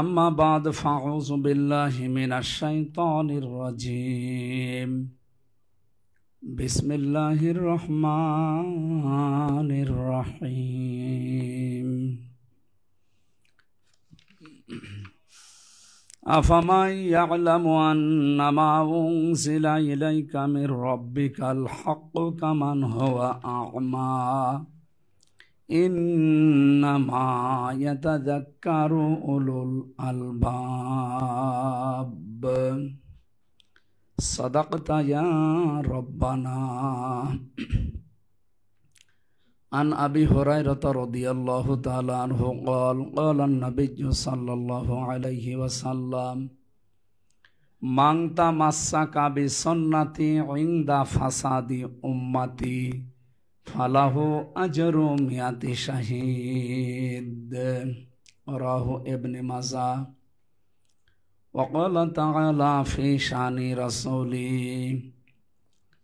أما بعد فأعوذ بالله من الشيطان الرجيم بسم الله الرحمن الرحيم أفمن يعلم أنما أنزل إليك من ربك الحق كمن هو أعمى إنما يتذكر أولو الألباب صدقت يا ربنا. عن أبي هريرة رضي الله تعالى عنه قال قال النبي صلى الله عليه وسلم من تمسك بسنتي عند فساد أمتي فله أجر 100 شهيد رواه ابن ماجه. وقال تعالى في شأن رسوله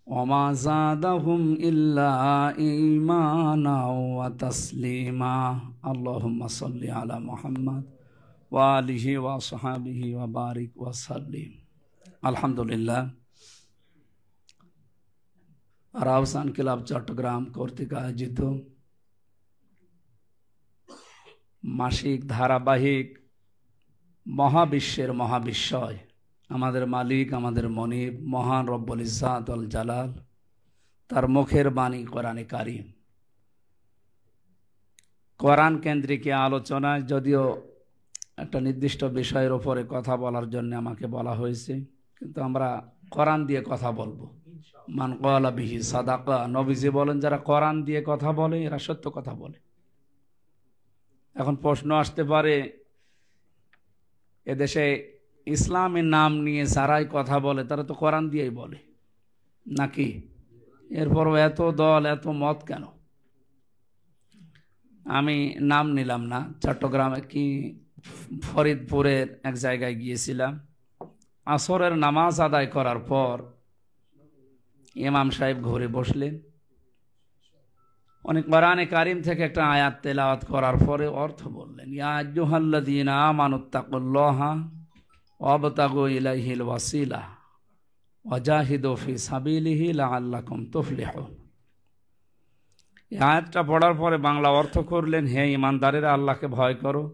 وما زادهم إلا إيمانا وتسليما اللهم صل على محمد وآله وصحبه وبارك وسلم. الحمد لله। রাউসান club Chittagong কর্তৃক আয়োজিত মাসিক ধারাবাহিক মহাবিশ্বের মহাবিশ্বয় আমাদের মালিক আমাদের মনিব মহান রব্বুল ইজ্জাত আল জালাল তার মুখের বাণী কোরআনে কারীম। কোরআন কেন্দ্রিক আলোচনায় যদিও একটা নির্দিষ্ট বিষয়ের উপরে কথা বলার জন্য আমাকে বলা হয়েছে, কিন্তু আমরা কোরআন দিয়ে কথা বলবো। মান ক্বালা বিহি সাদাকা, নবীজি বলেন যারা কোরআন দিয়ে কথা বলে এরা সত্য কথা বলে। এখন প্রশ্ন আসতে পারে, এদেশে ইসলামের নাম নিয়ে যারাই কথা বলে তারা তো কোরআন দিয়েই বলে নাকি? এরপরও এত দল এত মত কেন? আমি নাম নিলাম না, চট্টগ্রামে কি ফরিদপুরের এক জায়গায় গিয়েছিলাম। আসরের নামাজ আদায় করার পর ইমাম সাহেব ঘুরে বসলেন। অনেক কোরআনে কারীম থেকে একটা আয়াত তেলাওয়াত করার পরে অর্থ বললেন, ইয়া আইয়ুহাল্লাযীনা আমানুত্তাকুল্লাহা ওয়াবতাগু ইলাইহিল ওয়াসিলা ওয়াজাহিদু ফি সাবিলিহি লাআল্লাকুম তুফলিহুন। এই আয়াতটা পড়ার পরে বাংলা অর্থ করলেন, হে ঈমানদারেরা আল্লাহকে ভয় করো,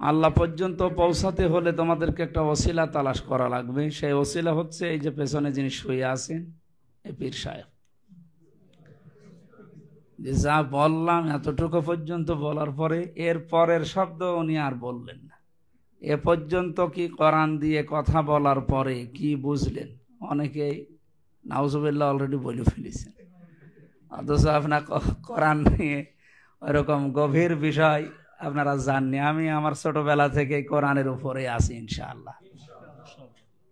আল্লাহ পর্যন্ত পৌঁছাতে হলে তোমাদেরকে একটা ওসিলা তালাশ করা লাগবে। সেই ওসিলা হচ্ছে এই যে পেছনে যিনি শুয়ে আছেন এই পীর সাহেব। যে যা বললাম এতটুকু পর্যন্ত বলার পরে এর পরের শব্দ উনি আর বললেন না। এ পর্যন্ত কি কোরআন দিয়ে কথা বলার পরে কি বুঝলেন? অনেকেই নাউজুবিল্লাহ অলরেডি বলে ফেলেছেন, অথচ আপনার কোরআন নিয়ে ওইরকম গভীর বিষয় আপনারা জাননি। আমি আমার ছোটবেলা থেকে কোরআনের উপরে আছি ইনশাআল্লাহ,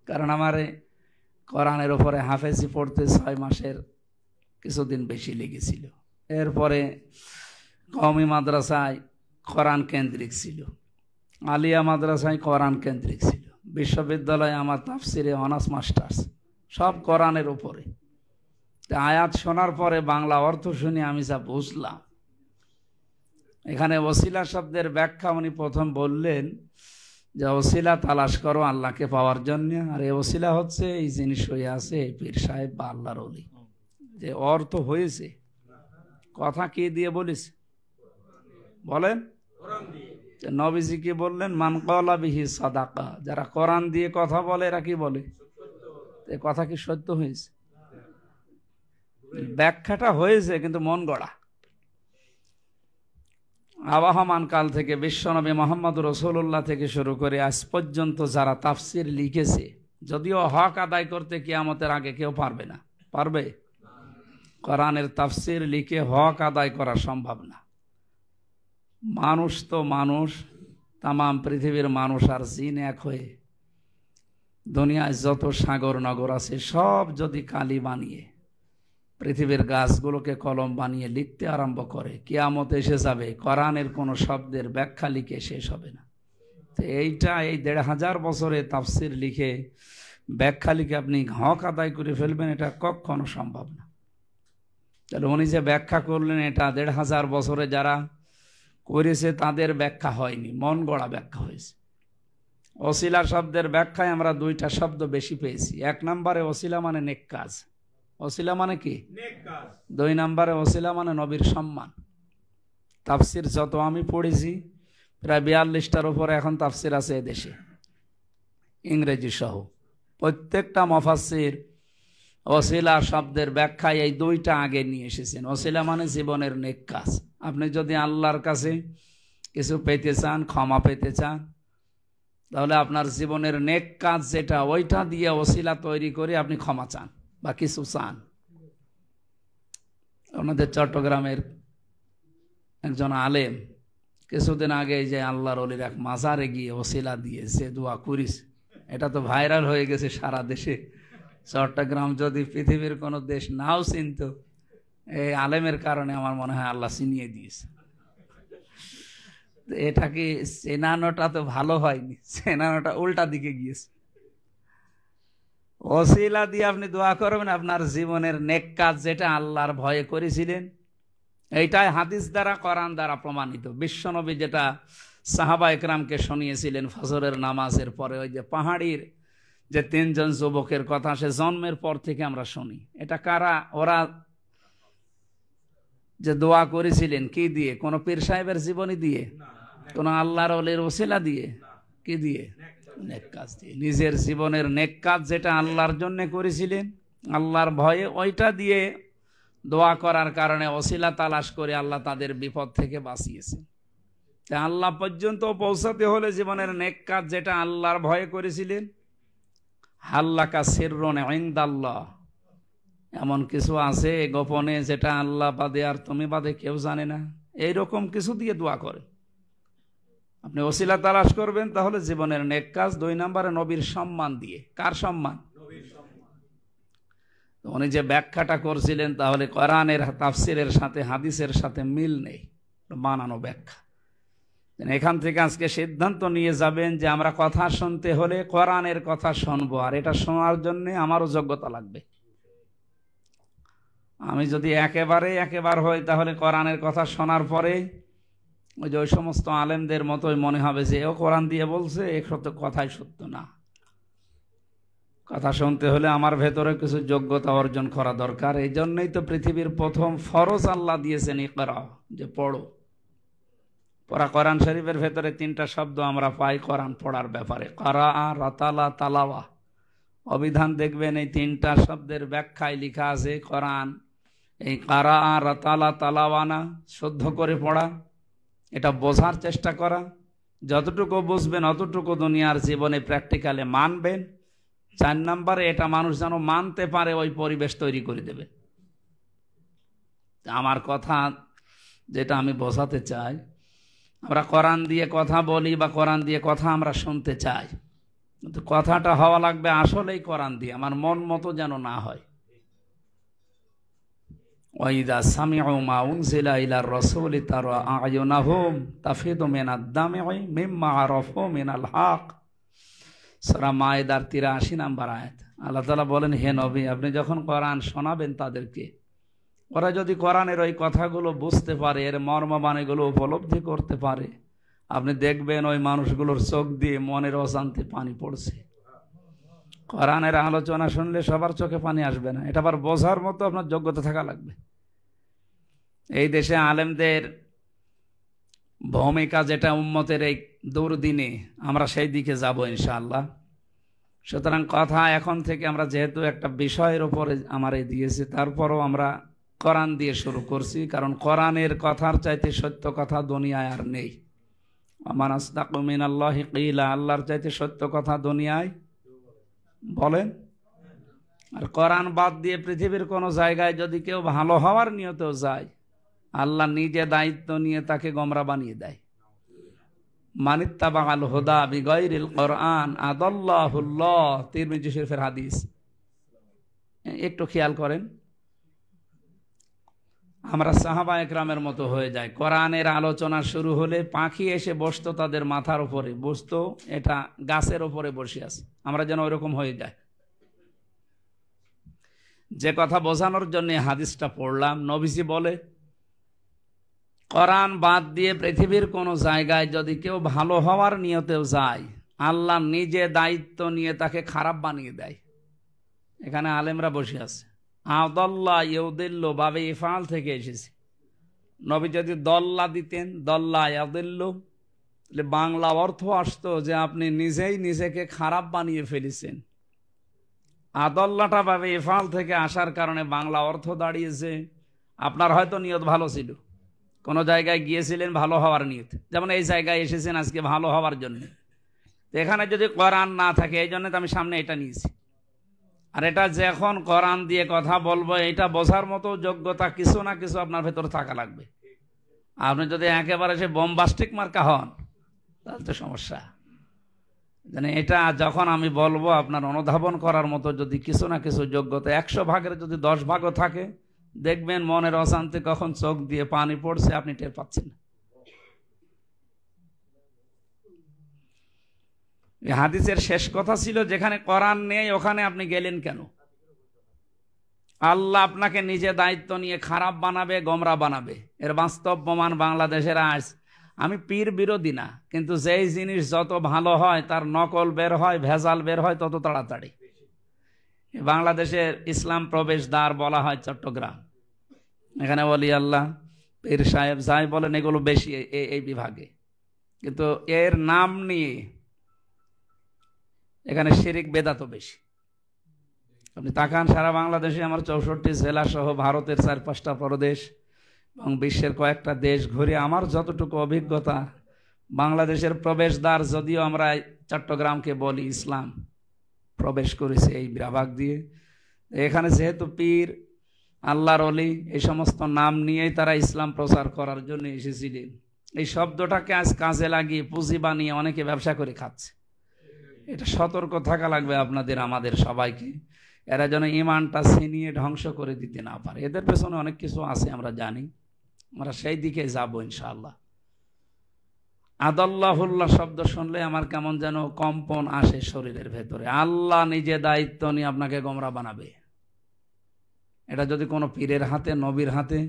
কারণ আমার কোরআনের উপরে হাফেজি পড়তে 6 মাসের কিছুদিন বেশি লেগেছিল। এরপরে কওমি মাদ্রাসায় কোরআন কেন্দ্রিক ছিল, আলিয়া মাদ্রাসায় কোরআন কেন্দ্রিক ছিল, বিশ্ববিদ্যালয়ে আমার তাফসিরে অনার্স মাস্টার্স, সব কোরআনের উপরে। আয়াত শোনার পরে বাংলা অর্থ শুনে আমি যা বুঝলাম, এখানে ওসিলা শব্দের ব্যাখ্যা উনি প্রথম বললেন যে ওসিলা তালাশ করো আল্লাহকে পাওয়ার জন্য, আর এই ওসিলা হচ্ছে এই জিনিস হয়ে আছে এই পীর সাহেব বা আল্লাহর ওলি। যে অর্থ হয়েছে, কথা কি দিয়ে বলেছে বলেন? নবীজি কি বললেন? মান ক্বালা বিহি সাদাকা, যারা কোরআন দিয়ে কথা বলে এরা কি বলে? এই কথা কি সত্য হয়েছে? ব্যাখ্যাটা হয়েছে কিন্তু মন গড়া। আবহমান কাল থেকে বিশ্বনবী মুহাম্মদ রাসূলুল্লাহ থেকে শুরু করে আজ পর্যন্ত যারা তাফসির লিখেছে, যদিও হক আদায় করতে কিয়ামতের আগে কেউ পারবে না। পারবে? কোরআনের তাফসির লিখে হক আদায় করা সম্ভব না। মানুষ তো মানুষ, তাম পৃথিবীর মানুষ আর জিন এক হয়ে দুনিয়ায় যত সাগর নগর আছে সব যদি কালি বানিয়ে পৃথিবীর গাছগুলোকে কলম বানিয়ে লিখতে আরম্ভ করে, কিয়ামত এসে যাবে, কোরআনের কোনো শব্দের ব্যাখ্যা লিখে শেষ হবে না। তো এইটা এই ১৫০০ বছরে তাফসির লিখে ব্যাখ্যা লিখে আপনি হক আদায় করে ফেলবেন, এটা কখনো সম্ভব না। তাহলে উনি যে ব্যাখ্যা করলেন এটা ১৫০০ বছরে যারা করেছে তাদের ব্যাখ্যা হয়নি, মন গড়া ব্যাখ্যা হয়েছে। ওসিলা শব্দের ব্যাখ্যায় আমরা দুইটা শব্দ বেশি পেয়েছি। এক নম্বরে ওসিলা মানে নেক কাজ, ওসিলা মানে কি? দুই নম্বরে ওসিলা মানে নবীর সম্মান। তাফসির যত আমি পড়েছি, প্রায় 42টার উপরে এখন তাফসির আছে এদেশে, ইংরেজি সহ। প্রত্যেকটা মুফাসসির ওসিলা শব্দের ব্যাখ্যায় এই দুইটা আগে নিয়ে এসেছেন। ওসিলা মানে জীবনের নেক কাজ। আপনি যদি আল্লাহর কাছে কিছু পেতে চান, ক্ষমা পেতে চান, তাহলে আপনার জীবনের নেক কাজ যেটা, ওইটা দিয়ে ওসিলা তৈরি করে আপনি ক্ষমা চান বা কিছু চান। আমাদের চট্টগ্রামের একজন আলেম কিছুদিন আগে যে আল্লাহর ওলির এক মাজারে গিয়ে ওসিলা দিয়ে যে দোয়া করিস, এটা তো ভাইরাল হয়ে গেছে সারা দেশে। চট্টগ্রাম যদি পৃথিবীর কোনো দেশ নাও চিনত, এই আলেমের কারণে আমার মনে হয় আল্লাহ চিনিয়ে দিয়েছে। এটা কি চেনানোটা তো ভালো হয়নি, চেনানোটা উল্টা দিকে গিয়েছে। ওসিলা দিয়ে আপনি দোয়া করবেন আপনার জীবনের নেক কাজ যেটা আল্লাহর ভয়ে করেছিলেন, এইটাই হাদিস দ্বারা, কোরআন দ্বারা প্রমাণিত। বিশ্বনবী যেটা সাহাবা একরামকে শুনিয়েছিলেন ফজরের নামাজের পরে, ওই যে পাহাড়ির যে 3 জন যুবকের কথা, সে জন্মের পর থেকে আমরা শুনি। এটা কারা? ওরা যে দোয়া করেছিলেন কি দিয়ে? কোন পীর সাহেবের জীবনী দিয়ে? কোন আল্লাহর ওলির ওসিলা দিয়ে? কি দিয়ে? নেক কাজ দিয়ে। নিজের জীবনের নেক কাজ যেটা আল্লাহর জন্য করেছিলেন, আল্লাহর ভয়ে, ওইটা দিয়ে দোয়া করার কারণে ওসিলা তালাশ করে আল্লাহ তাদের বিপদ থেকে বাঁচিয়েছেন। আল্লাহ পর্যন্ত পৌঁছাতে হলে জীবনের নেক কাজ যেটা আল্লাহর ভয়ে করেছিলেন, হাল্লাকা সিররুন ইনদাল্লাহ, এমন কিছু আছে গোপনে যেটা আল্লাহ বাদে আর তুমি বাদে কেউ জানে না, এইরকম কিছু দিয়ে দোয়া করে আপনি ওসিলা তালাশ করবেন, তাহলে জীবনের নেক কাজ। 2 নম্বরে নবীর সম্মান দিয়ে। কার সম্মান? উনি যে ব্যাখ্যাটা করছিলেন, তাহলে কোরআনের তাফসিরের সাথে হাদিসের সাথে মিল নেই, বানানো ব্যাখ্যা। এখান থেকে আজকে সিদ্ধান্ত নিয়ে যাবেন যে আমরা কথা শুনতে হলে কোরআনের কথা শুনবো, আর এটা শোনার জন্য আমারও যোগ্যতা লাগবে। আমি যদি একেবারে হই, তাহলে কোরআনের কথা শোনার পরে ওই যে ওই সমস্ত আলেমদের মতোই মনে হবে যে ও কোরআন দিয়ে বলছে, এ সত্য, কথাই সত্য না। কথা শুনতে হলে আমার ভেতরে কিছু যোগ্যতা অর্জন করা দরকার। এই জন্যই তো পৃথিবীর প্রথম ফরজ আল্লাহ দিয়েছেন ইকরা, যে পড়ো। পড়া, কোরআন শরীফের ভেতরে 3টা শব্দ আমরা পাই কোরআন পড়ার ব্যাপারে, কারা, রাতালা, তালাওয়া। অভিধান দেখবেন এই 3টা শব্দের ব্যাখ্যায় লেখা আছে কোরআন এই কারা, রাতালা, তালাওয়ানা, শুদ্ধ করে পড়া, এটা বোঝার চেষ্টা করা। যতটুকু বুঝবেন অতটুকু দুনিয়ার জীবনে প্র্যাকটিক্যালে মানবেন। 4 নম্বরে এটা মানুষ যেন মানতে পারে, ওই পরিবেশ তৈরি করে দেবে। আমার কথা যেটা আমি বোঝাতে চাই, আমরা কোরআন দিয়ে কথা বলি বা কোরআন দিয়ে কথা আমরা শুনতে চাই, কিন্তু কথাটা হওয়া লাগবে আসলেই কোরআন দিয়ে, আমার মন মতো যেন না হয়। ওয়াইদা সামিউ মা উনজিলা ইলার রাসূলি তারা আ'য়ুনাহুম তাফিদু মিনাদ দাম'i মিম্মা আরাফু মিনাল হক। সূরা মায়েদার 83 নম্বর আয়াত। আল্লাহ তাআলা বলেন, হে নবী, আপনি যখন কোরআন শোনাবেন তাদেরকে, ওরা যদি কোরআনের ওই কথাগুলো বুঝতে পারে, এর মর্মবাণীগুলো উপলব্ধি করতে পারে, আপনি দেখবেন ওই মানুষগুলোর চোখ দিয়ে মনের অশান্তি পানি পড়ছে। কোরআনের আলোচনা শুনলে সবার চোখে পানি আসবে না, এটা আবার বোঝার মতো আপনার যোগ্যতা থাকা লাগবে। এই দেশে আলেমদের ভূমিকা যেটা উম্মতের এই দুর্দিনে, আমরা সেই দিকে যাব ইনশাআল্লাহ। সুতরাং কথা এখন থেকে আমরা যেহেতু একটা বিষয়ের উপরে আমারে দিয়েছি, তারপরও আমরা কোরআন দিয়ে শুরু করছি, কারণ কোরআনের কথার চাইতে সত্য কথা দুনিয়ায় আর নেই। আমান আসদাকু মিনাল্লাহি কিলা, আল্লাহর চাইতে সত্য কথা দুনিয়ায় বলেন। আর কোরআন বাদ দিয়ে পৃথিবীর কোনো জায়গায় যদি কেউ ভালো হওয়ার নিয়তেও যায়, আল্লাহ নিজে দায়িত্ব নিয়ে তাকে গোমরা বানিয়ে দেয়। মানিত্তাবাল হুদা বিগাইরিল কোরআন আদাল্লাহুল্লাহ, তিরমিজি শরীফের হাদিস। একটু খেয়াল করেন, আমরা সাহাবা একরামের মতো হয়ে যায়। কোরআনের আলোচনা শুরু হলে পাখি এসে বসতো তাদের মাথার উপরে, বসতো এটা গাছের উপরে বসে আছে, আমরা যেন ওইরকম হয়ে যায়। যে কথা বোঝানোর জন্য হাদিসটা পড়লাম, নবীজি বলে কোরআন বাদ দিয়ে পৃথিবীর কোনো জায়গায় যদি কেউ ভালো হওয়ার নিয়তেও যায়, আল্লাহ নিজে দায়িত্ব নিয়ে তাকে খারাপ বানিয়ে দেয়। এখানে আলেমরা বসে আছে। আদল্লা ইউদিল্লু বাবে ইফাল থেকে এসেছে। নবী যদি দল্লা দিতেন, দল্লা ইয়াদিল্লু, তাহলে বাংলা অর্থ আসতো যে আপনি নিজেই নিজেকে খারাপ বানিয়ে ফেলেছেন। আদল্লাটা বাবে ইফাল থেকে আসার কারণে বাংলা অর্থ দাঁড়িয়েছে আপনার হয়তো নিয়ত ভালো ছিল, কোনো জায়গায় গিয়েছিলেন ভালো হওয়ার নিয়ত, যেমন এই জায়গায় এসেছেন আজকে ভালো হওয়ার জন্য। এখানে যদি কোরআন না থাকে, এই জন্য তো আমি সামনে এটা নিয়েছি। আর এটা যখন কোরআন দিয়ে কথা বলবো, এটা বোঝার মতো যোগ্যতা কিছু না কিছু আপনার ভেতর থাকা লাগবে। আপনি যদি একেবারে সে বোমবাস্টিক মার্কা হন, তাহলে তো সমস্যা। মানে এটা যখন আমি বলবো, আপনার অনুধাবন করার মতো যদি কিছু না কিছু যোগ্যতা 100 ভাগের যদি 10 ভাগও থাকে, দেখবেন মনের অশান্তি কখন চোখ দিয়ে পানি পড়ছে আপনি টের পাচ্ছেন না। হাদিসের শেষ কথা ছিল, যেখানে কোরআন নেই ওখানে আপনি গেলেন কেন? আল্লাহ আপনাকে নিজে দায়িত্ব নিয়ে খারাপ বানাবে, গোমরা বানাবে। এর বাস্তব প্রমাণ বাংলাদেশের আজ। আমি পীর বিরোধী না, কিন্তু যেই জিনিস যত ভালো হয় তার নকল বের হয়, ভেজাল বের হয় তত তাড়াতাড়ি। বাংলাদেশের ইসলাম প্রবেশ দ্বার বলা হয় চট্টগ্রাম। এখানে ওলি আল্লাহ, পীর সাহেব যাই বলেন, এগুলো বেশি এই বিভাগে। কিন্তু এর নাম নিয়ে এখানে শিরিক বেদাতও বেশি। আপনি তাকান, সারা বাংলাদেশে আমার 64 জেলা সহ ভারতের 4-5টা প্রদেশ এবং বিশ্বের কয়েকটা দেশ ঘুরে আমার যতটুকু অভিজ্ঞতা, বাংলাদেশের প্রবেশদ্বার যদিও আমরা চট্টগ্রামকে বলি, ইসলাম প্রবেশ করেছে এই বিভাগ দিয়ে। এখানে যেহেতু পীর, আল্লাহর ওলি, এই সমস্ত নাম নিয়েই তারা ইসলাম প্রচার করার জন্য এসেছিলেন। এই শব্দটাকে আজ কাজে লাগিয়ে পুঁজি বানিয়ে অনেকে ব্যবসা করে খাচ্ছে। এটা সতর্ক থাকা লাগবে আপনাদের, আমাদের সবাইকে। এরা যেন ইমানটা ছিনিয়ে ধ্বংস করে দিতে না পারে। এদের পেছনে অনেক কিছু আছে, আমরা জানি, আমরা সেই দিকে যাবো ইনশাআল্লাহ। আদাল্লাহুল্লাহ শব্দ শুনলে আমার কেমন যেন কম্পন আসে শরীরের ভেতরে। আল্লাহ নিজে দায়িত্ব নিয়ে আপনাকে গোমরা বানাবে। এটা যদি কোনো পীরের হাতে, নবীর হাতে,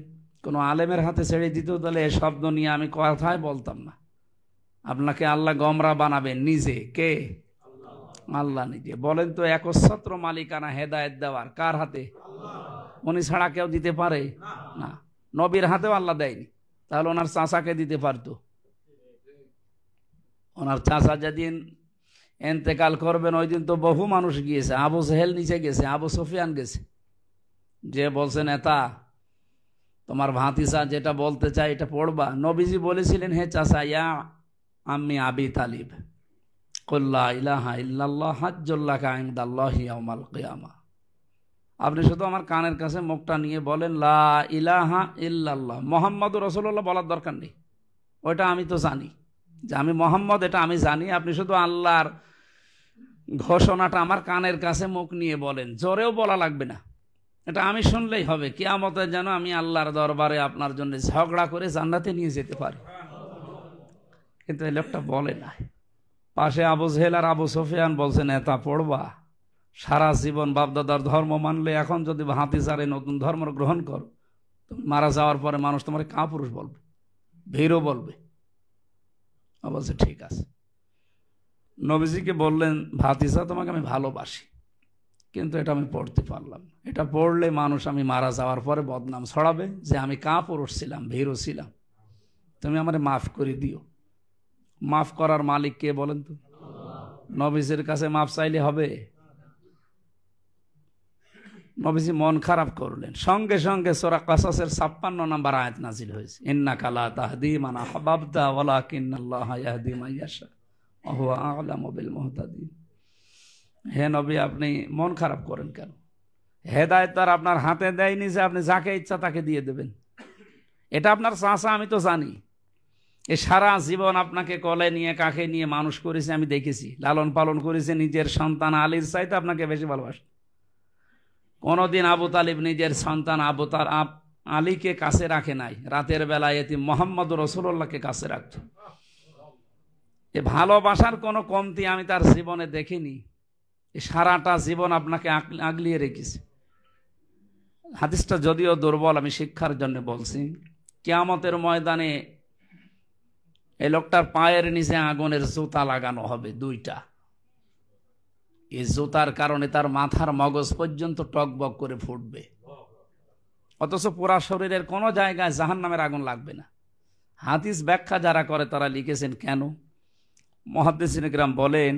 কোনো আলেমের হাতে ছেড়ে দিত, তাহলে এই শব্দ নিয়ে আমি কথাই বলতাম না। আপনাকে আল্লাহ গোমরা বানাবে নিজে। কে? আল্লাহ নিজে। বলেন তো, একচ্ছত্র মালিকানা হেদায়েত দেওয়ার কার হাতে? উনি ছাড়া কেউ দিতে পারে না। নবীর হাতেও আল্লাহ দেয়নি, তাহলে ওনার চাচাকে দিতে পারতো। ওনার চাচা যেদিন এন্তেকাল করবেন, ওই দিন তো বহু মানুষ গিয়েছে। আবু জেহেল নিচে গেছে, আবু সুফিয়ান গেছে, যে বলছে, নেতা তোমার ভাতিজা যেটা বলতে চাই এটা পড়বা। নবীজি বলেছিলেন, হে চাচা, ইয়া আম্মি আবি তালিব, কুল্লা ইলাহা ইল্লাল্লাহ হাজ্জুল্লাকা ইনদাল্লাহি ইয়াউমাল কিয়ামা। আপনি শুধু আমার কানের কাছে মুখটা নিয়ে বলেন, লা ইলাহা ইল্লাল্লাহ, মুহাম্মাদুর রাসূলুল্লাহ বলার দরকার নেই। ওইটা আমি তো জানি যে আমি মোহাম্মদ, এটা আমি জানি। আপনি শুধু আল্লাহর ঘোষণাটা আমার কানের কাছে মুখ নিয়ে বলেন, জোরেও বলা লাগবে না, এটা আমি শুনলেই হবে। কিয়ামতে যেন আমি আল্লাহর দরবারে আপনার জন্য ঝগড়া করে জান্নাতে নিয়ে যেতে পারি। কিন্তু এই লোকটা বলে না। পাশে আবু জেহেল আর আবু সুফিয়ান বলছে, নেতা পড়বা। সারা জীবন বাপদাদার ধর্ম মানলে, এখন যদি ভাতিজারে নতুন ধর্ম গ্রহণ করো, তুমি মারা যাওয়ার পরে মানুষ তোমার কাপুরুষ বলবে, ভীরও বলবে। বলছে ঠিক আছে। নবীজিকে বললেন, ভাতিজা তোমাকে আমি ভালোবাসি, কিন্তু এটা আমি পড়তে পারলাম। এটা পড়লে মানুষ আমি মারা যাওয়ার পরে বদনাম ছড়াবে যে আমি কাপুরুষ ছিলাম, ভীরু ছিলাম। তুমি আমারে মাফ করে দিও। মাফ করার মালিক কে বলেন তো? নবীজির কাছে মাফ চাইলে হবে? নবীজি মন খারাপ করলেন, সঙ্গে সঙ্গে সূরা কাসাসের 56 নম্বর আয়াত নাজিল হয়েছে, ইন্নাকা লা তাহদি মান আহবাবতা ওয়ালাকিন্নাল্লাহা ইয়াহদি মান ইয়াশা ওয়া হুয়া আ'লামু বিল মুহতাদিন। হে নবী, আপনি মন খারাপ করেন কেন? হেদায়েত তার আপনার হাতে দেয়নি যে আপনি যাকে ইচ্ছা তাকে দিয়ে দেবেন। এটা আপনার চাচা, আমি তো জানি। এ সারা জীবন আপনাকে কোলে নিয়ে, কাকে নিয়ে মানুষ করেছে, আমি দেখেছি। লালন পালন করেছে, নিজের সন্তান আলীর চাইতে আপনাকে বেশি ভালোবাসে। কোনদিন আবু তালিব নিজের সন্তান আলীকে কাছে রাখে নাই। রাতের বেলায় এতিম মুহাম্মদুর রাসূলুল্লাহকে কাছে রাখত। এ ভালোবাসার কোনো কমতি আমি তার জীবনে দেখিনি। সারাটা জীবন আপনাকে আগলিয়ে রেখেছে। হাদিসটা যদিও দুর্বল, আমি শিক্ষার জন্য বলছি। কিয়ামতের ময়দানে এই লোকটার পায়ের নিচে আগুনের জুতা লাগানো হবে, 2টা। এই জুতার কারণে তার মাথার মগজ পর্যন্ত টকবক করে ফুটবে, অথচ পুরা শরীরের কোনো জায়গায় জাহান্নামের আগুন লাগবে না। হাদিস ব্যাখ্যা যারা করে তারা লিখেছেন কেন। মুহাদ্দিসিনে কিরাম বলেন,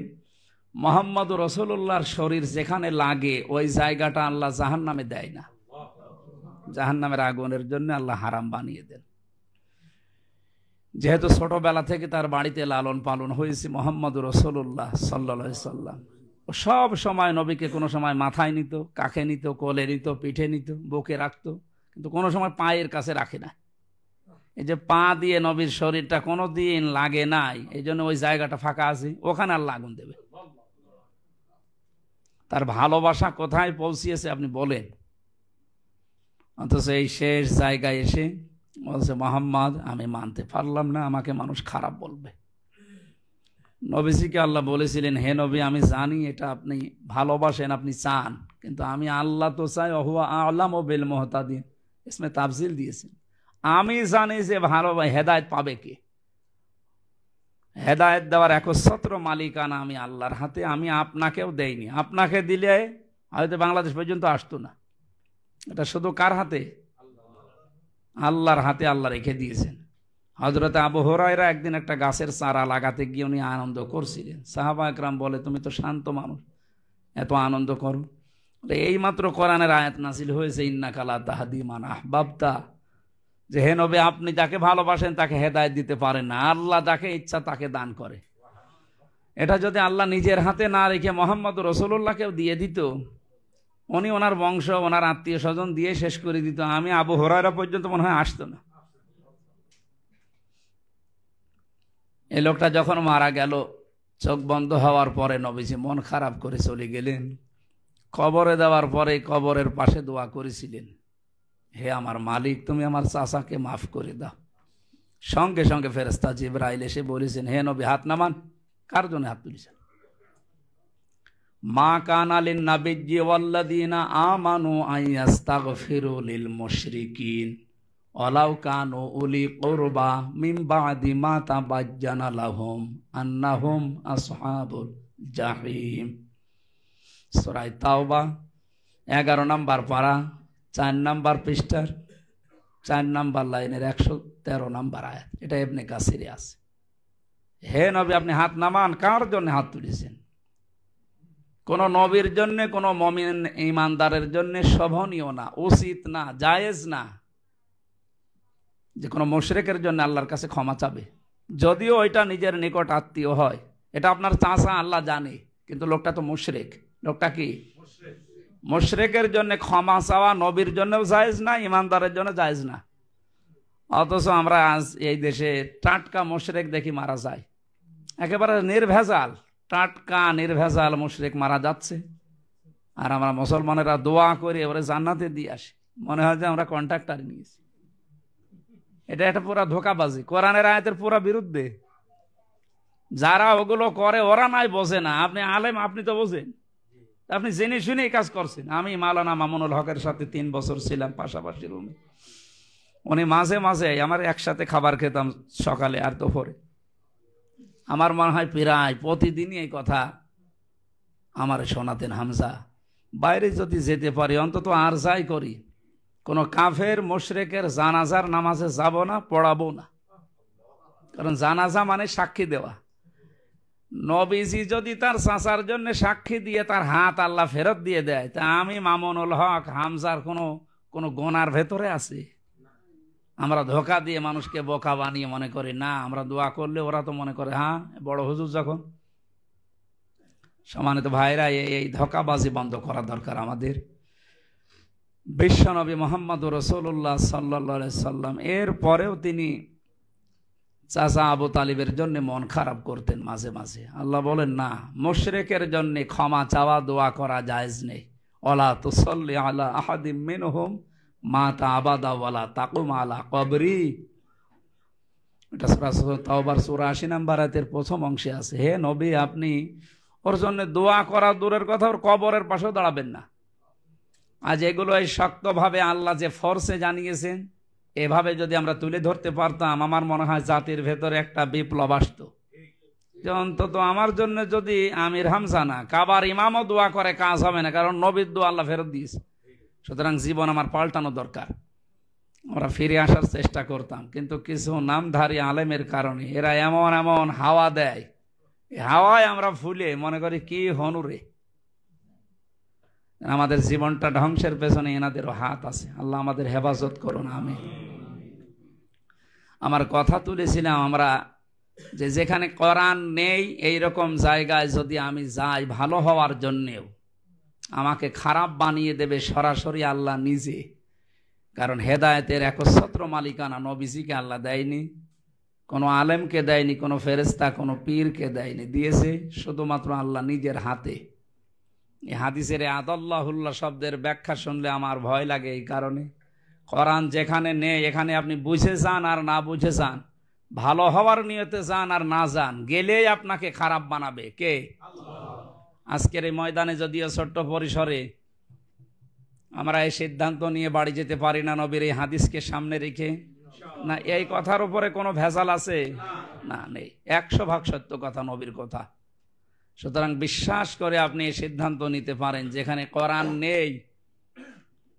মুহাম্মদুর রাসূলুল্লাহর শরীর যেখানে লাগে ওই জায়গাটা আল্লাহ জাহান্নামে দেয় না, জাহান্নামের আগুনের জন্য আল্লাহ হারাম বানিয়ে দেন। যেহেতু ছোটবেলা থেকে তার বাড়িতে লালন পালন হয়েছে মুহাম্মদুর রাসূলুল্লাহ সাল্লাল্লাহু আলাইহি সাল্লাম, ও সব সময় নবীকে কোনো সময় মাথায় নিত, কাঁখে নিত, কোলে নিত, পিঠে নিত, বুকে রাখতো, কিন্তু কোনো সময় পায়ের কাছে রাখে না। এই যে পা দিয়ে নবীর শরীরটা কোনো দিন লাগে নাই, এই জন্য ওই জায়গাটা ফাঁকা আছে, ওখানে আল্লাহ আগুন দেবে। তার ভালোবাসা কোথায় পৌঁছিয়েছে আপনি বলেন। অথচ এই শেষ জায়গায় এসে বলছে, মুহাম্মদ আমি মানতে পারলাম না, আমাকে মানুষ খারাপ বলবে। নবীজিকে আল্লাহ বলেছিলেন, হে নবী আমি জানি এটা আপনি ভালোবাসেন, আপনি চান, কিন্তু আমি আল্লাহ তো চাই হুয়া আ'লামু বিল মুহতাদিন, ইসমে তাফজিল দিয়েছেন। আমি জানি যে ভালো হেদায়েত পাবে কে। হেদায়েত দেওয়ার একচ্ছত্র মালিকানা আমি আল্লাহর হাতে, আমি আপনাকেও দেইনি। আপনাকে দিলে হয়তো বাংলাদেশ পর্যন্ত আসতো না। এটা শুধু কার হাতে? আল্লাহর হাতে আল্লাহ রেখে দিয়েছেন। হযরত আবু হুরায়রা একদিন একটা গাছের চারা লাগাতে গিয়ে উনি আনন্দ করছিলেন। সাহাবা একরাম বলে, তুমি তো শান্ত মানুষ, এত আনন্দ করো? এইমাত্র কোরআনের আয়াত নাযিল হয়েছে, ইন্নাকা লা তাহদি মান আহবাবতা, যে হে নবী আপনি যাকে ভালোবাসেন তাকে হেদায়েত দিতে পারেন না, আল্লাহ যাকে ইচ্ছা তাকে দান করে। এটা যদি আল্লাহ নিজের হাতে না রেখে মুহাম্মদুর রাসূলুল্লাহকেও দিয়ে দিত, উনি ওনার বংশ ওনার আত্মীয় স্বজন দিয়ে শেষ করে দিত, আমি আবু হুরায়রা পর্যন্ত মনে হয় আসতো না। এই লোকটা যখন মারা গেল, চোখ বন্ধ হওয়ার পরে নবীজি মন খারাপ করে চলে গেলেন। কবরে দেওয়ার পরে কবরের পাশে দোয়া করেছিলেন, হে আমার মালিক তুমি আমার চাচাকে মাফ করে দাও। সঙ্গে সঙ্গে ফেরেশতা জিবরাইল এসে বলেছেন, হে নবী হাত নামান। কার জন্য হাত তুলেছেন? মা কানা লিন নাবিয়্যি ওয়াল্লাযীনা আমানু আইয়াস্তাগফিরু লিল মুশরিকিন ওয়ালাউ কানু উলি কুরবা মিন বা'দি মা তাবাজ্জানা লাহুম আন্নাহুম আসহাবুল জাহিম। সূরা তাওবা 11 নম্বর পারা 4 নম্বর পৃষ্ঠার 4 নম্বর লাইনের 113 নম্বর আয়াত। এটা ইবনে কাসিরে আছে। হে নবী আপনি হাত নামান। কার জন্য হাত তুলেছেন? কোন নবীর জন্য, কোন মুমিন ঈমানদারের জন্য শোভনীয় না, উচিত না, জায়েজ না যে কোনো মুশরিকের জন্য আল্লাহর কাছে ক্ষমা চাবে, যদিও ওইটা নিজের নিকট আত্মীয় হয়। এটা আপনার চাচা, আল্লাহ জানে, কিন্তু লোকটা তো মুশরিক। লোকটা কি? মুশরিকের জন্য ক্ষমা চাওয়া নবীর জন্যও জায়েজ না, ঈমানদারের জন্য জায়েজ না। অথচ আমরা আজ এই দেশে টাটকা মুশরিক দেখি মারা যায়, একেবারে নির্ভেজাল, টাটকা নির্ভেজাল মুশরিক মারা যাচ্ছে, আর আমরা মুসলমানেরা দোয়া করে এবারে জান্নাতে দিয়ে আসি, মনে হয় যে আমরা কন্ট্রাক্টর নিয়েছি। এটা একটা পুরা ধোঁকাবাজি, কোরআনের আয়াতের পুরা বিরুদ্ধে। যারা ওগুলো করে ওরা নাই বোঝে না, আপনি আলেম, আপনি তো বোঝেন, আপনি জেনে শুনে কাজ করছেন। আমি মাওলানা মামুনুল হকের সাথে 3 বছর ছিলাম পাশাপাশি রুমে। উনি মাঝে মাঝে আমার একসাথে খাবার খেতাম, সকালে আর দুপুরে। আমার মনে হয় প্রায় প্রতিদিনই এই কথা আমার শোনাতেন। হামজা, বাইরে যদি যেতে পারি অন্তত আর যাই করি, কোনো কাফের মুশরিকের জানাজার নামাজে যাব না, পড়াবো না। কারণ জানাজা মানে সাক্ষী দেওয়া। নবীজি যদি তার চাচার জন্য সাক্ষী দিয়ে তার হাত আল্লাহ ফেরত দিয়ে দেয়, তা আমি মামুনুল হক হামজার কোনো গোনার ভেতরে আছে? আমরা ধোকা দিয়ে মানুষকে বোকা বানিয়ে মনে করি না আমরা দোয়া করলে ওরা তো মনে করে হ্যাঁ বড় হুজুর যখন। সম্মানিত ভাইরা, এই ধোকাবাজি বন্ধ করা দরকার আমাদের। বিশ্বনবী মুহাম্মদুর রাসূলুল্লাহ সাল্লাল্লাহু আলাইহি সাল্লাম এর পরেও তিনি চাচা আবু তালিবের জন্য মন খারাপ করতেন মাঝে মাঝে। আল্লাহ বলেন না, মুশরিকের জন্য ক্ষমা চাওয়া দোয়া করা জায়েজ নেই। ওয়ালা তুসাল্লি আলা আহাদিম মিনহুম মাতা আবাদা ওয়ালা তাকুম আলা কবরি। এটা সূরা তাওবার সূরা 80 নম্বর আয়াতের প্রথম অংশে আছে। হে নবী আপনি ওর জন্য দোয়া করা দূরের কথা, ওর কবরের পাশেও দাঁড়াবেন না। আজ এগুলো এই শক্তভাবে আল্লাহ যে ফরসে জানিয়েছেন, এভাবে যদি আমরা তুলে ধরতে পারতাম, আমার মনে হয় জাতির ভেতরে একটা বিপ্লব আসতো। যে অন্তত আমার জন্য যদি আমির হামজা না, কাবার ইমামও দোয়া করে কাজ হবে না, কারণ নবীর দোয়া আল্লাহ ফেরত দিয়েছে। সুতরাং জীবন আমার পাল্টানো দরকার। আমরা ফিরে আসার চেষ্টা করতাম, কিন্তু কিছু নামধারী আলেমের কারণে এরা এমন এমন হাওয়া দেয়, হাওয়ায় আমরা ফুলে মনে করি কি হনুরে। আমাদের জীবনটা ধ্বংসের পেছনে এনাদেরও হাত আছে। আল্লাহ আমাদের হেফাজত করুন, আমিন। আমার কথা তুলেছিলাম আমরা যে যেখানে কোরআন নেই এইরকম জায়গায় যদি আমি যাই ভালো হওয়ার জন্যেও, আমাকে খারাপ বানিয়ে দেবে সরাসরি আল্লাহ নিজে। কারণ হেদায়েতের একচ্ছত্র মালিকানা নবীজিকে আল্লাহ দেয়নি, কোনো আলেমকে দেয়নি, কোনো ফেরেশতা, কোনো পীরকে দেয়নি, দিয়েছে শুধুমাত্র আল্লাহ নিজের হাতে। এই হাদিসের আদাল্লাহুল্লাহ শব্দের ব্যাখ্যা শুনলে আমার ভয় লাগে। এই কারণে কোরআন যেখানে নেই, এখানে আপনি বুঝে যান আর না বুঝে যান, ভালো হওয়ার নিয়তে যান আর না যান, গেলেই আপনাকে খারাপ বানাবে কে? আজকের এই ময়দানে যদিও ছোট্ট পরিসরে আমরা এই সিদ্ধান্ত নিয়ে বাড়ি যেতে পারি না নবীর এই হাদিসকে সামনে রেখে, না এই কথার উপরে কোনো ভেজাল আছে? না, নেই। 100% সত্য কথা, নবীর কথা। সুতরাং বিশ্বাস করে আপনি এই সিদ্ধান্ত নিতে পারেন, যেখানে কোরআন নেই,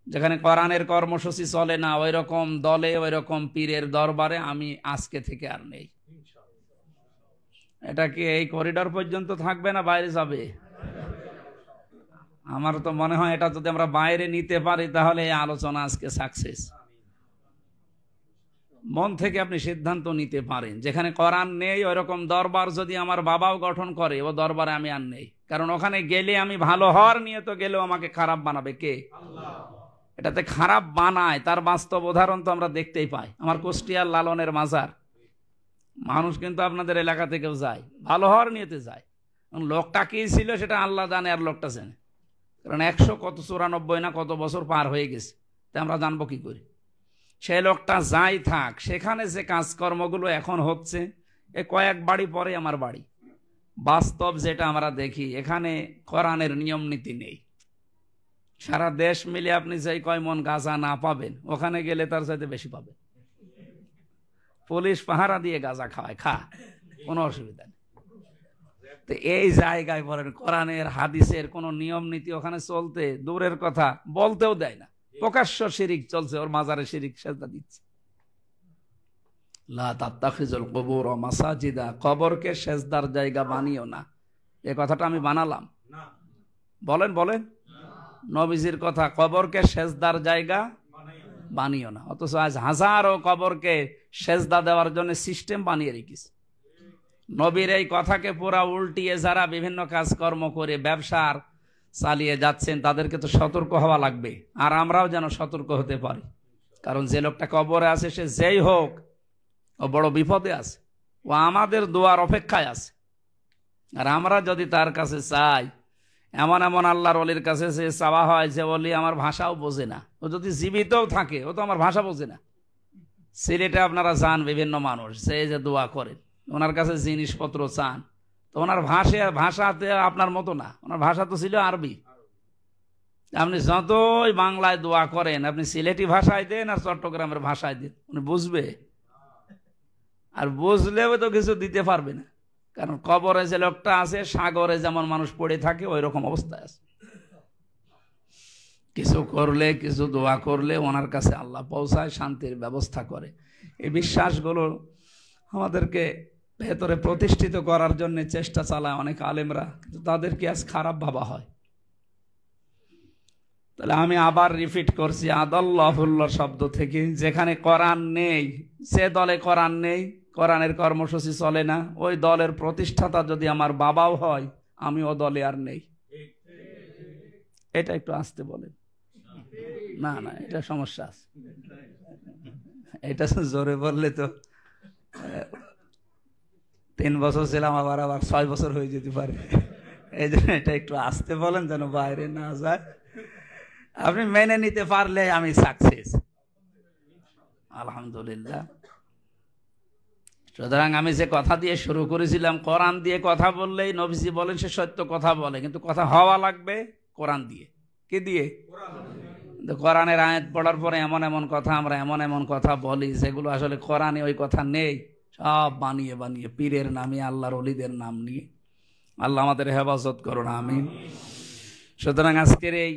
যেখানে কোরআনের কর্মসূচি চলে না, ওই রকম দলে, ওই রকম পীরের দরবারে আমি আজকে থেকে আর নেই। এটা কি এই করিডর পর্যন্ত থাকবে না বাইরে যাবে? আমার তো মনে হয় এটা যদি আমরা বাইরে নিতে পারি তাহলে এই আলোচনা আজকে সাকসেস। মন থেকে আপনি সিদ্ধান্ত নিতে পারেন, যেখানে কোরআন নেই ওই রকম দরবার যদি আমার বাবাও গঠন করে, ও দরবারে আমি আর নেই। কারণ ওখানে গেলে আমি ভালো হওয়ার নিয়ে তো গেলেও আমাকে খারাপ বানাবে কে? এটাতে খারাপ বানায় তার বাস্তব উদাহরণ তো আমরা দেখতেই পাই। আমার কুষ্টিয়ার লালনের মাজার, মানুষ কিন্তু আপনাদের এলাকা থেকেও যায়, ভালো হওয়ার নিয়েতে যায়। লোকটা কি ছিল সেটা আল্লাহ জানে আর লোকটা জানে, কারণ 194 না কত বছর পার হয়ে গেছে, তা আমরা জানবো কি করি? সেই লোকটা যাই থাক, সেখানে যে কাজকর্মগুলো এখন হচ্ছে, এ কয়েক বাড়ি পরে আমার বাড়ি, বাস্তব যেটা আমরা দেখি, এখানে কোরআনের নিয়ম নীতি নেই। সারা দেশ মিলে আপনি যেই কয় মন গাঁজা না পাবেন, ওখানে গেলে তার চাইতে বেশি পাবেন। পুলিশ পাহারা দিয়ে গাঁজা খাওয়ায়, খা, কোনো অসুবিধা নেই। তো এই জায়গায় বলেন কোরআনের হাদিসের কোনো নিয়ম নীতি ওখানে চলতে দূরের কথা, বলতেও দেয় না। প্রকাশ্য শিরিক চলছে, ওর মাজারে শিরিক সেজদা দিচ্ছে। লা তাত্তাখিজুল কুবুর মাসাজিদা, কবরকে সেজদার জায়গা বানিও না। এই কথাটা আমি বানালাম? বলেন বলেন, নবীজির কথা, কবরকে সেজদার জায়গা বানিও না। অথচ আজ হাজারো কবরকে সেজদা দেওয়ার জন্য সিস্টেম বানিয়ে রেখেছে। নবীর এই কথাকে পুরা উল্টিয়ে যারা বিভিন্ন কাজকর্ম করে ব্যবসার চালিয়ে যাচ্ছেন, তাদেরকে তো সতর্ক হওয়া লাগবে। আর আমরাও যেন সতর্ক হতে পারি, কারণ যে লোকটা কবরে আছে সে যেই হোক, ও বড় বিপদে আছে, ও আমাদের দোয়ার অপেক্ষায় আছে। আর আমরা যদি তার কাছে চাই, এমন এমন আল্লাহর ওলির কাছে সে চাওয়া হয় যে ওলি আমার ভাষাও বোঝে না, ও যদি জীবিতও থাকে ও তো আমার ভাষা বোঝে না। সিলেটে আপনারা যান, বিভিন্ন মানুষ সে যে দোয়া করেন, ওনার কাছে জিনিসপত্র চান, তো ওনার ভাষাতে আপনার মতো না, ওনার ভাষা তো ছিল আরবি। আপনি যতই বাংলায় দোয়া করেন, আপনি সিলেটি ভাষায় দেন আর চট্টগ্রামের ভাষায় দেন, উনি বুঝবে। আর বুঝলেও তো কিছু দিতে পারবে না, কারণ কবরে যে লোকটা আছে, সাগরে যেমন মানুষ পড়ে থাকে ওই রকম অবস্থায় আছে। কিছু করলে, কিছু দোয়া করলে ওনার কাছে আল্লাহ পৌঁছায়, শান্তির ব্যবস্থা করে। এই বিশ্বাসগুলো আমাদেরকে ভেতরে প্রতিষ্ঠিত করার জন্য চেষ্টা চালায় অনেক আলেমরা, কিন্তু তাদেরকে আজ খারাপ ভাবা হয়। তাহলে আমি আবার রিপিট করছি, আদাল্লাহুল্লাহ শব্দ থেকে, যেখানে কোরআন নেই, সে দলে কোরআন নেই, কোরআনের কর্মসূচি চলে না, ওই দলের প্রতিষ্ঠাতা যদি আমার বাবাও হয়, আমি ও দলে আর নেই। এটা একটু আসতে বলেন। না না, এটা সমস্যা আছে, এটা জোরে বললে তো 3 বছর ছিলাম, আবার 6 বছর হয়ে যেতে পারে। এই জন্য এটা একটু আসতে বলেন, যেন বাইরে না যায়। আপনি মেনে নিতে পারলে আমি সাকসেস, আলহামদুলিল্লাহ। সুতরাং আমি যে কথা দিয়ে শুরু করেছিলাম, কোরআন দিয়ে কথা বললেই নবীজি বলেন সে সত্য কথা বলে, কিন্তু কথা হওয়া লাগবে কোরআন দিয়ে। কি দিয়ে? কোরআনের আয়াত পড়ার পরে এমন এমন কথা আমরা এমন এমন কথা বলি যেগুলো আসলে কোরআনে ওই কথা নেই, সব বানিয়ে বানিয়ে পীরের নামে, আল্লাহর ওলিদের নাম নিয়ে। আল্লাহ আমাদের হেফাজত করুন, আমিন। সুতরাং আজকের এই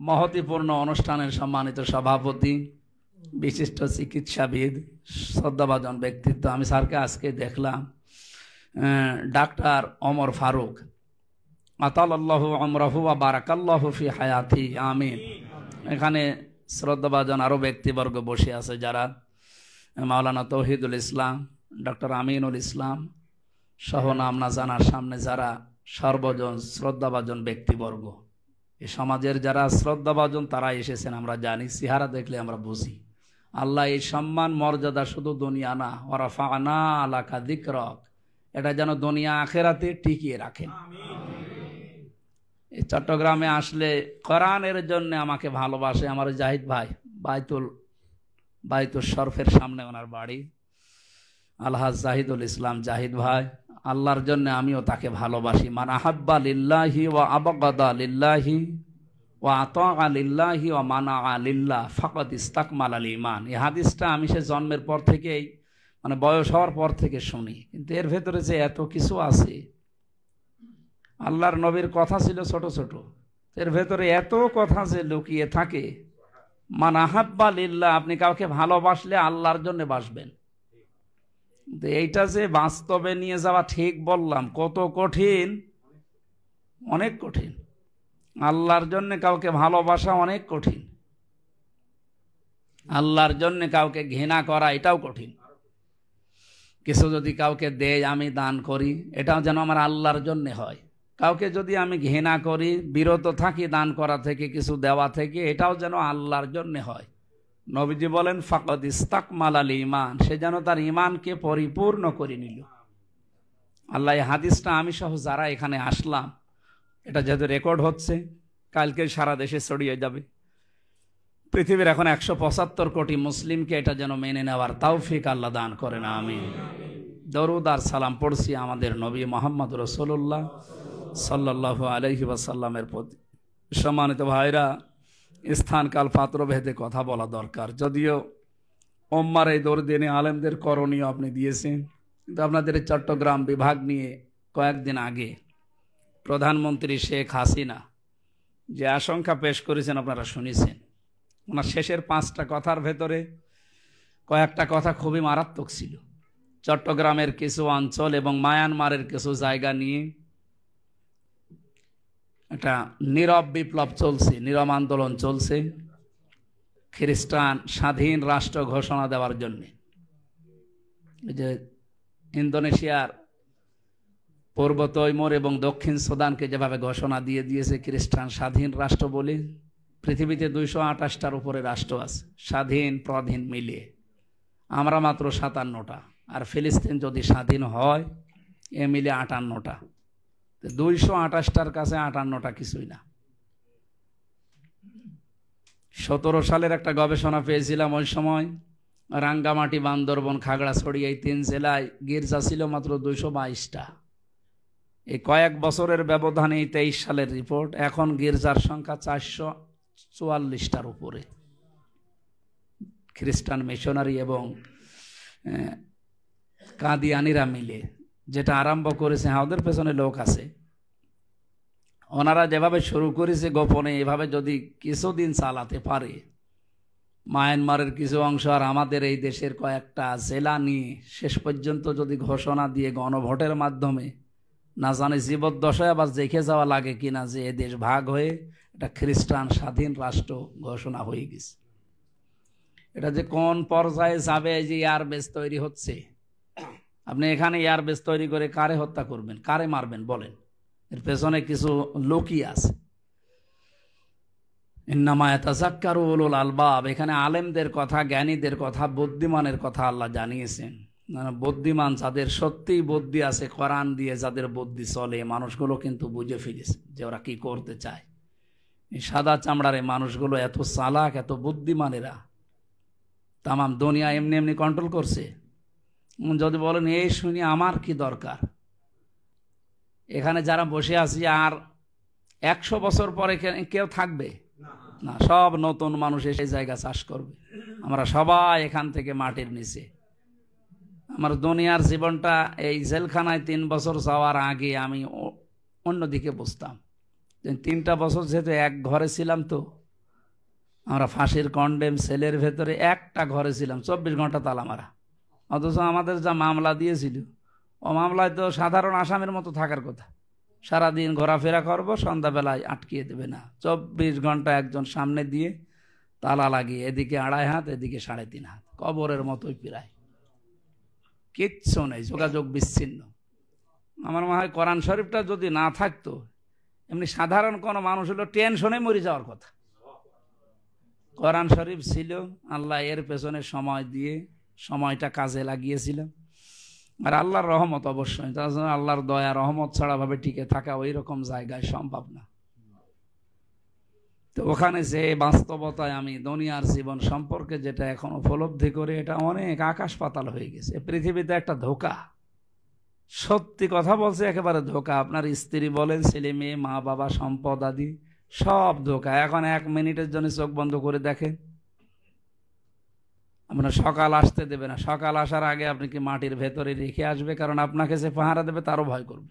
মহতিপূর্ণ অনুষ্ঠানের সম্মানিত সভাপতি, বিশিষ্ট চিকিৎসাবিদ, শ্রদ্ধাভাজন ব্যক্তিত্ব, আমি স্যারকে আজকে দেখলাম, ডাক্তার ওমর ফারুক, আতালাল্লাহু আমরাহু ওয়া বারাকাল্লাহু ফি হায়াতি, আমিন। এখানে শ্রদ্ধাভাজন আরও ব্যক্তিবর্গ বসে আছে যারা মাওলানা তৌহিদুল ইসলাম, ডক্টর আমিনুল ইসলাম সহ নাম না জানার সামনে যারা সর্বজন শ্রদ্ধাভাজন ব্যক্তিবর্গ, এই সমাজের যারা শ্রদ্ধাভাজন তারা এসেছেন, আমরা জানি, চেহারা দেখলে আমরা বুঝি। আল্লাহ এই সম্মান মর্যাদা শুধু দুনিয়া না, ওয়ারাফা'না লাকা যিকরাক, এটা যেন দুনিয়া আখিরাতে টিকিয়ে রাখেন। এই চট্টগ্রামে আসলে কোরআনের জন্য আমাকে ভালোবাসে আমার জাহিদ ভাই, বাইতুল শরফের সামনে ওনার বাড়ি, আলহাজ জাহিদুল ইসলাম জাহিদ ভাই। আল্লাহর জন্য আমিও তাকে ভালোবাসি। মান আহাব্বা লিল্লাহি ওয়া আবগাদা লিল্লাহি ওয়া আতাআ লিল্লাহি ওয়া মানাআ লিল্লাহ ফাকাদ ইসতাকমালাল ঈমান। এই হাদিসটা আমি সে জন্মের পর থেকেই, মানে বয়স হওয়ার পর থেকে শুনি, কিন্তু এর ভেতরে যে এত কিছু আছে, আল্লাহর নবীর কথা ছিল ছোট ছোট, এর ভেতরে এত কথা যে লুকিয়ে থাকে। মান আহাব্বা লিল্লাহ, আপনি কাউকে ভালোবাসলে আল্লাহর জন্য বাসবেন। এইটা যে বাস্তবে নিয়ে যাওয়া, ঠিক বললাম, কত কঠিন, অনেক কঠিন। আল্লাহর জন্য কাউকে ভালোবাসা অনেক কঠিন, আল্লাহর জন্য কাউকে ঘৃণা করা এটাও কঠিন। কিছু যদি কাউকে দেয়, আমি দান করি, এটাও যেন আমার আল্লাহর জন্য হয়। কাউকে যদি আমি ঘৃণা করি, বিরত থাকি দান করা থেকে, কিছু দেওয়া থেকে, এটাও যেন আল্লাহর জন্য হয়। নবীজি বলেন ফাকাদ ইসতাকমালাল ঈমান, সে যেন তার ঈমানকে পরিপূর্ণ করে নিল। আল্লাহ এই হাদিসটা আমি সহ যারা এখানে আসলাম, এটা যেহেতু রেকর্ড হচ্ছে, কালকে সারা দেশে ছড়িয়ে যাবে। পৃথিবীর এখন 175 কোটি মুসলিমকে এটা যেন মেনে নেওয়ার তৌফিক আল্লাহ দান করেন, আমিন। দরুদ আর সালাম পড়ছি আমাদের নবী মুহাম্মদ রাসূলুল্লাহ সাল্লাল্লাহু আলাইহি ওয়াসাল্লামের প্রতি। সম্মানিত ভাইরা, স্থান কাল পাত্র ভেদে কথা বলা দরকার। যদিও ওম্মার এই দরদিনে আলেমদের করণীয় আপনি দিয়েছেন, কিন্তু আপনাদের চট্টগ্রাম বিভাগ নিয়ে কয়েকদিন আগে প্রধানমন্ত্রী শেখ হাসিনা যে আশঙ্কা পেশ করেছেন আপনারা শুনেছেন। ওনার শেষের 5টা কথার ভেতরে কয়েকটা কথা খুবই মারাত্মক ছিল। চট্টগ্রামের কিছু অঞ্চল এবং মায়ানমারের কিছু জায়গা নিয়ে একটা নীরব বিপ্লব চলছে, নীরব আন্দোলন চলছে খ্রিস্টান স্বাধীন রাষ্ট্র ঘোষণা দেওয়ার জন্য। এই যে ইন্দোনেশিয়ার পূর্ব তৈমুর এবং দক্ষিণ সুদানকে যেভাবে ঘোষণা দিয়ে দিয়েছে খ্রিস্টান স্বাধীন রাষ্ট্র বলে, পৃথিবীতে 228টার উপরে রাষ্ট্র আছে স্বাধীন প্রধীন মিলিয়ে, আমরা মাত্র 57টা, আর ফিলিস্তিন যদি স্বাধীন হয় এ মিলে 58টা। 228টার কাছে 58টা কিছুই না। 17 সালের একটা গবেষণা পেয়েছিলাম, ওই সময় রাঙ্গামাটি, বান্দরবন, খাগড়াছড়ি এই 3 জেলায় গির্জা ছিল মাত্র 222টা। এই কয়েক বছরের ব্যবধানে, 23 সালের রিপোর্ট, এখন গির্জার সংখ্যা 444টার উপরে। খ্রিস্টান মিশনারি এবং কাদিয়ানিরা মিলে যেটা আরম্ভ করেছে, হ্যাঁ ওদের পেছনে লোক আছে, ওনারা যেভাবে শুরু করেছে গোপনে, এভাবে যদি কিছুদিন চালাতে পারে, মায়ানমারের কিছু অংশ আর আমাদের এই দেশের কয়েকটা জেলা নিয়ে শেষ পর্যন্ত যদি ঘোষণা দিয়ে গণভোটের মাধ্যমে, না জানে জীবদ্দশায় আবার দেখে যাওয়া লাগে কিনা যে এ দেশ ভাগ হয়ে এটা খ্রিস্টান স্বাধীন রাষ্ট্র ঘোষণা হয়ে গেছে। এটা যে কোন পর্যায়ে যাবে, যে এয়ারবেস তৈরি হচ্ছে, আপনি এখানে এয়ারবেস তৈরি করে কারে হত্যা করবেন, কারে মারবেন বলেন? এর পেছনে কিছু লোকই আছে। ইন্নামা ইয়াতাযাক্কারু উলুল আলবাব, এখানে আলেমদের কথা, জ্ঞানীদের কথা, বুদ্ধিমানের কথা আল্লাহ জানিয়েছেন। বুদ্ধিমান যাদের সত্যিই বুদ্ধি আছে, কোরআন দিয়ে যাদের বুদ্ধি চলে, মানুষগুলো কিন্তু বুঝে ফেলেছে যে ওরা কি করতে চায়। এই সাদা চামড়ার এই মানুষগুলো এত চালাক, এত বুদ্ধিমানেরা তামাম দুনিয়া এমনি এমনি কন্ট্রোল করছে। যদি বলেন এই শুনি আমার কি দরকার, এখানে যারা বসে আছি আর 100 বছর পরে কেউ থাকবে? না, সব নতুন মানুষ এসে জায়গা চাষ করবে। আমরা সবাই এখান থেকে মাটির নিচে। আমার দুনিয়ার জীবনটা এই জেলখানায় 3 বছর যাওয়ার আগে আমি অন্যদিকে বুঝতাম। 3টা বছর যেহেতু এক ঘরে ছিলাম, তো আমরা ফাঁসির কন্ডেম সেলের ভেতরে একটা ঘরে ছিলাম, 24 ঘন্টা তালা মারা। অথচ আমাদের যা মামলা দিয়েছিল, ও মামলায় তো সাধারণ আসামির মতো থাকার কথা। সারাদিন ঘোরাফেরা করবো, সন্ধ্যাবেলায় আটকিয়ে দেবে না। 24 ঘন্টা একজন সামনে দিয়ে তালা লাগিয়ে, এদিকে 2.5 হাত, এদিকে 3.5 হাত, কবরের মতোই প্রায়। কিচ্ছু নেই, যোগাযোগ বিচ্ছিন্ন। আমার মনে হয় কোরআন শরীফটা যদি না থাকতো, এমনি সাধারণ কোনো মানুষ হলো টেনশনে মরে যাওয়ার কথা। কোরআন শরীফ ছিল, আল্লাহ এর পেছনে সময় দিয়ে সময়টা কাজে লাগিয়েছিলাম। আর আল্লাহর রহমত অবশ্যই, তাছাড়া আল্লাহর দয়া রহমত ছাড়া ভাবে টিকে থাকা ওই রকম জায়গায় সম্ভব না। তো ওখানে যে বাস্তবতায় আমি দুনিয়ার জীবন সম্পর্কে যেটা এখন উপলব্ধি করে, এটা অনেক আকাশ পাতাল হয়ে গেছে। পৃথিবীতে একটা ধোঁকা, সত্যি কথা বলছে, একেবারে ধোঁকা। আপনার স্ত্রী বলেন, ছেলে মেয়ে, মা বাবা, সম্পদ আদি সব ধোঁকা। এখন 1 মিনিটের জন্য চোখ বন্ধ করে দেখেন, আপনার সকাল আসতে দেবে না। সকাল আসার আগে আপনি কি মাটির ভেতরে রেখে আসবে? কারণ আপনাকে যে পাহারা দেবে তারও ভয় করবে।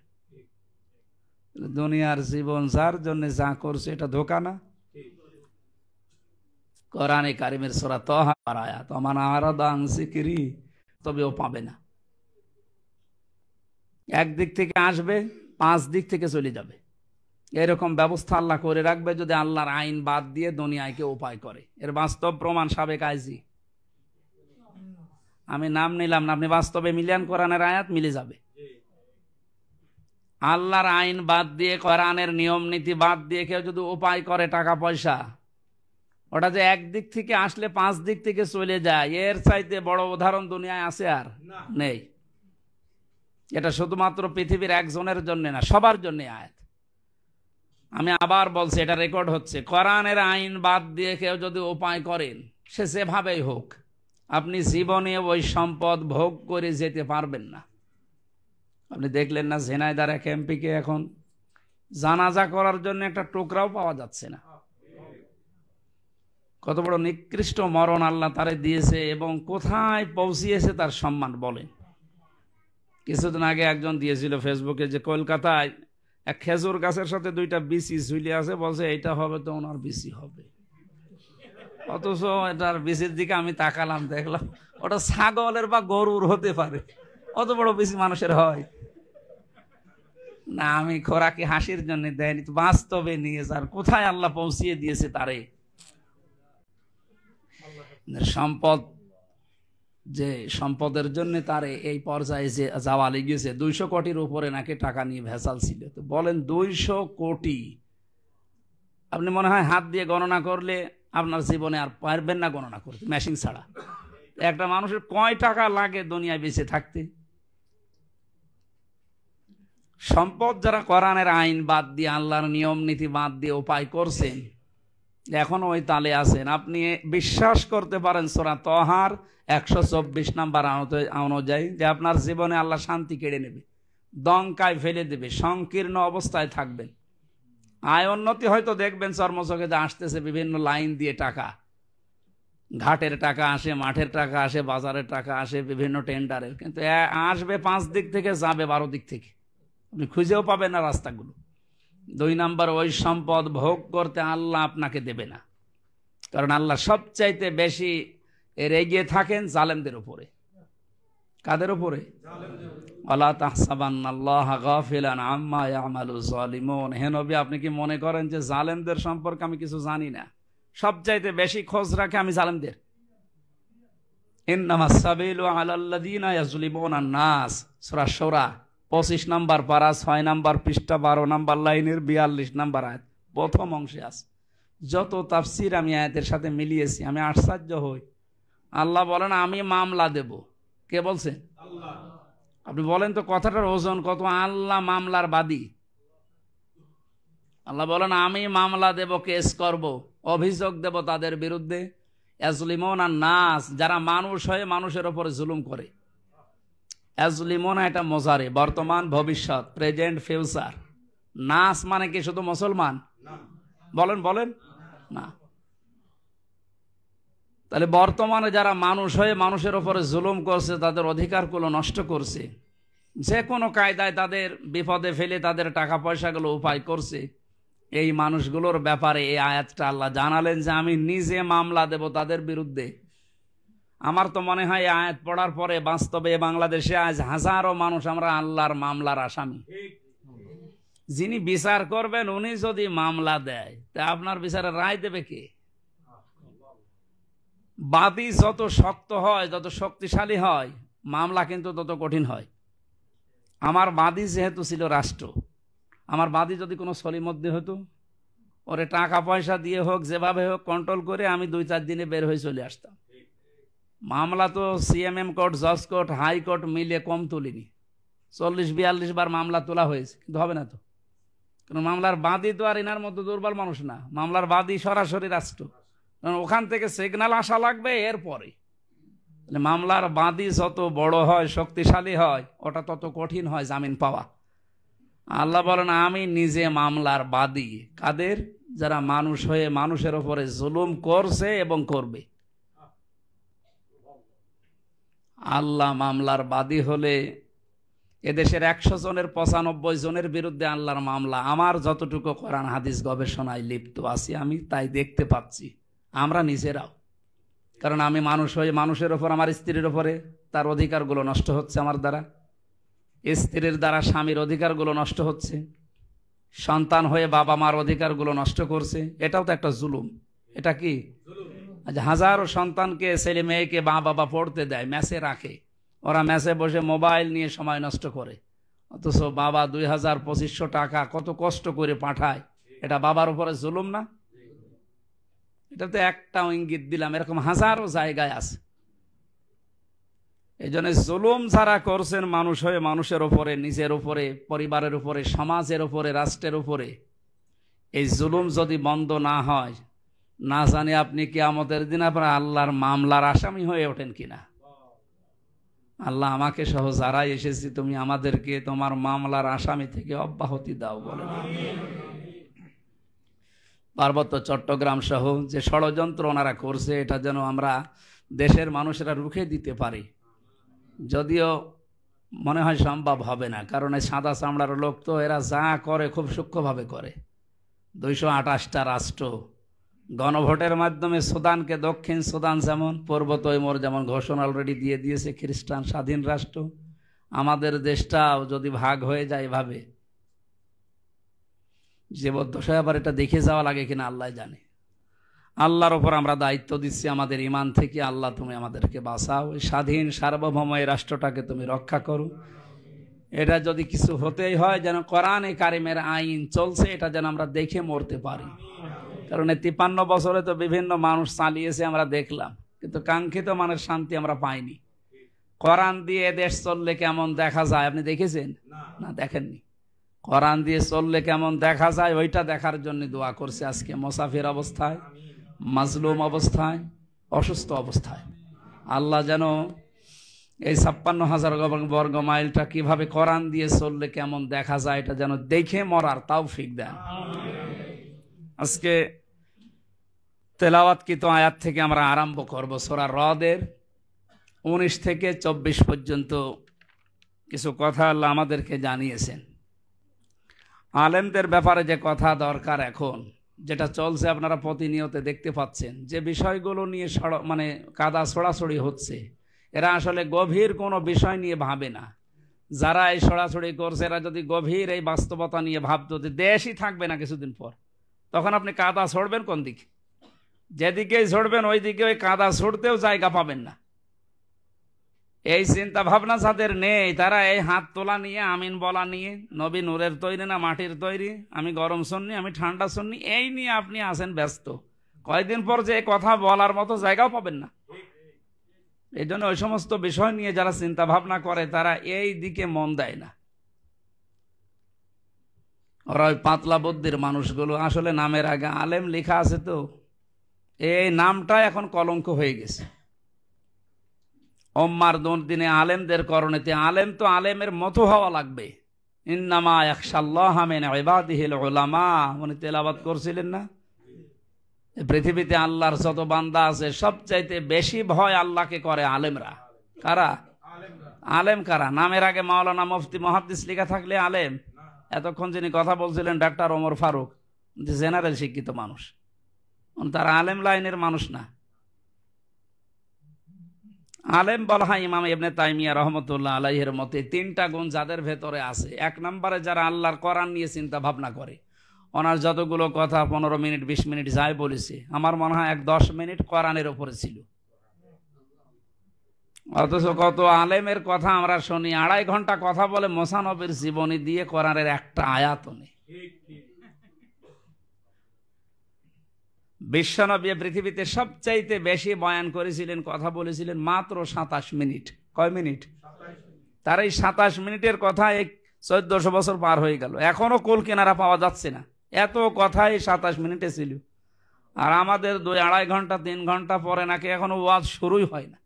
দুনিয়ার জীবন যার জন্য যা করছে, এটা ধোঁকা না? কোরআনে কারিমের সূরা তাহা আয়াত, ওমান আরাদা আন যিকরি, তবে ও পাবে না। একদিক থেকে আসবে, 5 দিক থেকে চলে যাবে। এরকম ব্যবস্থা আল্লাহ করে রাখবে যদি আল্লাহর আইন বাদ দিয়ে দুনিয়ায় কেউ উপায় করে। এর বাস্তব প্রমাণ সাবেক আইজি। আমি নাম নিলাম না, আপনি বাস্তবে মিলান, কোরআনের আয়াত মিলে যাবে। আল্লাহর আইন বাদ দিয়ে, কোরআনের নিয়ম নীতি বাদ দিয়ে কেউ যদি উপায় করে টাকা পয়সা, ওটা যে একদিক থেকে আসলে 5 দিক থেকে চলে যায়, এর চাইতে বড় উদাহরণ দুনিয়ায় আছে আর নেই। এটা শুধুমাত্র পৃথিবীর একজনের জন্য না, সবার জন্য আয়াত। আমি আবার বলছি, এটা রেকর্ড হচ্ছে। কোরআনের আইন বাদ দিয়ে কেউ যদি উপায় করেন, সে যেভাবেই হোক, আপনি জীবনে ওই সম্পদ ভোগ করে যেতে পারবেন না। আপনি দেখলেন না, ঝিনাইদহ এক এমপিকে এখন জানাজা করার জন্য একটা টুকরাও পাওয়া যাচ্ছে না। কত বড় নিকৃষ্ট মরণ আল্লাহ তারে দিয়েছে এবং কোথায় পৌঁছিয়েছে তার সম্মান বলেন। কিছুদিন আগে একজন দিয়েছিল ফেসবুকে যে কলকাতায় এক খেজুর গাছের সাথে 2টা বিচি ঝুলে আছে, বলছে এইটা হবে তো ওনার বিচি হবে। অথচ এটার বিচির দিকে আমি তাকালাম, দেখলাম ওটা ছাগলের বা গরুর হতে পারে। অত বড় বিচি মানুষের হয় না। আমি খোরাকি হাসির জন্য দেয়নি, বাস্তবে নিয়ে যার কোথায় আল্লাহ পৌঁছিয়ে দিয়েছে তারে। সম্পদ, যে সম্পদের জন্য তারে এই পর্যায়ে যে যাওয়া লেগেছে, 200 কোটির উপরে নাকি টাকা নিয়ে ভেজাল ছিল। তো বলেন 200 কোটি, আপনি মনে হয় হাত দিয়ে গণনা করলে আপনার জীবনে আর পারবেন না গণনা করতে, মেশিন ছাড়া। একটা মানুষের কয় টাকা লাগে দুনিয়ায় বেঁচে থাকতে? সম্পদ যারা কোরআনের আইন বাদ দিয়ে, আল্লাহর নিয়ম নীতি বাদ দিয়ে উপায় করছেন, এখন ওই তালে আছেন। আপনি বিশ্বাস করতে পারেন সূরা তাহার 124 নম্বর অনুযায়ী যে আপনার জীবনে আল্লাহ শান্তি কেড়ে নেবে, দঙ্কায় ফেলে দেবে, সংকীর্ণ অবস্থায় থাকবেন। আয় উন্নতি হয়তো দেখবেন চর্মচোখে যে আসতেছে বিভিন্ন লাইন দিয়ে টাকা, ঘাটের টাকা আসে, মাঠের টাকা আসে, বাজারের টাকা আসে, বিভিন্ন টেন্ডারের, কিন্তু আসবে 5 দিক থেকে, যাবে 12 দিক থেকে। আপনি খুঁজেও পাবেন না রাস্তাগুলো। 2 নাম্বার, ওই সম্পদ ভোগ করতে আল্লাহ আপনাকে দেবে না। কারণ আল্লাহ সবচাইতে বেশি এগিয়ে থাকেন জালেমদের উপরে। কাদের উপরে? ওয়ালা তাহসাবান্নাল্লাহা গাফিলান আম্মা ইয়ামালুজ জালিমুন। হে নবী, আপনি কি মনে করেন যে জালেমদের সম্পর্কে আমি কিছু জানি না? সবচাইতে বেশি খোঁজ রাখে আমি জালেমদের। ইন্নামাস সাবিলু আলাল্লাযিনা ইয়াজলিমুনান নাস, সূরা শূরা 25 নম্বর পারা, 6 নম্বর পৃষ্ঠা, 12 নম্বর লাইনের 42 নম্বর আয়াত, প্রথম অংশে আছে। যত তাফসীর আমি আয়াতের সাথে মিলিয়েছি, আমি আশ্চর্য হই। আল্লাহ বলেন আমি মামলা দেব। কে বলছে? আল্লাহ। আপনি বলেন তো কথাটার ওজন কত? আল্লাহ মামলার বাদী। আল্লাহ বলেন আমি মামলা দেব, কেস করব, অভিযোগ দেব তাদের বিরুদ্ধে। ইয়াজলিমুনান নাস, যারা মানুষ হয়ে মানুষের উপরে জুলুম করে। ইয়াজলিমুনা এটা মুজারে, বর্তমান ভবিষ্যৎ, প্রেজেন্ট ফিউচার। নাস মানে কি শুধু মুসলমান? বলেন বলেন না, তাহলে বর্তমানে যারা মানুষ হয়ে মানুষের ওপরে জুলুম করছে, তাদের অধিকারগুলো নষ্ট করছে, যে কোনো কায়দায় তাদের বিপদে ফেলে তাদের টাকা পয়সাগুলো উপায় করছে, এই মানুষগুলোর ব্যাপারে এই আয়াতটা আল্লাহ জানালেন যে আমি নিজে মামলা দেব তাদের বিরুদ্ধে। আমার তো মনে হয় এই আয়াত পড়ার পরে বাস্তবে বাংলাদেশে আজ হাজারো মানুষ আমরা আল্লাহর মামলার আসামি। যিনি বিচার করবেন উনি যদি মামলা দেয়, তা আপনার বিচারে রায় দেবে কে? বাদী যত শক্ত হয়, যত শক্তিশালী হয়, মামলা কিন্তু তত কঠিন হয়। আমার বাদী যেহেতু ছিল রাষ্ট্র, আমার বাদী যদি কোনো সলিমদ্দি হতো, ওরে টাকা পয়সা দিয়ে হোক যেভাবে হোক কন্ট্রোল করে আমি 2-4 দিনে বের হয়ে চলে আসতাম। মামলা তো সিএমএম কোর্ট, জজ কোর্ট, হাইকোর্ট মিলিয়ে কম তুলিনি, 40-42 বার মামলা তোলা হয়েছে, কিন্তু হবে না তো। কারণ মামলার বাদী তো আর এনার মতো দুর্বল মানুষ না, মামলার বাদী সরাসরি রাষ্ট্র, কারণ ওখান থেকে সিগন্যাল আসা লাগবে এরপরে। মামলার বাদী যত বড় হয়, শক্তিশালী হয়, ওটা তত কঠিন হয় জামিন পাওয়া। আল্লাহ বলেন আমি নিজে মামলার বাদী। কাদের? যারা মানুষ হয়ে মানুষের উপরে জুলুম করছে এবং করবে। আল্লাহ মামলার বাদী হলে এদেশের 100 জনের 95 জনের বিরুদ্ধে আল্লাহর মামলা। আমার যতটুকু কোরআন হাদিস গবেষণায় লিপ্ত আছি আমি তাই দেখতে পাচ্ছি, আমরা নিজেরাও। কারণ আমি মানুষ হয়ে মানুষের ওপর, আমার স্ত্রীর ওপরে তার অধিকারগুলো নষ্ট হচ্ছে আমার দ্বারা, স্ত্রীর দ্বারা স্বামীর অধিকারগুলো নষ্ট হচ্ছে, সন্তান হয়ে বাবা মার অধিকারগুলো নষ্ট করছে, এটাও তো একটা জুলুম। এটা কি? হাজারো সন্তানকে, ছেলে মেয়েকে মা বাবা পড়তে দেয়, ম্যাচে রাখে, ওরা ম্যাচে বসে মোবাইল নিয়ে সময় নষ্ট করে, অথচ বাবা 2000-2500 টাকা কত কষ্ট করে পাঠায়। এটা বাবার উপরে জুলুম না? এটা তো একটাও ইঙ্গিত দিলাম, এরকম হাজারো জায়গায় আছে। এই জন্য জুলুম যারা করছেন মানুষ হয়ে মানুষের উপরে, নিজের উপরে, পরিবারের উপরে, সমাজের উপরে, রাষ্ট্রের উপরে, এই জুলুম যদি বন্ধ না হয়, না জানি আপনি কিয়ামতের দিন আপনার আল্লাহর মামলার আসামি হয়ে ওঠেন কিনা। আল্লাহ আমাকে সহ যারাই এসেছি, তুমি আমাদেরকে তোমার মামলার আসামি থেকে অব্যাহতি দাও বলে। পার্বত্য চট্টগ্রাম সহ যে ষড়যন্ত্র ওনারা করছে, এটা যেন আমরা দেশের মানুষেরা রুখে দিতে পারি। যদিও মনে হয় সম্ভব হবে না, কারণ এই সাদা চামড়ার লোক তো, এরা যা করে খুব সূক্ষ্মভাবে করে। 228টা রাষ্ট্র গণভোটের মাধ্যমে সুদানকে, দক্ষিণ সুদান যেমন, পূর্ব তৈমুর যেমন ঘোষণা অলরেডি দিয়ে দিয়েছে খ্রিস্টান স্বাধীন রাষ্ট্র, আমাদের দেশটাও যদি ভাগ হয়ে যায় এভাবে, জীবদ্দশায় আবার এটা দেখে যাওয়া লাগে কিনা আল্লাহ জানে। আল্লাহর ওপর আমরা দায়িত্ব দিচ্ছি আমাদের ইমান থেকে। আল্লাহ তুমি আমাদেরকে বাঁচাও, স্বাধীন সার্বভৌম এই রাষ্ট্রটাকে তুমি রক্ষা করো। এটা যদি কিছু হতেই হয়, যেন কোরআনে কারিমের আইন চলছে এটা যেন আমরা দেখে মরতে পারি। কারণ এই 53 বছরে তো বিভিন্ন মানুষ চালিয়েছে আমরা দেখলাম, কিন্তু কাঙ্ক্ষিত মানের শান্তি আমরা পাইনি। কোরআন দিয়ে দেশ চললে কেমন দেখা যায় আপনি দেখেছেন? না, দেখেননি। কোরআন দিয়ে চললে কেমন দেখা যায় ওইটা দেখার জন্য দোয়া করছে আজকে, মুসাফির অবস্থায়, মাজলুম অবস্থায়, অসুস্থ অবস্থায়। আল্লাহ যেন এই 56,000 বর্গ মাইলটা কিভাবে কোরআন দিয়ে চললে কেমন দেখা যায় এটা যেন দেখে মরার তৌফিক দেন। আজকে তেলাওয়াতকৃত আয়াত থেকে আমরা আরম্ভ করব। সূরা রদের 19 থেকে 24 পর্যন্ত কিছু কথা আল্লাহ আমাদেরকে জানিয়েছেন। আলেমদের ব্যাপারে যে কথা দরকার, এখন যেটা চলছে আপনারা প্রতিনিয়ত দেখতে পাচ্ছেন, যে বিষয়গুলো নিয়ে মানে কাদা ছড়াছড়ি হচ্ছে, এরা আসলে গভীর কোনো বিষয় নিয়ে ভাবে না। যারা এই ছড়াছড়ি করছে এরা যদি গভীর এই বাস্তবতা নিয়ে ভাবতো যে দেশই থাকবে না কিছুদিন পর, তখন আপনি কাদা ছড়বেন কোন দিকে? যেদিকেই ছড়বেন ওই দিকে ওই কাদা ছড়তেও জায়গা পাবেন না। এই চিন্তা ভাবনা যাদের নেই, তারা এই হাত তোলা নিয়ে, আমিন বলা নিয়ে, নবী নূরের তৈরি না মাটির তৈরি, আমি গরম শুননি, আমি ঠান্ডা শুননি, এই নিয়ে আপনি আছেন ব্যস্ত। কয়েকদিন পর যে কথা বলার মতো জায়গাও পাবেন না। এই জন্য ওই সমস্ত বিষয় নিয়ে যারা চিন্তা ভাবনা করে তারা এই দিকে মন দেয় না। ওরা ওই পাতলা বুদ্ধির মানুষগুলো, আসলে নামের আগে আলেম লেখা আছে তো এই নামটা এখন কলঙ্ক হয়ে গেছে। উম্মার দুর্দিনে আলেমদের করণেতে, আলেম তো আলেমের মতো হওয়া লাগবে। ইন্নামা ইয়াখশাল্লাহা মিন ইবাদিহিল উলামা, উনি তেলাওয়াত করছিলেন না? পৃথিবীতে আল্লাহর যত বান্দা আছে সবচাইতে বেশি ভয় আল্লাহকে করে আলেমরা। কারা? আলেম কারা? নামের আগে মাওলানা মুফতি মুহাদ্দিস লেখা থাকলে আলেম। এতক্ষণ যিনি কথা বলছিলেন ডাক্তার ওমর ফারুক, জেনারেল শিক্ষিত মানুষ, তারা আলেম লাইনের মানুষ না। আলেম বলা হয় ইমাম ইবনে তাইমিয়া রহমতুল্লাহ আলাইহির মতে তিনটা গুণ যাদের ভেতরে আছে। এক নম্বরে যারা আল্লাহর কোরআন নিয়ে চিন্তা ভাবনা করে। ওনার যতগুলো কথা 15 মিনিট 20 মিনিট যাই বলেছে, আমার মনে হয় 10 মিনিট কোরআনের উপরে ছিল। অথচ কত আলেমের কথা আমরা শুনি 2.5 ঘন্টা কথা বলে মুসা নবীর জীবনী দিয়ে কোরআনের একটা আয়াত নেই। বিশ্বনবী পৃথিবীতে সবচাইতে বেশি বয়ান করেছিলেন, কথা বলেছিলেন মাত্র 27 মিনিট। কয় মিনিট? তার এই 27 মিনিটের কথা 1400 বছর পার হয়ে গেল, এখনো কোল কেনারা পাওয়া যাচ্ছে না। এত কথাই 27 মিনিটে ছিল। আর আমাদের 2-2.5 ঘন্টা 3 ঘন্টা পরে নাকি এখনো ওয়াজ শুরুই হয় না।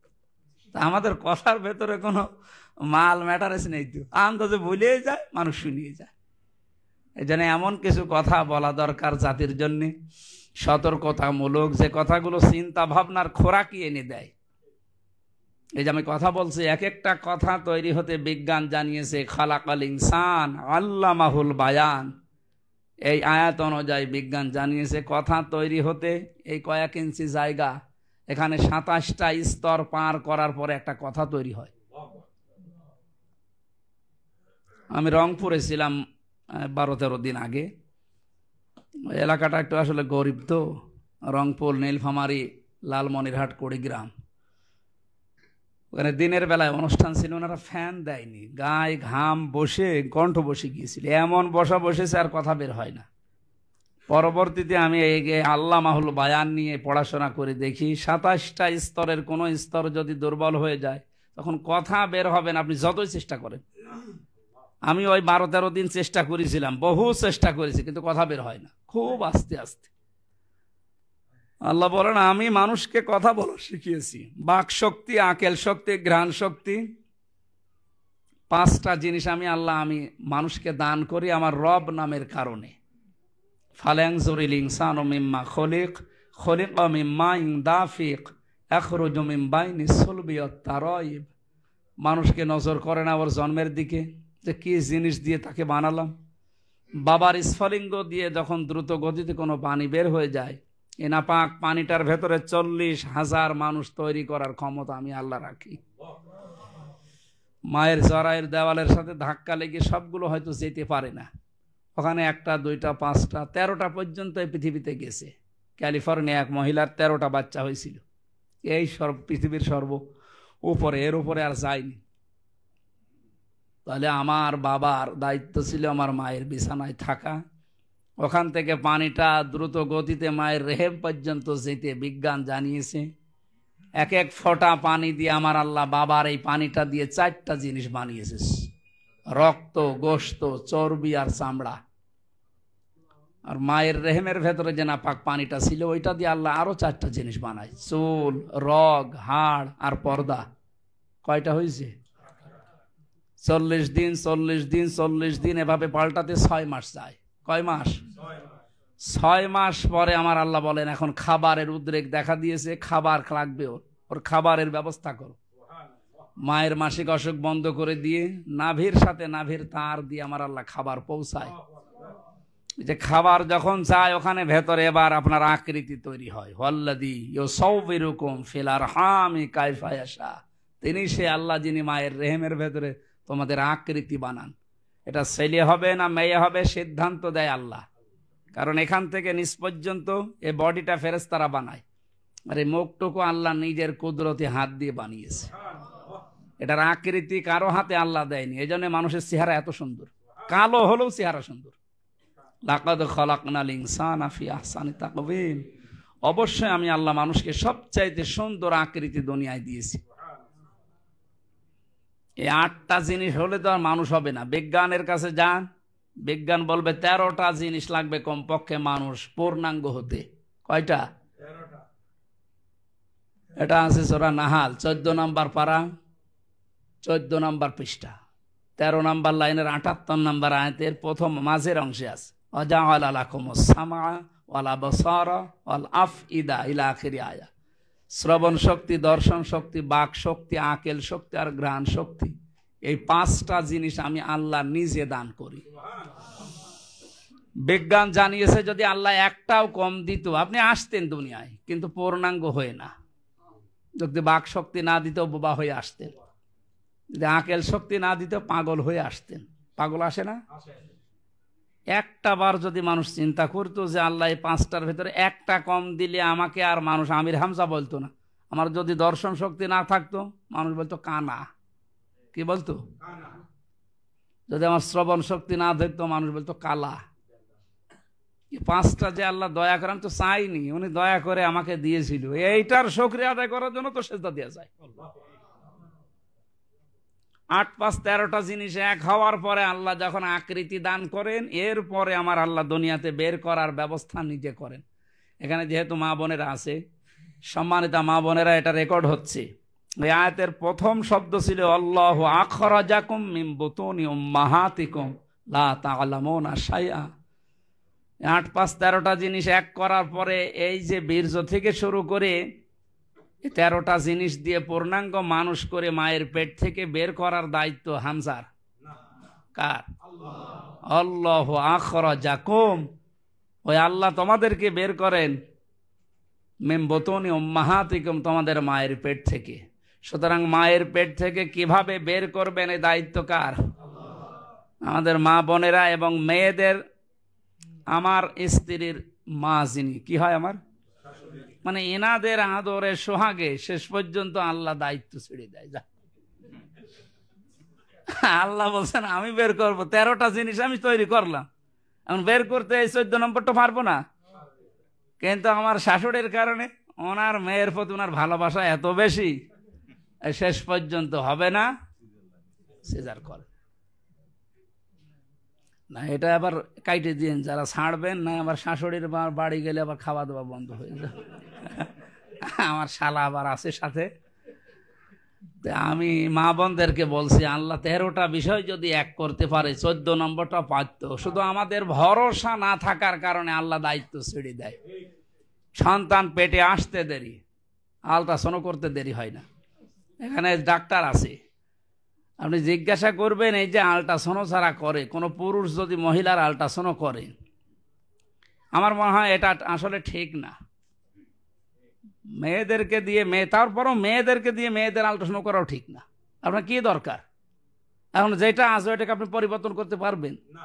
তা আমাদের কথার ভেতরে কোনো মাল ম্যাটারেস নেই, তো আন্দাজে ভুলিয়ে যায়, মানুষ শুনিয়ে যায়। এই জন্য এমন কিছু কথা বলা দরকার জাতির জন্যে, সতর্কতামূলক, যে কথাগুলো চিন্তা ভাবনার খোরাকি এনে দেয়। এই যে আমি কথা বলছি, এক একটা কথা তৈরি হতে বিজ্ঞান জানিয়েছে খালাকাল ইনসান আল্লামাহুল বায়ান। এই আয়াত অনুযায়ী বিজ্ঞান জানিয়েছে কথা তৈরি হতে এই কয়েক ইঞ্চি জায়গা, এখানে 27টা স্তর পার করার পরে একটা কথা তৈরি হয়। আমি রংপুরে ছিলাম 12-13 দিন আগে। এলাকাটা একটু আসলে গরিব, তো রংপুর, নীলফামারী, লালমনিরহাট, কুড়িগ্রাম। ওখানে দিনের বেলায় অনুষ্ঠান ছিল, ওনারা ফ্যান দেয়নি, গায়ে ঘাম বসে কণ্ঠ বসে গিয়েছিল, এমন বসা বসেছে আর কথা বের হয় না। পরবর্তীতে আমি এই আল্লামাহুল বায়ান নিয়ে পড়াশোনা করে দেখি 27টা স্তরের কোনো স্তর যদি দুর্বল হয়ে যায় তখন কথা বের হবে না, আপনি যতই চেষ্টা করেন। আমি ওই 12-13 দিন চেষ্টা করেছিলাম, বহু চেষ্টা করেছি, কিন্তু কথা বের হয় না, খুব আস্তে আস্তে। আল্লাহ বলেন আমি মানুষকে কথা বলা শিখিয়েছি, বাক শক্তি, আকেল শক্তি, ঘ্রাণ শক্তি, 5টা জিনিস আমি আল্লাহ মানুষকে দান করি আমার রব নামের কারণে। ফালায়ানজুরিল ইনসানু মিম্মা খলিক খলিকা মিন মাইন দাফিক ইয়াখরুজু মিন বাইনিস সুলবি ওয়াত তারাইব। মানুষকে নজর করে না ওর জন্মের দিকে, যে কি জিনিস দিয়ে তাকে বানালাম। বাবার স্ফলিঙ্গ দিয়ে যখন দ্রুত গতিতে কোনো পানি বের হয়ে যায়, এ নাপাক পানিটার ভেতরে 40,000 মানুষ তৈরি করার ক্ষমতা আমি আল্লাহ রাখি। মায়ের জরায়ের দেওয়ালের সাথে ধাক্কা লেগে সবগুলো হয়তো যেতে পারে না, ওখানে 1টা 2টা 5টা 13টা পর্যন্ত এই পৃথিবীতে গেছে। ক্যালিফোর্নিয়া এক মহিলার 13টা বাচ্চা হয়েছিল, এই পৃথিবীর সর্ব উপরে, এর উপরে আর যায়নি। তাহলে আমার বাবার দায়িত্ব ছিল আমার মায়ের বিছানায় থাকা, ওখান থেকে পানিটা দ্রুত গতিতে মায়ের রেহেম পর্যন্ত যেতে বিজ্ঞান জানিয়েছে এক এক ফোঁটা পানি দিয়ে আমার আল্লাহ বাবার এই পানিটা দিয়ে 4টা জিনিস বানিয়েছে, রক্ত, গোশত, চর্বি আর চামড়া। আর মায়ের রেহেমের ভেতরে যে নাপাক পানিটা ছিল ওইটা দিয়ে আল্লাহ আরো 4টা জিনিস বানায়, চুল, রগ, হাড় আর পর্দা। কয়টা হয়েছে? 40 দিন 40 দিন 40 দিন, এভাবে পাল্টাতে 6 মাস যায়। কয় মাস? 6 মাস পরে আমার আল্লাহ বলেন এখন খাবারের উদ্রেক দেখা দিয়েছে, খাবার লাগবে, ওর খাবারের ব্যবস্থা করো। মায়ের মাসিক অসুখ বন্ধ করে দিয়ে নাভির সাথে নাভির তার দিয়ে আমার আল্লাহ খাবার পৌঁছায়। যে খাবার যখন যায় ওখানে ভেতরে এবার আপনার আকৃতি তৈরি হয়। ওয়াল্লাযী ইউসাউবিরুকুম ফিল আরহামি কাইফা ইয়াশা, তিনি সে আল্লাহ যিনি মায়ের রেহেমের ভেতরে তোমাদের আকৃতি বানান। এটা ছেলে হবে না মেয়ে হবে সিদ্ধান্ত দেয় আল্লাহ, কারণ এখান থেকে নিচ পর্যন্ত এই বডিটা ফেরেশতারা বানায়, আর এই মুখটুকু আল্লাহ নিজের কুদরতি হাত দিয়ে বানিয়েছে। এটার আকৃতি কারো হাতে আল্লাহ দেয়নি, এই জন্য মানুষের চেহারা এত সুন্দর, কালো হলেও চেহারা সুন্দর। লাকাদ খালাকনাল ইনসানা ফি আহসানি তাকওয়িম, অবশ্যই আমি আল্লাহ মানুষকে সবচাইতে সুন্দর আকৃতি দুনিয়ায় দিয়েছি। এই 8টা জিনিস হলে তো আর মানুষ হবে না। বিজ্ঞানের কাছে যান, বিজ্ঞান বলবে 13টা জিনিস লাগবে কমপক্ষে মানুষ পূর্ণাঙ্গ হতে। কয়টা? 13টা। এটা আছে সূরা নাহাল 14 নম্বর পারা 14 নম্বর পৃষ্ঠা 13 নম্বর লাইনের 78 নম্বর আয়াতের প্রথম মাঝের অংশে আছে, ওয়াজাআলা লাকুমুস সামআ ওয়াল আবসারা ওয়াল আফইদা ইলা আখিরি আয়া। শ্রবণ শক্তি, দর্শন শক্তি, বাক শক্তি, আকেল শক্তি আর ঘ্রাণ শক্তি, এই 5টা জিনিস আমি আল্লাহ নিজে দান করি। বিজ্ঞান জানিয়েছে যদি আল্লাহ একটাও কম দিত আপনি আসতেন দুনিয়ায়, কিন্তু পূর্ণাঙ্গ হয়ে না। যদি বাক শক্তি না দিত বোবা হয়ে আসতেন, যদি আকেল শক্তি না দিত পাগল হয়ে আসতেন। পাগল আসে না? একটা বার যদি মানুষ চিন্তা করতো যে আল্লাহ এই 5টার ভেতরে একটা কম দিলে আমাকে আর মানুষ আমির হামজা বলতো না। আমার যদি দর্শন শক্তি না থাকতো মানুষ বলতো কানা। কি বলতো? যদি আমার শ্রবণ শক্তি না থাকতো মানুষ বলতো কালা। 5টা যে আল্লাহ দয়া করে, আমি তো চাইনি, উনি দয়া করে আমাকে দিয়েছিল। এইটার শুকরিয়া আদায় করার জন্য তো সেজদা দেওয়া যায়। 8, 5, 13টা জিনিস এক হওয়ার পরে আল্লাহ যখন আকৃতি দান করেন, এরপরে আমার আল্লাহ দুনিয়াতে বের করার ব্যবস্থা নিজে করেন। এখানে যেহেতু মা বোনেরা আছে, সম্মানিতা মা বোনেরা, এটা রেকর্ড হচ্ছে। এই আয়াতের প্রথম শব্দ ছিল আল্লাহু আখরাজাকুম মিন বুতুনি উম্মাহাতিকুম লা তা'লামুনা শাইআ। 8, 5, 13টা জিনিস এক করার পরে এই যে বীর্য থেকে শুরু করে 13টা জিনিস দিয়ে পূর্ণাঙ্গ মানুষ করে মায়ের পেট থেকে বের করার দায়িত্ব হামজার। কার? আল্লাহু আখরাজাকুম, ওই আল্লাহ তোমাদেরকে বের করেন মিন বুতুনি উম্মাহাতিকুম, তোমাদের মায়ের পেট থেকে। সুতরাং মায়ের পেট থেকে কিভাবে বের করবেন এই দায়িত্ব কার? আমাদের মা বোনেরা এবং মেয়েদের। আমার স্ত্রীর মা যিনি, কি হয় আমার, মানে এনাদের আদরে সোহাগে শেষ পর্যন্ত আল্লাহ দায়িত্ব ছেড়ে দেয়। যা আল্লাহ বলছেন আমি বের করব, 13টা জিনিস আমি তৈরি করলাম, এখন বের করতে এই 14 নম্বরটা পারবো না। কিন্তু আমার শাশুড়ির কারণে ওনার মেয়ের প্রতি ওনার ভালোবাসা এত বেশি, শেষ পর্যন্ত হবে না, সিজার করে না। এটা আবার কাইটে দিন যারা ছাড়বেন না, আবার শাশুড়ির বাড়ি গেলে আবার খাওয়া দাওয়া বন্ধ হয়ে যায়। আমার শালা আবার আছে সাথে। আমি মা বোনদেরকে বলছি আল্লাহ 13টা বিষয় যদি এক করতে পারে 14 নম্বরটা পারত। শুধু আমাদের ভরসা না থাকার কারণে আল্লাহ দায়িত্ব ছেড়ে দেয়। সন্তান পেটে আসতে দেরি, আল্ট্রাসাউন্ড করতে দেরি হয় না। এখানে ডাক্তার আছে, আপনি জিজ্ঞাসা করবেন এই যে আল্ট্রাসাউন্ড ছাড়া করে কোনো পুরুষ যদি মহিলার আল্ট্রাসাউন্ড করে, আমার মনে হয় এটা আসলে ঠিক না। মেয়েদেরকে দিয়ে তারপরও মেয়েদেরকে দিয়ে মেয়েদের আল্ট্রাসাউন্ড করাও ঠিক না। আপনার কি দরকার? এখন যেটা আছে ওইটাকে আপনি পরিবর্তন করতে পারবেন না।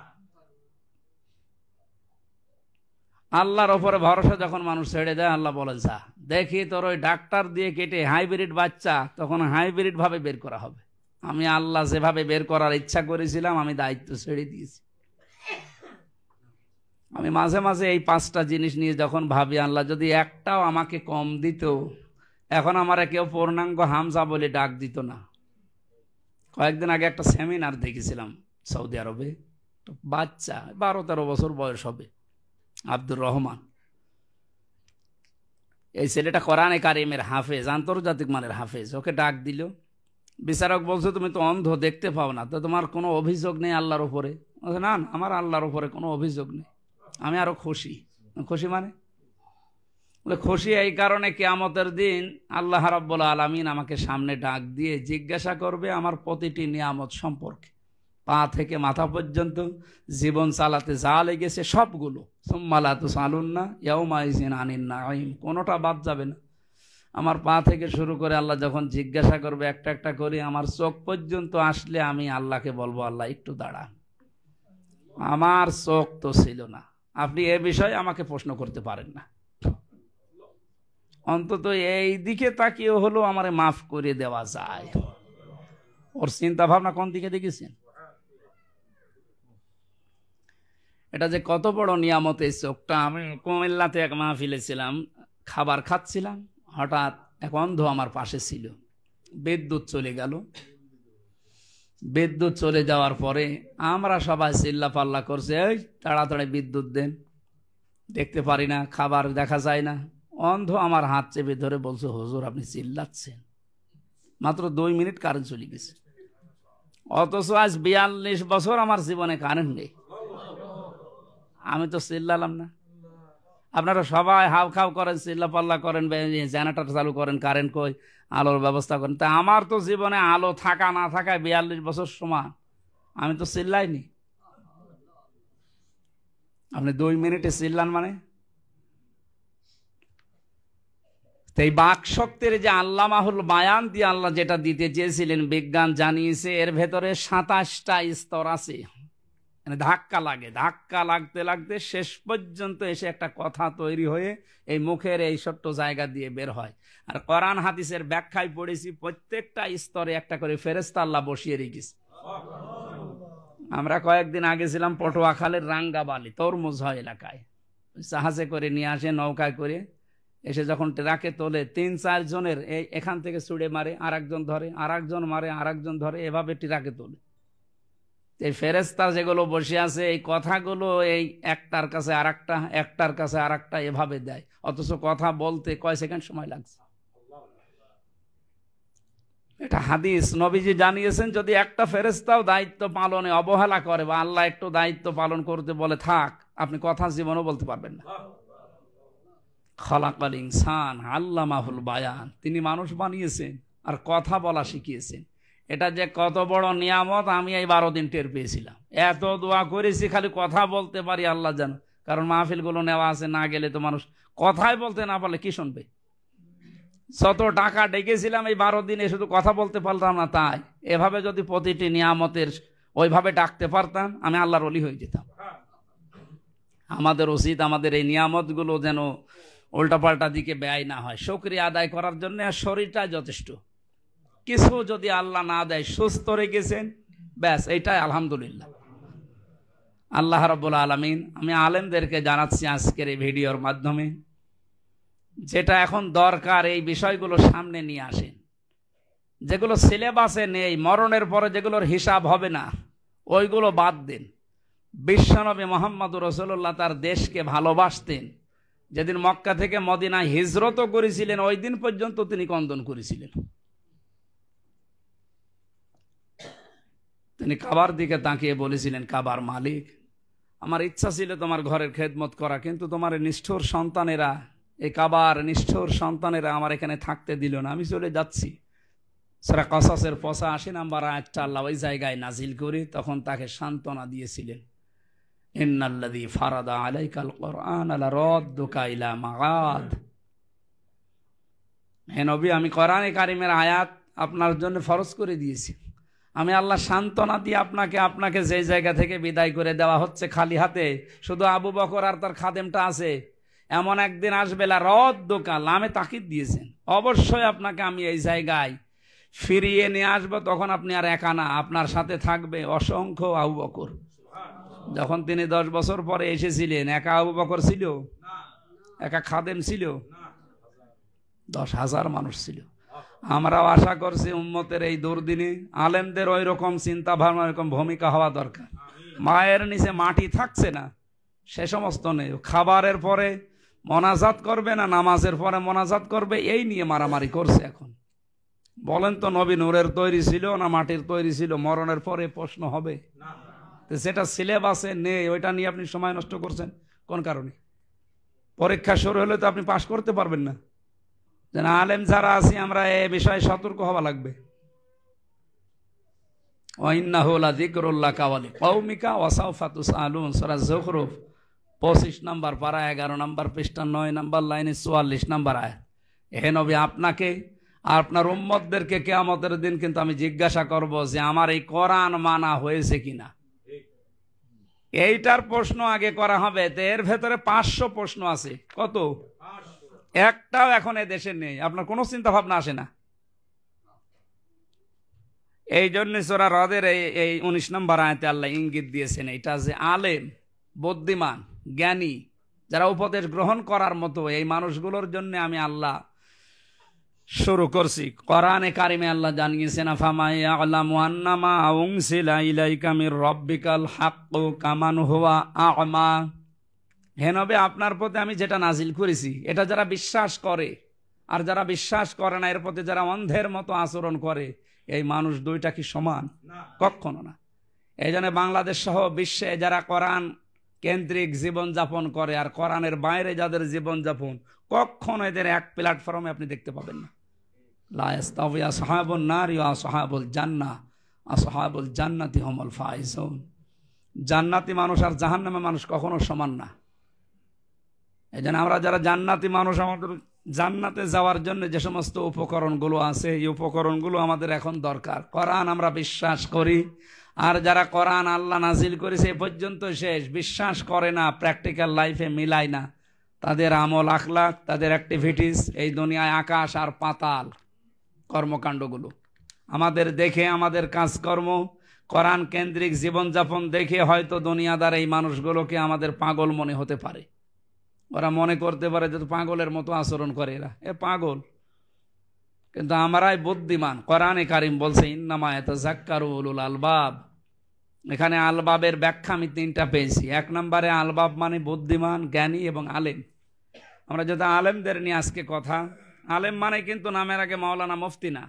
আল্লাহর ওপরে ভরসা যখন মানুষ ছেড়ে দেয়, আল্লাহ বলেন যা দেখি তোর ওই ডাক্তার দিয়ে কেটে হাইব্রিড বাচ্চা, তখন হাইব্রিড ভাবে বের করা হবে। আমি আল্লাহ যেভাবে বের করার ইচ্ছা করেছিলাম আমি দায়িত্ব ছেড়ে দিয়েছি। আমি মাঝে মাঝে এই 5টা জিনিস নিয়ে যখন ভাবি আল্লাহ যদি একটাও আমাকে কম দিত, এখন আমার কেউ পূর্ণাঙ্গ হামজা বলে ডাক দিত না। কয়েকদিন আগে একটা সেমিনার দেখেছিলাম সৌদি আরবে, বাচ্চা 12-13 বছর বয়স হবে, আব্দুর রহমান। এই ছেলেটা কোরআনে কারিমের হাফেজ, আন্তর্জাতিক মানের হাফেজ। ওকে ডাক দিল, বিচারক বলছে তুমি তো অন্ধ, দেখতে পাও না, তো তোমার কোনো অভিযোগ নেই আল্লাহর উপরে? না, আমার আল্লাহর উপরে কোনো অভিযোগ নেই। আমি আরো খুশি। খুশি মানে খুশি এই কারণে কিয়ামতের দিন আল্লাহ রাব্বুল আলামিন আমাকে সামনে ডাক দিয়ে জিজ্ঞাসা করবে আমার প্রতিটি নিয়ামত সম্পর্কে, পা থেকে মাথা পর্যন্ত জীবন চালাতে যা লেগেছে সবগুলো। সুম্মা লা তুসআলুন্না ইয়াউমাইযিন আনিন নাঈম, কোনোটা বাদ যাবে না। আমার পা থেকে শুরু করে আল্লাহ যখন জিজ্ঞাসা করবে একটা একটা করে, আমার চোখ পর্যন্ত আসলে আমি আল্লাহকে বলবো আল্লাহ একটু দাঁড়ান, আমার চোখ তো ছিল না, আপনি এ বিষয়ে আমাকে প্রশ্ন করতে পারেন না। অন্তত এই দিকে তাকিয়ে হলো আমারে মাফ করে দেওয়া যায়। ওর চিন্তা ভাবনা কোন দিকে দেখেছেন? এটা যে কত বড় নিয়ামত এই চোখটা। আমি কুমিল্লাতে এক মাহফিলে ছিলাম, খাবার খাচ্ছিলাম, হঠাৎ এক অন্ধ আমার পাশে ছিল। বিদ্যুৎ চলে গেল। বিদ্যুৎ চলে যাওয়ার পরে আমরা সবাই চিল্লা পাল্লা করছে, এই তাড়াতাড়ি বিদ্যুৎ দেন, দেখতে পারি না, খাবার দেখা যায় না। অন্ধ আমার হাত চেপে ধরে বলছে হুজুর আপনি চিল্লাচ্ছেন, মাত্র 2 মিনিট কারেন্ট চলে গেছে। অথচ আজ 42 বছর আমার জীবনে কারেন্ট নেই, আমি তো চিল্লালাম না। আপনারা সবাই হাউ খাও করেন, চিল্লাপাল্লা করেন, জেনারেটর চালু করেন, কারেন্ট কই, আলোর ব্যবস্থা করেন। তা আমার তো জীবনে আলো থাকা না থাকায় 42 বছর সমান, আমি তো চিল্লাইনি। আপনি 2 মিনিটে চিল্লান মানে? এই বাক শক্তির যে আল্লামাহুল বায়ান দিয়ে আল্লাহ যেটা দিতে চেয়েছিলেন, বিজ্ঞান জানিয়েছে এর ভেতরে 27টা স্তর আছে। মানে ধাক্কা লাগে, ধাক্কা লাগতে লাগতে শেষ পর্যন্ত এসে একটা কথা তৈরি হয়ে এই মুখের এই ছোট্ট জায়গা দিয়ে বের হয়। আর কোরআন হাদিসের ব্যাখ্যায় পড়েছি প্রত্যেকটা স্তরে একটা করে ফেরেশতা আল্লাহ বসিয়ে রেখেছে। আমরা কয়েকদিন আগে ছিলাম পটুয়াখালীর রাঙ্গাবালি তরমুজ হয় এলাকায়, জাহাজে করে নিয়ে আসে, নৌকায় করে এসে যখন ট্রাকে তোলে 3-4 জনের এখান থেকে ছুড়ে মারে, আর একজন ধরে, আর একজন মারে, আর একজন ধরে, এভাবে ট্রাকে তোলে। এই ফেরেশতা যেগুলো বসে আছে এই কথাগুলো এই একটার কাছে আর একটা, একটার কাছে আর একটা এভাবে দেয়, অথচ কথা বলতে কয় সেকেন্ড সময় লাগছে। এটা হাদিস, নবীজি জানিয়েছেন যদি একটা ফেরেশতাও দায়িত্ব পালনে অবহেলা করে বা আল্লাহ একটু দায়িত্ব পালন করতে বলে থাক, আপনি কথা জীবনও বলতে পারবেন না। খালাকাল ইনসান আল্লামাহুল বায়ান, তিনি মানুষ বানিয়েছেন আর কথা বলা শিখিয়েছেন। এটা যে কত বড় নিয়ামত আমি এই 12 দিন টের পেয়েছিলাম। এত দোয়া করেছি খালি কথা বলতে পারি আল্লাহ জানো, কারণ মাহফিলগুলো নেওয়া আছে, না গেলে তো মানুষ কথাই বলতে না পারলে কি শুনবে। যত টাকা ডেকেছিলাম এই 12 দিনে শুধু কথা বলতে পারতাম না, তাই এভাবে যদি প্রতিটি নিয়ামতের ওইভাবে ডাকতে পারতাম আমি আল্লাহর ওলি হয়ে যেতাম। আমাদের উচিত আমাদের এই নিয়ামতগুলো যেন উল্টাপাল্টা দিকে ব্যয় না হয়, শুকরিয়া আদায় করার জন্য শরীরটা যথেষ্ট। কিছু যদি আল্লাহ না দেয়, সুস্থ রেখেছেন ব্যাস, এইটাই আলহামদুলিল্লাহ। আল্লাহ রাব্বুল আলামিন, আমি আলেমদেরকে জানাচ্ছি আজকের এই ভিডিওর মাধ্যমে, যেটা এখন দরকার এই বিষয়গুলো সামনে নিয়ে আসেন। যেগুলো সিলেবাসে নেই, মরণের পরে যেগুলোর হিসাব হবে না, ওইগুলো বাদ দেন। বিশ্বনবী মুহাম্মদুর রাসূলুল্লাহ তার দেশকে ভালোবাসতেন। যেদিন মক্কা থেকে মদিনায় হিজরতও করেছিলেন ওই দিন পর্যন্ত তিনি কন্দন করেছিলেন। তিনি কাবার দিকে তাকিয়ে বলেছিলেন, কাবার মালিক, আমার ইচ্ছা ছিল তোমার ঘরের খেদমত করা, কিন্তু তোমার নিষ্ঠুর সন্তানেরা, এই কাবার নিষ্ঠুর সন্তানেরা আমার এখানে থাকতে দিল না, আমি চলে যাচ্ছি। সূরা কসসের 85 নম্বর আয়াতটা আল্লাহ ওই জায়গায় নাজিল করে তখন তাকে সান্ত্বনা দিয়েছিলেন, ইন্নাল্লাযী ফারাদা আলাইকাল কুরআন লারাদ্দুকা ইলা মাআদ। হে নবী, আমি কোরআনে কারিমের আয়াত আপনার জন্য ফরজ করে দিয়েছি। আমি আল্লাহ সান্ত্বনা দিয়ে আপনাকে যে জায়গা থেকে বিদায় করে দেওয়া হচ্ছে খালি হাতে, শুধু আবু বকর আর তার খাদেমটা আছে, এমন একদিন আসবে লারাদ্দুকা, লামে তাকিদ দিয়েছেন, অবশ্যই আপনাকে আমি এই জায়গায় ফিরিয়ে নিয়ে আসবো। তখন আপনি আর একা না, আপনার সাথে থাকবে অসংখ্য আবু বকর। যখন তিনি 10 বছর পরে এসেছিলেন, একা আবু বকর ছিল? একা খাদেম ছিল? 10,000 মানুষ ছিল। আমরাও আশা করছি উম্মতের এই দুর্দিনে আলেমদের ওই রকম চিন্তা ভাবনা, এরকম ভূমিকা হওয়া দরকার। মায়ের নিচে মাটি থাকছে না সে সমস্ত নেই, খাবারের পরে মোনাজাত করবে না নামাজের পরে মোনাজাত করবে, এই নিয়ে মারামারি করছে এখন। বলেন তো, নবী নূরের তৈরি ছিল না মাটির তৈরি ছিল? মরণের পরে প্রশ্ন হবে। সেটা সিলেবাসে নেই, ওইটা নিয়ে আপনি সময় নষ্ট করছেন কোন কারণে? পরীক্ষা শুরু হলে তো আপনি পাশ করতে পারবেন না। যেন আলেম যারা আছি আমরা এ বিষয়ে সতর্ক হওয়া লাগবে। ওয়াইন্নাহু লাযিকরুল লাকা ওয়া লিকাওমিকা ওয়া সাওফা তুসআলুন, সূরা যুখরুফ 25 নম্বর পারা 11 নম্বর পৃষ্ঠা 9 নম্বর লাইনে 44 নম্বর আয়াত। হে নবী, আপনাকে আর আপনার উম্মতদেরকে কিয়ামতের দিন কিন্তু আমি জিজ্ঞাসা করব যে আমার এই কোরআন মানা হয়েছে কিনা। এইটার প্রশ্ন আগে করা হবে। তো এর ভেতরে 500 প্রশ্ন আছে। কত? একটাও এখন এ দেশে নেই। আপনার কোনো চিন্তা ভাবনা আসে না। এই জন্য সূরা রদের এই 19 নম্বর আয়াতে আল্লাহ ইঙ্গিত দিয়েছেন, এটা যে আলেম, বুদ্ধিমান, জ্ঞানী, যারা উপদেশ গ্রহণ করার মতো, এই মানুষগুলোর জন্য আমি আল্লাহ শুরু করছি। কোরআনে কারিমে আল্লাহ জানিয়েছেন, আফামা ইয়ালামু আন্নামা উনসিলা ইলাইকা মির রাব্বিকাল হাক্কু কামান হুয়া আ'মা। হে নবী, আপনার প্রতি আমি যেটা নাজিল করেছি এটা যারা বিশ্বাস করে আর যারা বিশ্বাস করে না, এর প্রতি যারা অন্ধের মতো আচরণ করে, এই মানুষ দুইটা কি সমান? কখনো না। এই জন্য বাংলাদেশ সহ বিশ্বে যারা কোরআন কেন্দ্রিক জীবনযাপন করে আর কোরআনের বাইরে যাদের জীবনযাপন, কখনো এদের এক প্ল্যাটফর্মে আপনি দেখতে পাবেন না। লা ইয়াস্তাওয়ি আসহাবুন নারি ওয়া আসহাবুল জান্নাহ, আসহাবুল জান্নাতি হুমুল ফাইজুন। জান্নাতি মানুষ আর জাহান্নামী মানুষ কখনো সমান না। এই জন্য আমরা যারা জান্নাতি মানুষ, আমাদের জান্নাতে যাওয়ার জন্য যে সমস্ত উপকরণগুলো আছে, এই উপকরণগুলো আমাদের এখন দরকার। কোরআন আমরা বিশ্বাস করি, আর যারা কোরআন আল্লাহ নাজিল করেছে এ পর্যন্ত শেষ, বিশ্বাস করে না, প্র্যাকটিক্যাল লাইফে মিলায় না, তাদের আমল আখলাক, তাদের অ্যাক্টিভিটিস এই দুনিয়ায় আকাশ আর পাতাল কর্মকাণ্ডগুলো আমাদের দেখে, আমাদের কাজকর্ম কোরআন কেন্দ্রিক জীবনযাপন দেখে হয়তো দুনিয়াদার এই মানুষগুলোকে আমাদের পাগল মনে হতে পারে। ওরা মনে করতে পারে যে পাগলের মতো আচরণ করে এরা, এ পাগল। কিন্তু আমরাই বুদ্ধিমান। কোরআনে কারিম বলছে ইন্নামা ইয়াতাযাক্কারু উলুল আলবাব। এখানে আলবাবের ব্যাখ্যা আমি তিনটা পেয়েছি। এক নম্বরে আলবাব মানে বুদ্ধিমান, জ্ঞানী এবং আলেম। আমরা যদি আলেমদের নিয়ে আজকে কথা, আলেম মানে কিন্তু নামের আগে মাওলানা মুফতি না।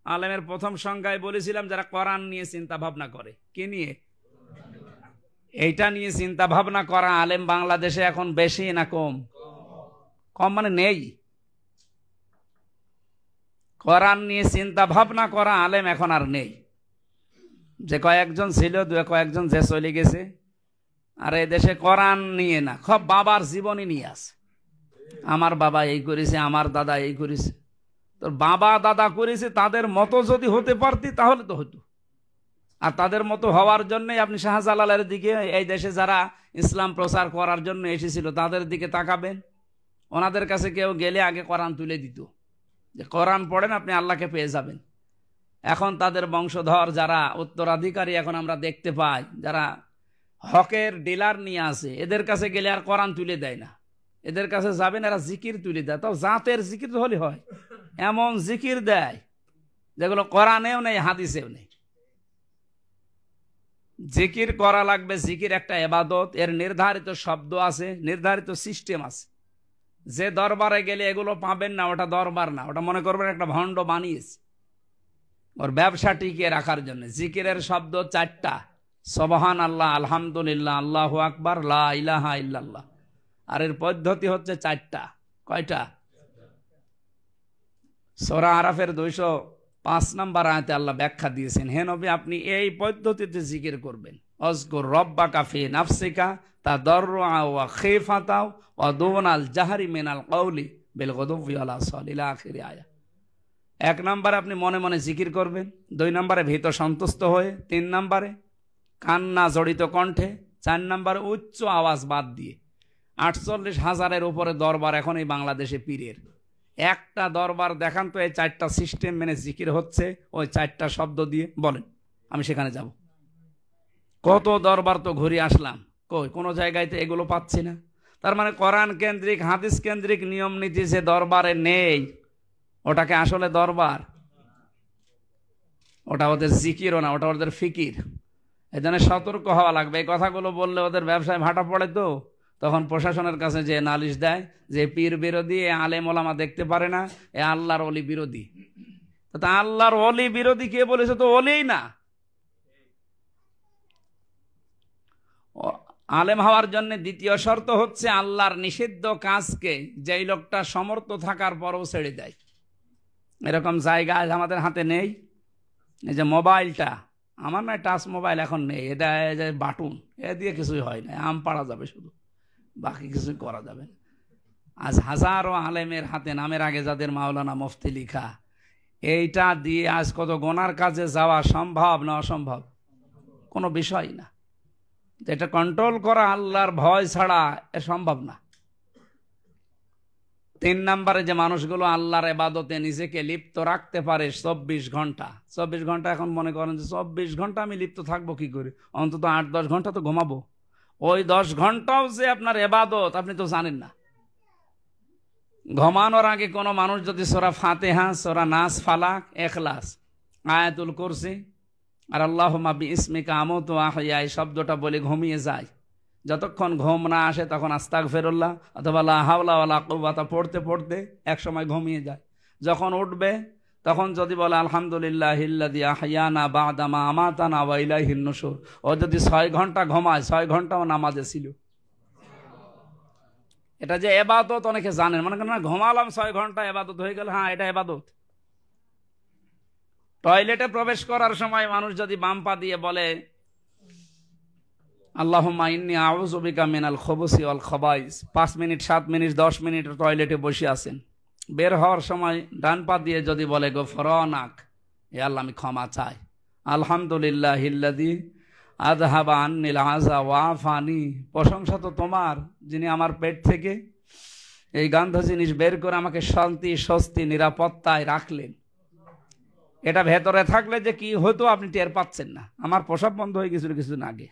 আলেমের প্রথম সংজ্ঞায় বলেছিলাম যারা কোরআন নিয়ে চিন্তা ভাবনা করে। কি নিয়ে? এইটা নিয়ে চিন্তা ভাবনা করা আলেম বাংলাদেশে এখন বেশি না কম? কম মানে নেই। কোরআন নিয়ে চিন্তা ভাবনা করা আলেম এখন আর নেই। যে কয়েকজন ছিল, কয়েকজন যে চলে গেছে। আর এই দেশে কোরআন নিয়ে না, সব বাবার জীবনী নিয়ে আছে। আমার বাবা এই করেছে, আমার দাদা এই করেছে। তোর বাবা দাদা করেছে, তাদের মতো যদি হতে পারতি তাহলে তো হতো। আর তাদের মতো হওয়ার জন্যই আপনি শাহজালালের দিকে, এই দেশে যারা ইসলাম প্রচার করার জন্য এসেছিল তাদের দিকে তাকাবেন। ওনাদের কাছে কেউ গেলে আগে কোরআন তুলে দিত, যে কোরআন পড়েন আপনি আল্লাহকে পেয়ে যাবেন। এখন তাদের বংশধর যারা উত্তরাধিকারী এখন আমরা দেখতে পাই, যারা হকের ডিলার নিয়ে আসে, এদের কাছে গেলে আর কোরআন তুলে দেয় না। এদের কাছে যাবেন, এরা জিকির তুলে দেয়। তাও জাতের জিকির হলে হয়, এমন জিকির দেয় যেগুলো কোরআনেও নেই, হাদিসেও নেই। জিকির করা লাগবে। জিকির একটা ইবাদত, এর নির্ধারিত শব্দ আছে, নির্ধারিত সিস্টেম আছে। যে দরবারে গেলে এগুলো পাবেন না, ওটা দরবার না, ওটা মনে করবেন একটা ভণ্ড বানিয়েছে ওর ব্যবসা টিকিয়ে রাখার জন্য। জিকিরের শব্দ চারটা: সুবহান আল্লাহ, আলহামদুলিল্লাহ, আল্লাহু আকবার, লা ইলাহা ইল্লাল্লাহ। আর এর পদ্ধতি হচ্ছে চারটা। কয়টা? সূরা আরাফের 205 নম্বর আয়াতে আল্লাহ ব্যাখ্যা দিয়েছেন, হে নবী আপনি এই পদ্ধতিতে জিকির করবেন। আযকুর রাব্বাকা ফি নাফসিকা তাদাররুআ ওয়া খিফাতা ওয়া দুনাল জাহরি মিনাল কওলি বিল গুদুওয়ি ওয়াল আসাল ইলা আখির আয়াত। এক নম্বরে আপনি মনে মনে জিকির করবেন, 2 নম্বরে ভীত সন্তুষ্ট হয়ে, 3 নম্বরে কান্না জড়িত কণ্ঠে, 4 নম্বরে উচ্চ আওয়াজ বাদ দিয়ে। 48,000-এর উপরে দরবার এখন এই বাংলাদেশে পীরের। একটা দরবার দেখান তো এই 4টা সিস্টেম মেনে জিকির হচ্ছে, ওই 4টা শব্দ দিয়ে বলেন, আমি সেখানে যাব। কত দরবার তো ঘুরে আসলাম, কই কোনো জায়গায় তো এগুলো পাচ্ছি না। তার মানে কোরআন কেন্দ্রিক, হাদিস কেন্দ্রিক নিয়ম নীতি যে দরবারে নেই, ওটাকে আসলে দরবার? ওটা ওদের জিকিরও না, ওটা ওদের ফিকির। এই জন্য সতর্ক হওয়া লাগবে। এই কথাগুলো বললে ওদের ব্যবসায় ভাটা পড়ে, তো তখন প্রশাসনের কাছে যে নালিশ দেয় যে পীর বিরোধী, এ আলেম ওলামা দেখতে পারে না, এ আল্লাহর ওলি বিরোধী। তা আল্লাহর ওলি বিরোধী কে বলেছে? তো ওলিই না। আলেম হওয়ার জন্য দ্বিতীয় শর্ত হচ্ছে আল্লাহর নিষিদ্ধ কাজকে যেই লোকটা সমর্থ থাকার পরও ছেড়ে দেয়। এরকম জায়গা আজ আমাদের হাতে নেই। এই যে মোবাইলটা, আমার না টাচ মোবাইল এখন নেই, এটা যে বাটন, এ দিয়ে কিছুই হয় না, আম পাড়া যাবে শুধু, বাকি কিছুই করা যাবে না। আজ হাজারো আলেমের হাতে, নামের আগে যাদের মাওলানা মুফতি লিখা, এইটা দিয়ে আজ কত গোনার কাজে যাওয়া সম্ভব না অসম্ভব? কোনো বিষয় না। এটা কন্ট্রোল করা আল্লাহর ভয় ছাড়া এ সম্ভব না। 3 নম্বরে যে মানুষগুলো আল্লাহর ইবাদতে নিজেকে লিপ্ত রাখতে পারে 24 ঘন্টা, 24 ঘন্টা এখন মনে করেন যে 24 ঘন্টা আমি লিপ্ত থাকবো কি করে? অন্তত 8-10 ঘন্টা তো ঘুমাবো। ওই 10 ঘন্টাও যে আপনার ইবাদত আপনি তো জানেন না। ঘুমানোর আগে কোনো মানুষ যদি সূরা ফাতিহা, সূরা নাস, ফালাক, ইখলাস, আয়াতুল কুরসি আর আল্লাহুম্মা বিইসমিকা আমুতু ওয়া আহইয়া এই শব্দটা বলে ঘুমিয়ে যায়, যতক্ষণ ঘুম না আসে তখন আস্তাগফিরুল্লাহ অথবা লা হাওলা ওয়ালা কুওয়াতা পড়তে পড়তে একসময় ঘুমিয়ে যায়। যখন উঠবে তখন যদি বলে আলহামদুলিল্লাহিল্লাযী আহইয়ানা বা'দা মা আমাতানা ওয়া ইলাইহিন নুশুর, ও যদি 6 ঘন্টা ঘুমায় 6 ঘন্টাও নামাজে ছিল। এটা যে এবাদত অনেকে জানেন, মনে করেন না ঘুমালাম 6 ঘন্টা এবাদত হয়ে গেল, হ্যাঁ এটা এবাদত। টয়লেটে প্রবেশ করার সময় মানুষ যদি বাম পা দিয়ে বলে আল্লাহুম্মা ইন্নী আউযু বিকা মিনাল খুবুসি ওয়াল খাবাইস, 5 মিনিট 7 মিনিট 10 মিনিট টয়লেটে বসে আছেন, বের হওয়ার সময় ডান পা দিয়ে যদি বলে গফরানাক, হে আল্লাহ আমি ক্ষমা চাই, আলহামদুলিল্লাহিল্লাযী আযহাবা আন্নিল আযা ওয়া আফানি, প্রশংসা তো তোমার যিনি আমার পেট থেকে এই গন্ধ জিনিস বের করে আমাকে শান্তি স্বস্তি নিরাপত্তায় রাখলেন। এটা ভেতরে থাকলে যে কি হতো আপনি টের পাচ্ছেন না। আমার প্রসাব বন্ধ হয়ে গেছিল কিছুদিন আগে,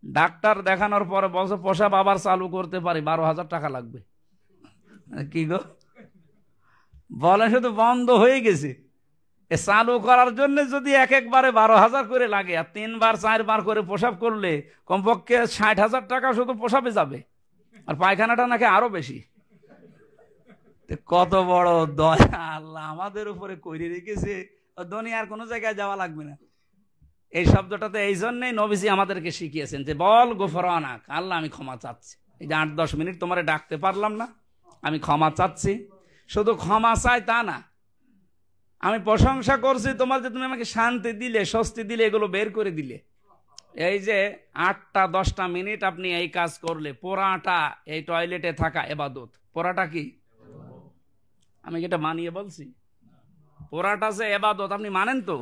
ডাক্তার দেখানোর পরে বলছে প্রসাব আবার চালু করতে পারি, 12,000 টাকা লাগবে। কি গো বলে, শুধু বন্ধ হয়ে গেছে, চালু করার জন্য যদি একবারে 12,000 করে লাগে আর 3 বার 4 বার করে প্রসাব করলে কমপক্ষে 60,000 টাকা শুধু প্রসাবে যাবে, আর পায়খানাটা নাকি আরো বেশি। কত বড় দয়া আল্লাহ আমাদের উপরে কইরে রেখেছে, দুনিয়ার কোনো জায়গায় যাওয়া লাগবে না। এই শব্দটাতে এই জন্যই নবীজি আমাদেরকে শিখিয়েছেন যে বল গফরানাক, আল্লাহ আমি ক্ষমা চাচ্ছি। এই যে 8-10 মিনিট তোমারে ডাকতে পারলাম না, আমি ক্ষমা চাচ্ছি। শুধু ক্ষমা চাই তা না, আমি প্রশংসা করছি তোমার যে তুমি আমাকে শান্তি দিলে, স্বস্তি দিলে, এগুলো বের করে দিলে। এই যে 8-10টা মিনিট আপনি এই কাজ করলে, পোড়াটা এই টয়লেটে থাকা এবাদত। পোড়াটা কি আমি এটা মানিয়ে বলছি? পোড়াটা যে এবাদত আপনি মানেন তো?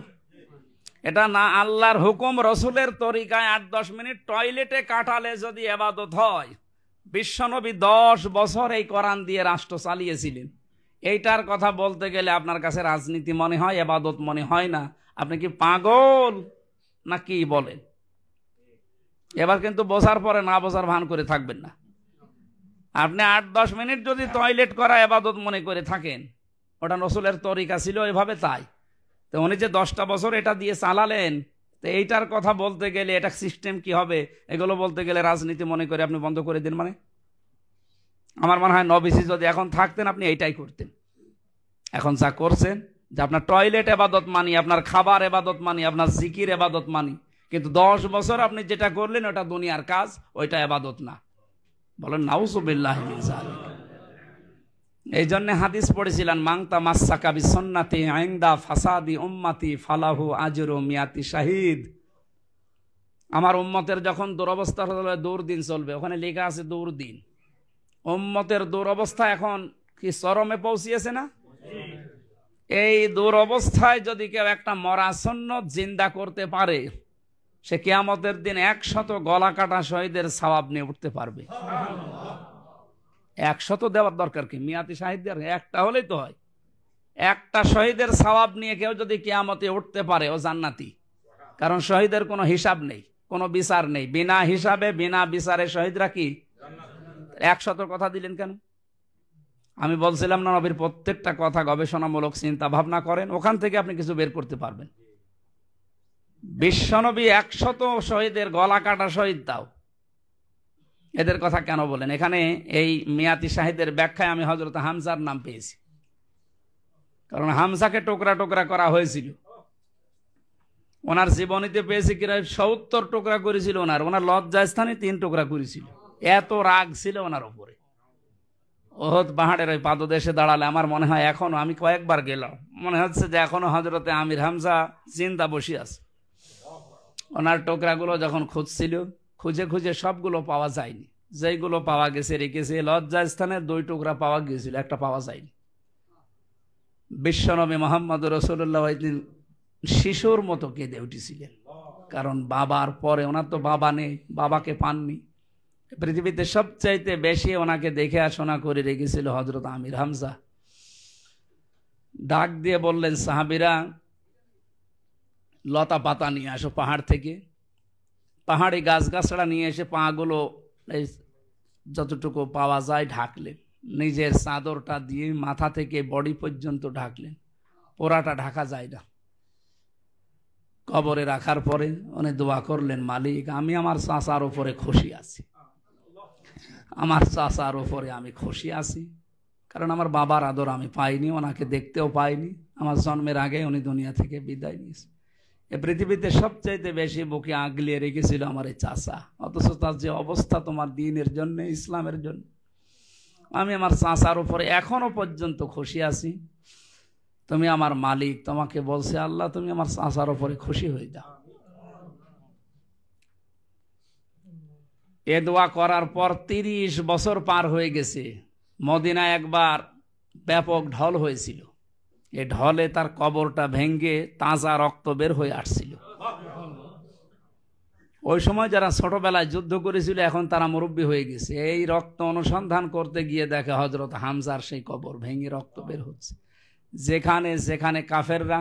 এটা না আল্লাহর হুকুম রসুলের তরিকায় 8-10 মিনিট টয়লেটে কাটালে যদি এবাদত হয়, বিশ্বনবী 10 বছর এই কোরআন দিয়ে রাষ্ট্র চালিয়েছিলেন। এইটার কথা বলতে গেলে আপনার কাছে রাজনীতি মনে হয়, এবাদত মনে হয় না। আপনি কি পাগল না কি বলেন? এবার কিন্তু বোঝার পরে না বোঝার ভান করে থাকবেন না। আপনি 8-10 মিনিট যদি টয়লেট করা এবাদত মনে করে থাকেন, ওটা রসুলের তরিকা ছিল এভাবে, তাই তো উনি যে 10টা বছর এটা দিয়ে চালালেন, তো এইটার কথা বলতে গেলে এটা সিস্টেম কি হবে, এগুলো বলতে গেলে রাজনীতি মনে করে আপনি বন্ধ করে দিন। মানে আমার মনে হয় নবীজি যদি এখন থাকতেন আপনি এইটাই করতেন। এখন যা করছেন যে আপনার টয়লেট এবাদত মানি, আপনার খাবার এবাদত মানি, আপনার জিকির এবাদত মানি, কিন্তু 10 বছর আপনি যেটা করলেন ওটা দুনিয়ার কাজ, ওইটা এবাদত না। বলেন নাউযুবিল্লাহি মিন যালিক। এই জন্য হাদিস পড়েছিলেন মান তামাসসাকা বিসুন্নতি ইনদা ফাসাদি উম্মতি ফালাহু আজরু মিয়াতি শাহিদ। আমার উম্মতের যখন দুরবস্থা হলে দুর্দিন চলবে, ওখানে লেখা আছে দুর্দিন। উম্মতের দুরবস্থা এখন কি চরমে পৌঁছিয়েছে না? এই দুরবস্থায় যদি কেউ একটা মরাসন্ন জিন্দা করতে পারে, সে কিয়ামতের দিন 100 গলা কাটা শহীদের সওয়াব নিয়ে উঠতে পারবে। 100 দেওয়ার দরকার কি? মিয়াতি শাহিদের একটা হলেই তো হয়। একটা শহীদের সওয়াব নিয়ে কেউ যদি কিয়ামতে উঠতে পারে, ও জান্নাতি। কারণ শহীদের কোনো হিসাব নেই, কোনো বিচার নেই, বিনা হিসাবে বিনা বিচারে শহীদরা কি 100 কথা দিলেন কেন? আমি বলছিলাম না, নবীর প্রত্যেকটা কথা গবেষণামূলক, চিন্তা ভাবনা করেন, ওখান থেকে আপনি কিছু বের করতে পারবেন। বিশ্বনবী 100 শহীদের গলা কাটা শহীদ দাও, এদের কথা কেন বলেন? এখানে এই মিয়াতি শাহিদের ব্যাখ্যায় আমি হযরত হামজার নাম পেয়েছি, কারণ হামজাকে টোকরা টোকরা করা হয়েছিল। ওনার জীবনীতে পেয়েছি কিনা 70 টুকরা করেছিল, ওনার লজ্জাস্থানে 3 টুকরা করেছিল। এত রাগ ছিল ওনার উপরে। ওহদ পাহাড়ের ওই পাদদেশে দাঁড়ালে আমার মনে হয় এখনো, আমি কয়েকবার গেলাম, মনে হচ্ছে যে এখনো হযরতে আমির হামজা জিন্দা বসে আছে। ওনার টুকরাগুলো যখন খুঁজছিল, খুঁজে খুঁজে সবগুলো পাওয়া যায়নি, যেইগুলো পাওয়া গেছে রেখেছে। লজ্জাস্থানের 2 টুকরা পাওয়া গিয়েছিল, একটা পাওয়া যায়নি। বিশ্বনবী মুহাম্মদ রাসূলুল্লাহ শিশুর মতো কেঁদে উঠেছিলেন, কারণ বাবার পরে ওনার তো বাবা নেই, বাবাকে পাননি। পৃথিবীতে সবচাইতে বেশি ওনাকে দেখে শোনা করে রেখেছিল হযরত আমির হামজা। ডাক দিয়ে বললেন, সাহাবীরা লতা পাতা নিয়ে আসো পাহাড় থেকে। পাহাড়ি গাছগাছড়া নিয়ে এসে পাগুলো যতটুকু পাওয়া যায় ঢাকলেন, নিজের চাদরটা দিয়ে মাথা থেকে বডি পর্যন্ত ঢাকলেন। পোড়াটা ঢাকা যায় না। কবরে রাখার পরে উনি দোয়া করলেন, মালিক আমি আমার চাচার উপরে খুশি আছি, আমার চাচার উপরে আমি খুশি আছি, কারণ আমার বাবার আদর আমি পাইনি, ওনাকে দেখতেও পাইনি। আমার জন্মের আগে উনি দুনিয়া থেকে বিদায় নিয়েছে। এ পৃথিবীতে সবচাইতে বেশি বুকে আগলিয়ে রেখেছিল আমার এই চাচা, অথচ তার যে অবস্থা তোমার দ্বীনের জন্য, ইসলামের জন্য। আমি আমার চাচার উপরে এখনো পর্যন্ত খুশি আছি, তুমি আমার মালিক, তোমাকে বলছে আল্লাহ তুমি আমার চাচার উপরে খুশি হয়ে যাও। এ দোয়া করার পর 30 বছর পার হয়ে গেছে। মদিনায় একবার ব্যাপক ঢল হয়েছিল, এ ঢলে তার কবরটা ভেঙ্গে তাজা রক্ত বের হয়ে আসছিল। ওই সময় যারা ছোটবেলায় যুদ্ধ করেছিল এখন তারা মুরব্বী হয়ে গেছে, এই রক্ত অনুসন্ধান করতে গিয়ে দেখে হযরত হামজার সেই কবর ভেঙে রক্ত বের হচ্ছে। যেখানে যেখানে কাফেররা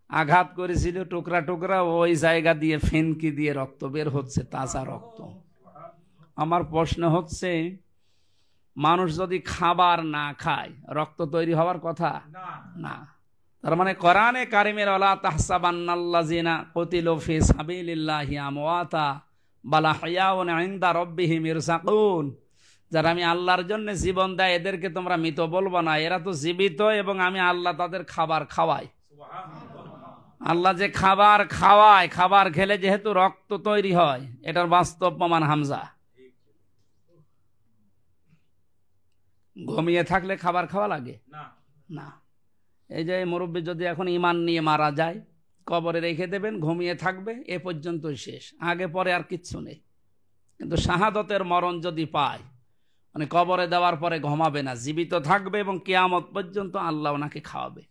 আঘাত করেছিল টুকরা টুকরা, ওই জায়গা দিয়ে ফেনকি দিয়ে রক্ত বের হচ্ছে, তাজা রক্ত। আমার প্রশ্ন হচ্ছে, মানুষ যদি খাবার না খায় রক্ত তৈরি হওয়ার কথা না। তার মানে কোরআনে কারিমের ওয়ালা তাহসাবান্নাল্লাযিনা কুতিলু ফি সাবিলিল্লাহি আমওয়াতা বাল আহইয়াউন ইনদা রাব্বিহিম ইরযাকুন, যারা আমি আল্লাহর জন্য জীবন দেয় এদেরকে তোমরা মৃত বলবো না, এরা তো জীবিত এবং আমি আল্লাহ তাদের খাবার খাওয়াই। আল্লাহ যে খাবার খাওয়ায়, খাবার খেলে যেহেতু রক্ত তৈরি হয়, এটার বাস্তব প্রমাণ হামজা। ঘুমিয়ে থাকলে খাবার খাওয়া লাগে না। এই যে মুরব্বী যদি এখন ঈমান নিয়ে মারা যায়, কবরে রেখে দেবেন, ঘুমিয়ে থাকবে, এ পর্যন্তই শেষ, আগে পরে আর কিচ্ছু নেই। কিন্তু শাহাদতের মরণ যদি পায়, মানে কবরে দেওয়ার পরে ঘুমাবে না, জীবিত থাকবে এবং কিয়ামত পর্যন্ত আল্লাহ ওনাকে খাওয়াবে।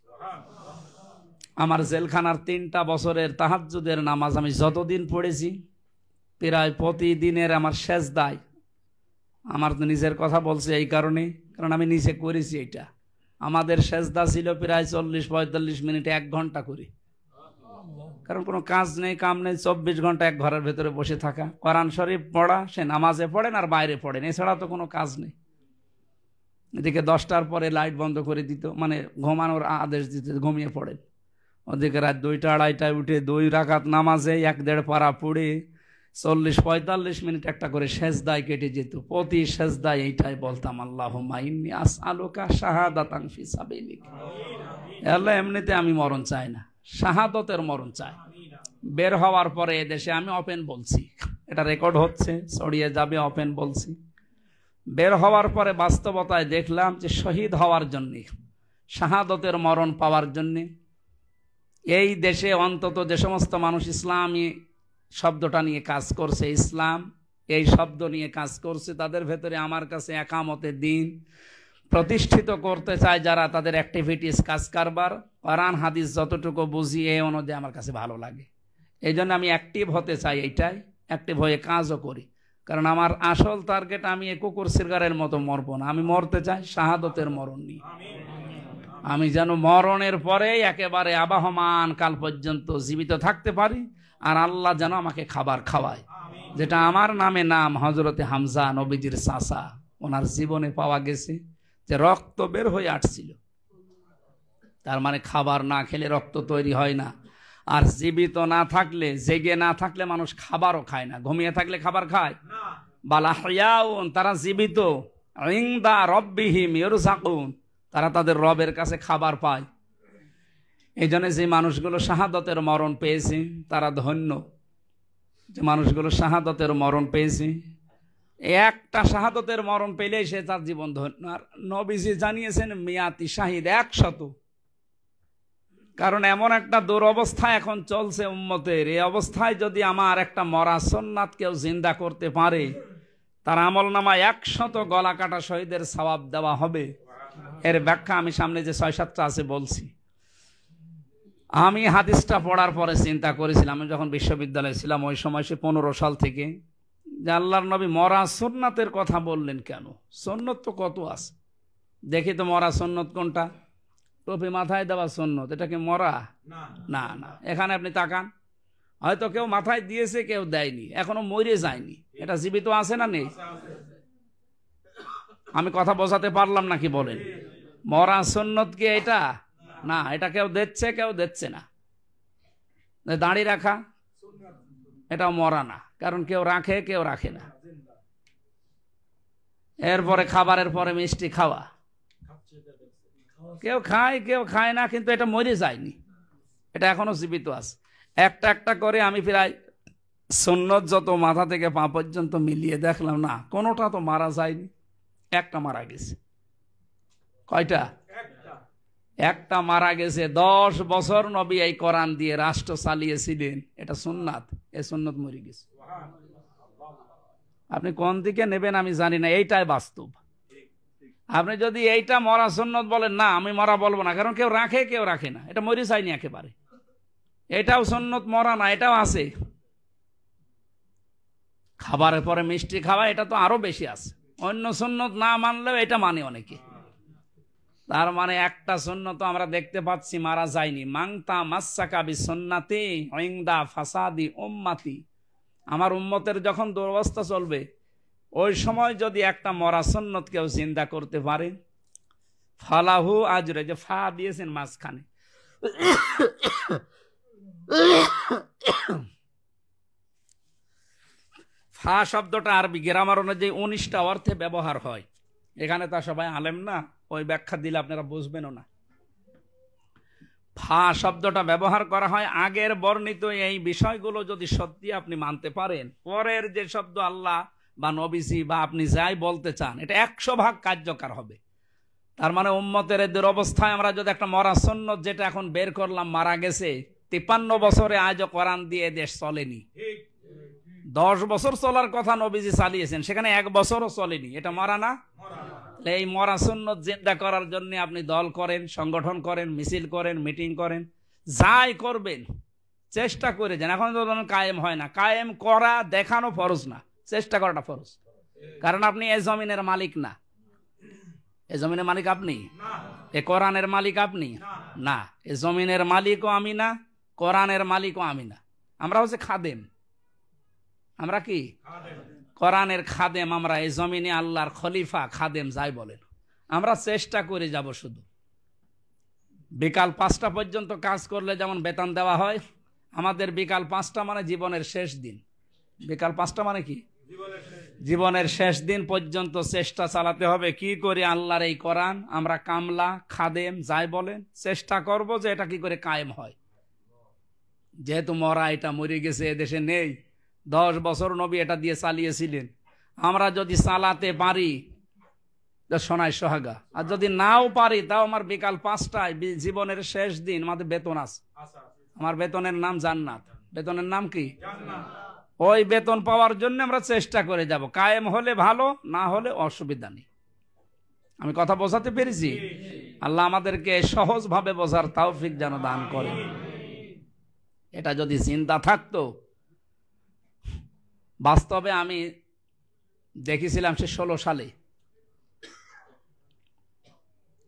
আমার জেলখানার 3টা বছরের তাহাজ্জুদের নামাজ আমি যতদিন পড়েছি, প্রায় প্রতিদিনের আমার সেজদায়, আমার নিজের কথা বলছি এই কারণে, কারণ আমি নিজে করেছি এটা, আমাদের সেজদা ছিল প্রায় 40-45 মিনিট, 1 ঘন্টা করি। কারণ কোনো কাজ নেই, কাম নেই, 24 ঘন্টা এক ঘরের ভেতরে বসে থাকা, কোরআন শরীফ পড়া, সে নামাজে পড়েন আর বাইরে পড়েন, এছাড়া তো কোনো কাজ নেই। এদিকে 10টার পরে লাইট বন্ধ করে দিত, মানে ঘুমানোর আদেশ দিত, ঘুমিয়ে পড়েন। ওদিকে রাত 2টা-2:30টায় উঠে 2 রাকাত নামাজে 1-1.5 পারা পড়ে 40-45 মিনিট একটা করে সেজদায় কেটে যেত। প্রতি সেজদায় এইটাই বলতাম, আল্লাহুম্মা ইন্নী আসআলুকা শাহাদাতান ফি সাবিলিক। আল্লাহ, এমনিতে আমি মরণ চাই না, শাহাদতের মরণ চাই। বের হওয়ার পরে এদেশে আমি ওপেন বলছি, এটা রেকর্ড হচ্ছে, ছড়িয়ে যাবে, ওপেন বলছি। বের হওয়ার পরে বাস্তবতায় দেখলাম যে শহীদ হওয়ার জন্যে, শাহাদতের মরণ পাওয়ার জন্যে এই দেশে অন্তত যে সমস্ত মানুষ ইসলামী শব্দটা নিয়ে কাজ করছে, ইসলাম এই শব্দ নিয়ে কাজ করছে, তাদের ভেতরে আমার কাছে একামতে দিন প্রতিষ্ঠিত করতে চায় যারা, তাদের অ্যাক্টিভিটিস, কাজ কারবার, কোরআন হাদিস যতটুকু বুঝি এই অনুযায়ী আমার কাছে ভালো লাগে। এই জন্য আমি অ্যাক্টিভ হতে চাই, এইটাই অ্যাক্টিভ হয়ে কাজও করি। কারণ আমার আসল টার্গেট, আমি কুকুর সিরগারের মতো মরবো না, আমি মরতে চাই শাহাদতের মরণ নিয়ে। আমি যেন মরণের পরে একেবারে আবাহমান কাল পর্যন্ত জীবিত থাকতে পারি, আর আল্লাহ যেন আমাকে খাবার খাওয়ায়, যেটা আমার নামে নাম হযরতে হামজা, নবীজির চাচা, ওনার জীবনে পাওয়া গেছে যে রক্ত বের হয়ে আসছিল। তার মানে খাবার না খেলে রক্ত তৈরি হয় না, আর জীবিত না থাকলে, জেগে না থাকলে মানুষ খাবারও খায় না। ঘুমিয়ে থাকলে খাবার খায়? বাল আহইয়াউন, তারা জীবিত, ইনদা রাব্বিহিম ইরযাকুন, তারা তাদের রবের কাছে খাবার পায়। এই জন্য যে মানুষগুলো শাহাদতের মরণ পেয়েছে তারা ধন্য, যে মানুষগুলো শাহাদতের মরণ পেয়েছে, একটা শাহাদতের মরণ পেলেই সে তার জীবন ধন্য। আর নবীজি জানিয়েছেন মিয়াতি শাহিদ, 100। কারণ এমন একটা দুরবস্থা এখন চলছে উম্মতের, এই অবস্থায় যদি আমার একটা মরা সুন্নাত কেউ জিন্দা করতে পারে, তার আমল নামায় 100 গলা কাটা শহীদের সওয়াব দেওয়া হবে। এর ব্যাখ্যা আমি সামনে যে 6-7টা আছে বলছি। আমি হাদিসটা পড়ার পরে চিন্তা করেছিলাম, আমি যখন বিশ্ববিদ্যালয়ে ছিলাম ওই সময়, সে 15 সাল থেকে, যে আল্লাহর নবী মরা সুন্নাতের কথা বললেন কেন? সুন্নত তো কত আছে, দেখি তো মরা সুন্নত কোনটা। টুপি মাথায় দেওয়া সুন্নত, এটা কি মরা? না না। এখানে আপনি তাকান, হয়তো কেউ মাথায় দিয়েছে, কেউ দেয়নি, এখনো মরে যায়নি, এটা জীবিত আছে না নেই? আমি কথা বোঝাতে পারলাম নাকি বলেন? মরা সুন্নত কি এটা? না, এটা কেউ দিচ্ছে, কেউ দিচ্ছে না। দাড়ি রাখা, এটাও মরা না, কারণ কেউ রাখে, কেউ রাখে না। এরপরে খাবারের পরে মিষ্টি খাওয়া, কেউ খায়, কেউ খায় না, কিন্তু এটা মরে যায়নি, এটা এখনো জীবিত আছে। একটা একটা করে আমি প্রায় সুন্নত যত মাথা থেকে পা পর্যন্ত মিলিয়ে দেখলাম, না কোনোটা তো মারা যায়নি, একটা মারা গেছে। কয়টা? একটা মারা গেছে। 10 বছর নবী এই কোরআন দিয়ে রাষ্ট্র চালিয়েছিলেন, এটা সুন্নাত। এই সুন্নত মরে গেছে। আপনি কোন দিকে নেবেন আমি জানি না, এইটাই বাস্তব। আপনি যদি এইটা মরা সুন্নত বলেন, না আমি মরা বলবো না, কারণ কেউ রাখে কেউ রাখে না, এটা মরে চাইনি একেবারে। এটাও সুন্নত মরা না, এটাও আছে। খাবারের পরে মিষ্টি খাওয়া, এটা তো আরো বেশি আছে। অন্য সুন্নত না মানলেও এটা মানে অনেকে। তার মানে একটা সুন্নত আমরা দেখতে পাচ্ছি মারা যায়নি। মাংতা মাসাকা বি সুন্নতি ইনদা ফাসাদি উম্মতি। আমার উম্মতের যখন দুরবস্থা চলবে, ওই সময় যদি একটা মরা সুন্নত কেউ জিন্দা করতে পারে, ফালাহু আজরে, যে ফা দিয়েছেন মাঝখানে, ফা শব্দটা আরবি গ্রামার অনুযায়ী 19টা অর্থে ব্যবহার হয়। এখানে তা সবাই আলেম না, ওই ব্যাখ্যা দিলে আপনারা বুঝবেনও না। ফা শব্দটা ব্যবহার করা হয় আগের বর্ণিত এই বিষয়গুলো যদি সত্যি আপনি মানতে পারেন, পরের যে শব্দ আল্লাহ বা নবীজি বা আপনি যাই বলতে চান, এটা 100% কার্যকর হবে। তার মানে উম্মতের এদের অবস্থায় আমরা যদি একটা মরা সুন্নত, যেটা এখন বের করলাম, মারা গেছে 53 বছরে, আজও কোরআন দিয়ে দেশ চলেনি। 10 বছর চলার কথা নবীজি চালিয়েছেন, সেখানে 1 বছরও চলেনি, এটা মরা না? এই মরা সুন্নত জিন্দা করার জন্য আপনি দল করেন, সংগঠন করেন, মিছিল করেন, মিটিং করেন, যাই করবেন চেষ্টা করে যান। এখন তো কায়েম হয় না, কায়েম করা দেখানো ফরজ না, চেষ্টা করাটা ফরজ। কারণ আপনি এই জমিনের মালিক না। এই জমিনের মালিক আপনি? এ কোরআনের মালিক আপনি না। এ জমিনের মালিকও আমি না, কোরআনের মালিকও আমি না। আমরা হচ্ছে খাদেম। আমরা কি? কোরআনের খাদেম। আমরা এই জমিনে আল্লাহর খলিফা, খাদেম যাই বলেন। আমরা চেষ্টা করে যাব শুধু। বিকাল 5টা পর্যন্ত কাজ করলে যেমন বেতন দেওয়া হয়, আমাদের বিকাল 5টা মানে জীবনের শেষ দিন। বিকাল 5টা মানে কি? জীবনের শেষ দিন পর্যন্ত চেষ্টা চালাতে হবে কি করে আল্লাহর এই কোরআন, আমরা কামলা, খাদেম যাই বলেন, চেষ্টা করব যে এটা কি করে কায়েম হয়। যেহেতু মরা, এটা মরে গেছে, এদেশে নেই। 10 বছর নবী এটা দিয়ে চালিয়েছিলেন। আমরা যদি চালাতে পারি সোনায় সোহাগা, আর যদি নাও পারি তাও আমার বিকাল 5টায় জীবনের শেষ দিন আমাদের বেতন আছে। আমার বেতনের নাম জান্নাত। বেতনের নাম কি? ওই বেতন পাওয়ার জন্য আমরা চেষ্টা করে যাব। কায়েম হলে ভালো, না হলে অসুবিধা নেই। আমি কথা বোঝাতে পেরেছি? আল্লাহ আমাদেরকে সহজভাবে বোঝার তৌফিক যেন দান করে। এটা যদি চিন্তা থাকতো, বাস্তবে আমি দেখেছিলাম সে 16 সালে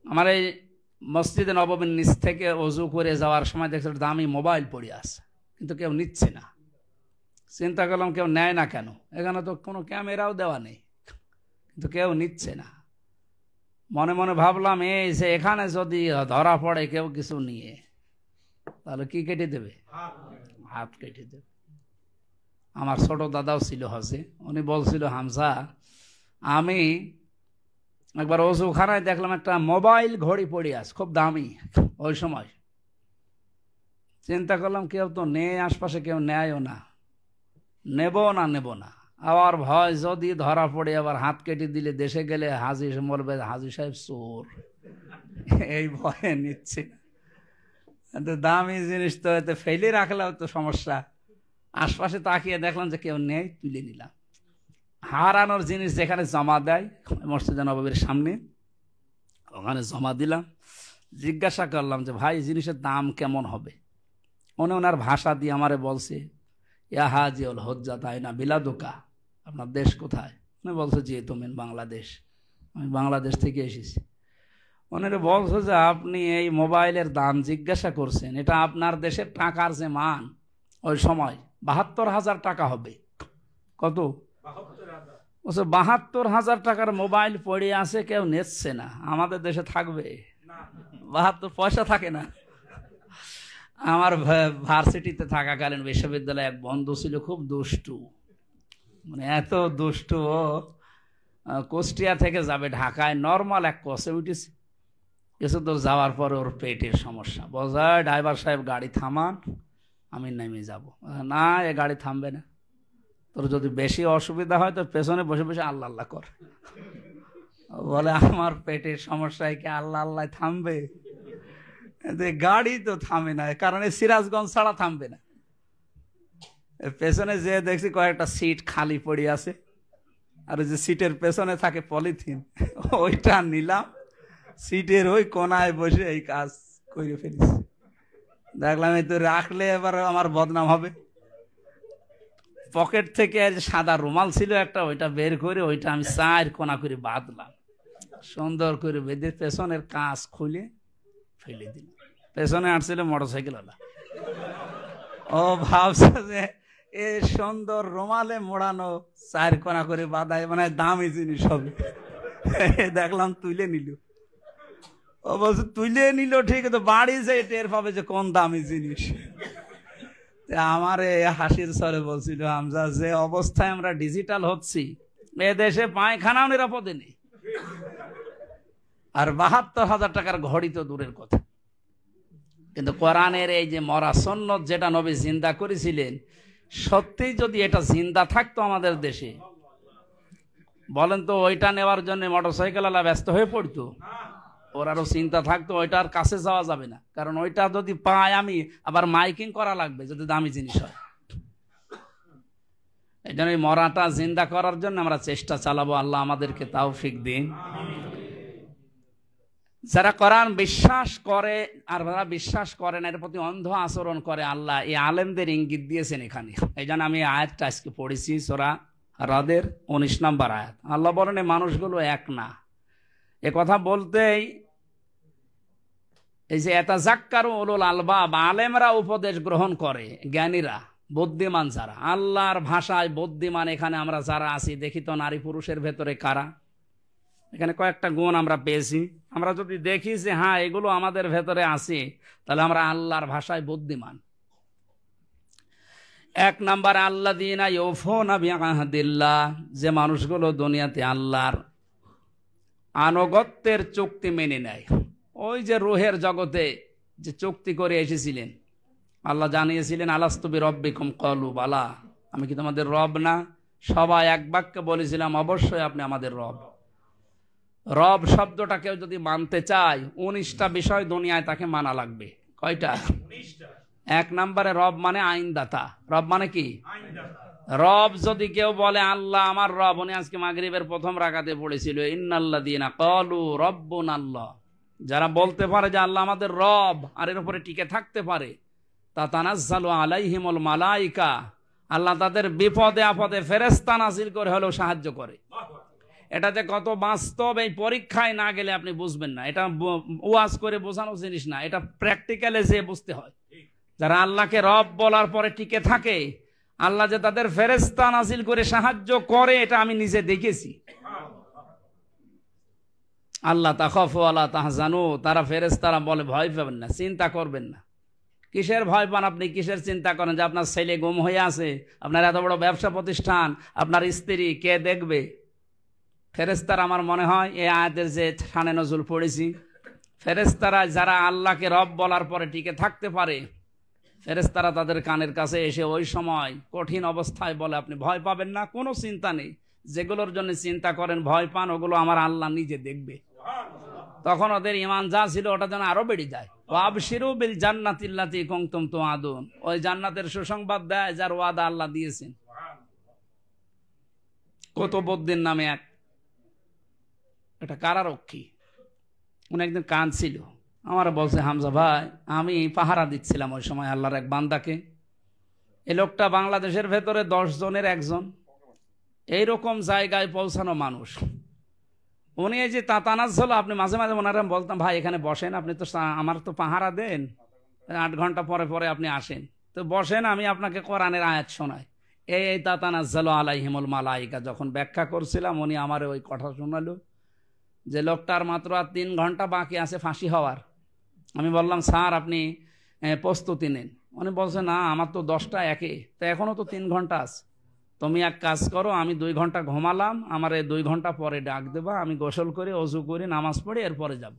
আমার এই মসজিদে নববীর নিচ থেকে ওযু করে যাওয়ার সময় দেখছিলাম দামি মোবাইল পড়ে আছে, কিন্তু কেউ নিচ্ছে না। চিন্তা করলাম কেউ নেয় না কেন, এখানে তো কোনো ক্যামেরাও দেওয়া নেই, কিন্তু কেউ নিচ্ছে না। মনে মনে ভাবলাম এই যে এখানে যদি ধরা পড়ে কেউ কিছু নিয়ে, তাহলে কি কেটে দেবে? হাত কেটে দেবে। আমার ছোট দাদাও ছিল হজে, উনি বলছিল, হামজা আমি একবার ওযুখানায় দেখলাম একটা মোবাইল ঘড়ি পড়ে আছে, খুব দামি ওই সময়। চিন্তা করলাম কেউ তো নেই আশপাশে, কেউ নেয়ও না, নেব না। আবার ভয় যদি ধরা পড়ে আবার হাত কেটে দিলে দেশে গেলে হাজি বলবে হাজি সাহেব চোর, এই ভয়ে নিচ্ছে। দামি জিনিস তো এতে ফেলে রাখলেও তো সমস্যা। আশপাশে তাকিয়ে দেখলাম যে কেউ নেই, তুলে নিলাম। হারানোর জিনিস যেখানে জমা দেয় মসজিদে নববীর সামনে, ওখানে জমা দিলাম। জিজ্ঞাসা করলাম যে ভাই জিনিসের দাম কেমন হবে? উনি ওনার ভাষা দিয়ে আমারে বলছে, ইয়া হাজিউল হুজ্জাত আইনা বিলাদুকা, আপনার দেশ কোথায়? উনি বলছে যে তুমি বাংলাদেশ। আমি বাংলাদেশ থেকে এসেছি। উনি বলছে যে আপনি এই মোবাইলের দাম জিজ্ঞাসা করছেন, এটা আপনার দেশের টাকার যে মান ওই সময় ৭২,০০০ টাকা হবে। কত? ৭২,০০০ টাকার মোবাইল পড়ে আছে, কেউ নিচ্ছে না। আমাদের দেশে থাকবে? ৭২ পয়সা থাকে না। আমার ভার্সিটিতে থাকাকালীন বিশ্ববিদ্যালয়ে এক বন্ধু ছিল, খুব দুষ্টু, মানে এত দুষ্টু। ও কুষ্টিয়া থেকে যাবে ঢাকায়, নর্মাল এক কোচে উঠেছে। কিছু দূর যাওয়ার পরে ওর পেটের সমস্যা। বোঝায় ড্রাইভার সাহেব গাড়ি থামান, আমি নেমে যাব। না, এ গাড়ি থামবে না, তোর যদি বেশি অসুবিধা হয় তো পেছনে বসে বসে আল্লাহ আল্লাহ কর। বলে আমার পেটের সমস্যায় কি আল্লাহ আল্লাহ থামবে? গাড়ি তো থামে না, কারণ এই সিরাজগঞ্জ ছাড়া থামবে না। পেছনে যে দেখছি কয়েকটা সিট খালি পড়ে আছে, আর যে সিটের পেছনে থাকে পলিথিন, ওইটা নিলাম, সিটের ওই কোনায় বসে এই কাজ করে ফেলিস। দেখলাম এই তো রাখলে এবার আমার বদনাম হবে। পকেট থেকে সাদা রুমাল ছিল একটা, ওইটা বের করে ওইটা আমি 4 কোনা করে বাঁধলাম, সুন্দর করে বেঁধে পেছনের কাজ খুলে ফেলে দিল। পেছনে আসছিল মোটরসাইকেল ওলা, ও ভাবছে যে এ সুন্দর রুমালে মোড়ানো 4 কোনা করে বাঁধায় মানে দামি জিনিস হবে। দেখলাম তুলে নিল। ও বলছে তুলে নিল ঠিক, তো বাড়ি যে টের পাবে যে কোন দামি জিনিস। আমার হাসির স্বরে বলছিল, হামজা যে অবস্থায় আমরা ডিজিটাল হচ্ছি, এ দেশে পায়খানাও নিরাপদে নেই, আর 72,000 টাকার ঘড়ি তো দূরের কথা। কিন্তু কোরআনের এই যে মরা সুন্নত যেটা নবী জিন্দা করেছিলেন, সত্যি যদি এটা জিন্দা থাকতো আমাদের দেশে, বলেন তো ওইটা নেওয়ার জন্য মোটরসাইকেলওয়ালা ব্যস্ত হয়ে পড়তো? ওর আরো চিন্তা থাকতো ওইটার কাছে যাওয়া যাবে না, কারণ ওইটা যদি পাই আমি আবার মাইকিং করা লাগবে যদি দামি জিনিস হয়। এই জন্য এই মরাটা জিন্দা করার জন্য আমরা চেষ্টা চালাবো। আল্লাহ আমাদেরকে তৌফিক দিন। যারা কোরআন বিশ্বাস করে আর যারা বিশ্বাস করে না, এর প্রতি অন্ধ আচরণ করে, আল্লাহ এই আলেমদের ইঙ্গিত দিয়েছেন এখানে। এই জন্য আমি আয়াতটা আজকে পড়েছি, সূরা রাদের 19 নম্বর আয়াত। আল্লাহ বলেন এই মানুষগুলো এক না। এ কথা বলতেই এই যে ইয়াতাযাক্কারু উলুল আলবাব, আলেমরা উপদেশ গ্রহণ করে, জ্ঞানীরা, বুদ্ধিমান যারা, আল্লাহর ভাষায় বুদ্ধিমান। এখানে আমরা যারা আছি দেখি তো নারী পুরুষের ভেতরে কারা। এখানে কয়েকটা গুণ আমরা পেয়েছি। আমরা যদি দেখি যে হ্যাঁ এগুলো আমাদের ভেতরে আছে, তাহলে আমরা আল্লাহর ভাষায় বুদ্ধিমান। 1 নাম্বার, আল্লাযীনা ইউফুনা বিআহদিল্লাহ, যে মানুষগুলো দুনিয়াতে আল্লাহর আনুগত্যের চুক্তি মেনে নেয়। ওই যে রূহের জগতে যে চুক্তি করে এসেছিলেন, আল্লাহ জানিয়েছিলেন আলাস্তু বিরব্বিকুম ক্বালু বালা, আমি কি তোমাদের রব না? সবাই এক বাক্যে বলেছিলাম অবশ্যই আপনি আমাদের রব। রব শব্দটা কেউ যদি মানতে চায়, 19টা বিষয় দুনিয়ায় তাকে মানা লাগবে। কয়টা? 1 নম্বরে রব মানে আইনদাতা। রব মানে কি? রব যদি কেউ বলে আল্লাহ আমার রব, উনি আজকে মাগরিবের প্রথম রাকাতে পড়েছিল ইন্নাল্লাযীনা ক্বালু রাব্বুনাল্লাহ, যারা বলতে পারে যে আল্লাহ আমাদের রব আর এর উপরে টিকে থাকতে পারে, তাতানাজ্জালু আলাইহিমুল মালাইকা, আল্লাহ তাদের বিপদে আপদে ফেরেশতা নাজিল করে হলেও সাহায্য করে। এটা যে কত বাস্তব, এই পরীক্ষায় না গেলে আপনি বুঝবেন না। এটা ওয়াজ করে বোঝানো জিনিস না, এটা প্র্যাকটিক্যালে যে বুঝতে হয়। যারা আল্লাহকে রব বলার পরে টিকে থাকে, আল্লাহ যে তাদের ফেরেশতা নাজিল করে সাহায্য করে, এটা আমি নিজে দেখেছি। আল্লাহ তাখাফু ওয়ালা তাহজানু, তারা ফেরেশতারা বলে ভয় পাবেন না, চিন্তা করবেন না। কিসের ভয় পান আপনি? কিসের চিন্তা করেন যে আপনার ছেলে গুম হয়ে আছে, আপনার এত বড় ব্যবসা প্রতিষ্ঠান, আপনার স্ত্রী কে দেখবে? ফেরেশতারা, আমার মনে হয় এই আয়াতের যে শানে নজুল পড়েছি, ফেরেশতারা যারা আল্লাহকে রব বলার পরে টিকে থাকতে পারে, ফেরেশতারা তাদের কানের কাছে এসে ওই সময় কঠিন অবস্থায় বলে আপনি ভয় পাবেন না, কোনো চিন্তা নেই। যেগুলোর জন্য চিন্তা করেন, ভয় পান, ওগুলো আমার আল্লাহ নিজে দেখবে। তখন ওদের ঈমান যা ছিল ওটা যেন আরো বেড়ে যায়। ওয়াবশিরু বিল জান্নাতিল্লাতী কুনতুম তুআদুন, ওই জান্নাতের সুসংবাদ দেয় যার ওয়াদা আল্লাহ দিয়েছেন। কুতুবউদ্দিন নামে একটা কারারক্ষী, উনি একদিন কাঁদছিল। আমার বলছে হামজা ভাই, আমি পাহারা দিচ্ছিলাম ওই সময় আল্লাহর এক বান্দাকে। এই লোকটা বাংলাদেশের ভেতরে 10 জনের একজন, এইরকম জায়গায় পৌঁছানো মানুষ। উনি এই যে তাতানাজ্জাল, আপনি মাঝে মাঝে ওনারা বলতাম ভাই এখানে বসেন, আপনি তো আমার তো পাহারা দেন, 8 ঘন্টা পরে পরে আপনি আসেন, তো বসেন, আমি আপনাকে কোরআনের আয়াত শোনাই। এই তাতানাজ্জালু আলাইহিমুল মালাইকা যখন ব্যাখ্যা করছিলাম, উনি আমার ওই কথা শোনালো যে লোকটার মাত্র আর 3 ঘন্টা বাকি আছে ফাঁসি হওয়ার। আমি বললাম স্যার আপনি প্রস্তুতি নেন। উনি বলছে না আমার তো 10টা একে, তো এখনো তো 3 ঘন্টা আছে। তুমি এক কাজ করো, আমি 2 ঘন্টা ঘুমালাম, আমার 2 ঘন্টা পরে ডাক দেবা, আমি গোসল করে অজু করে নামাজ পড়ে এরপরে যাব।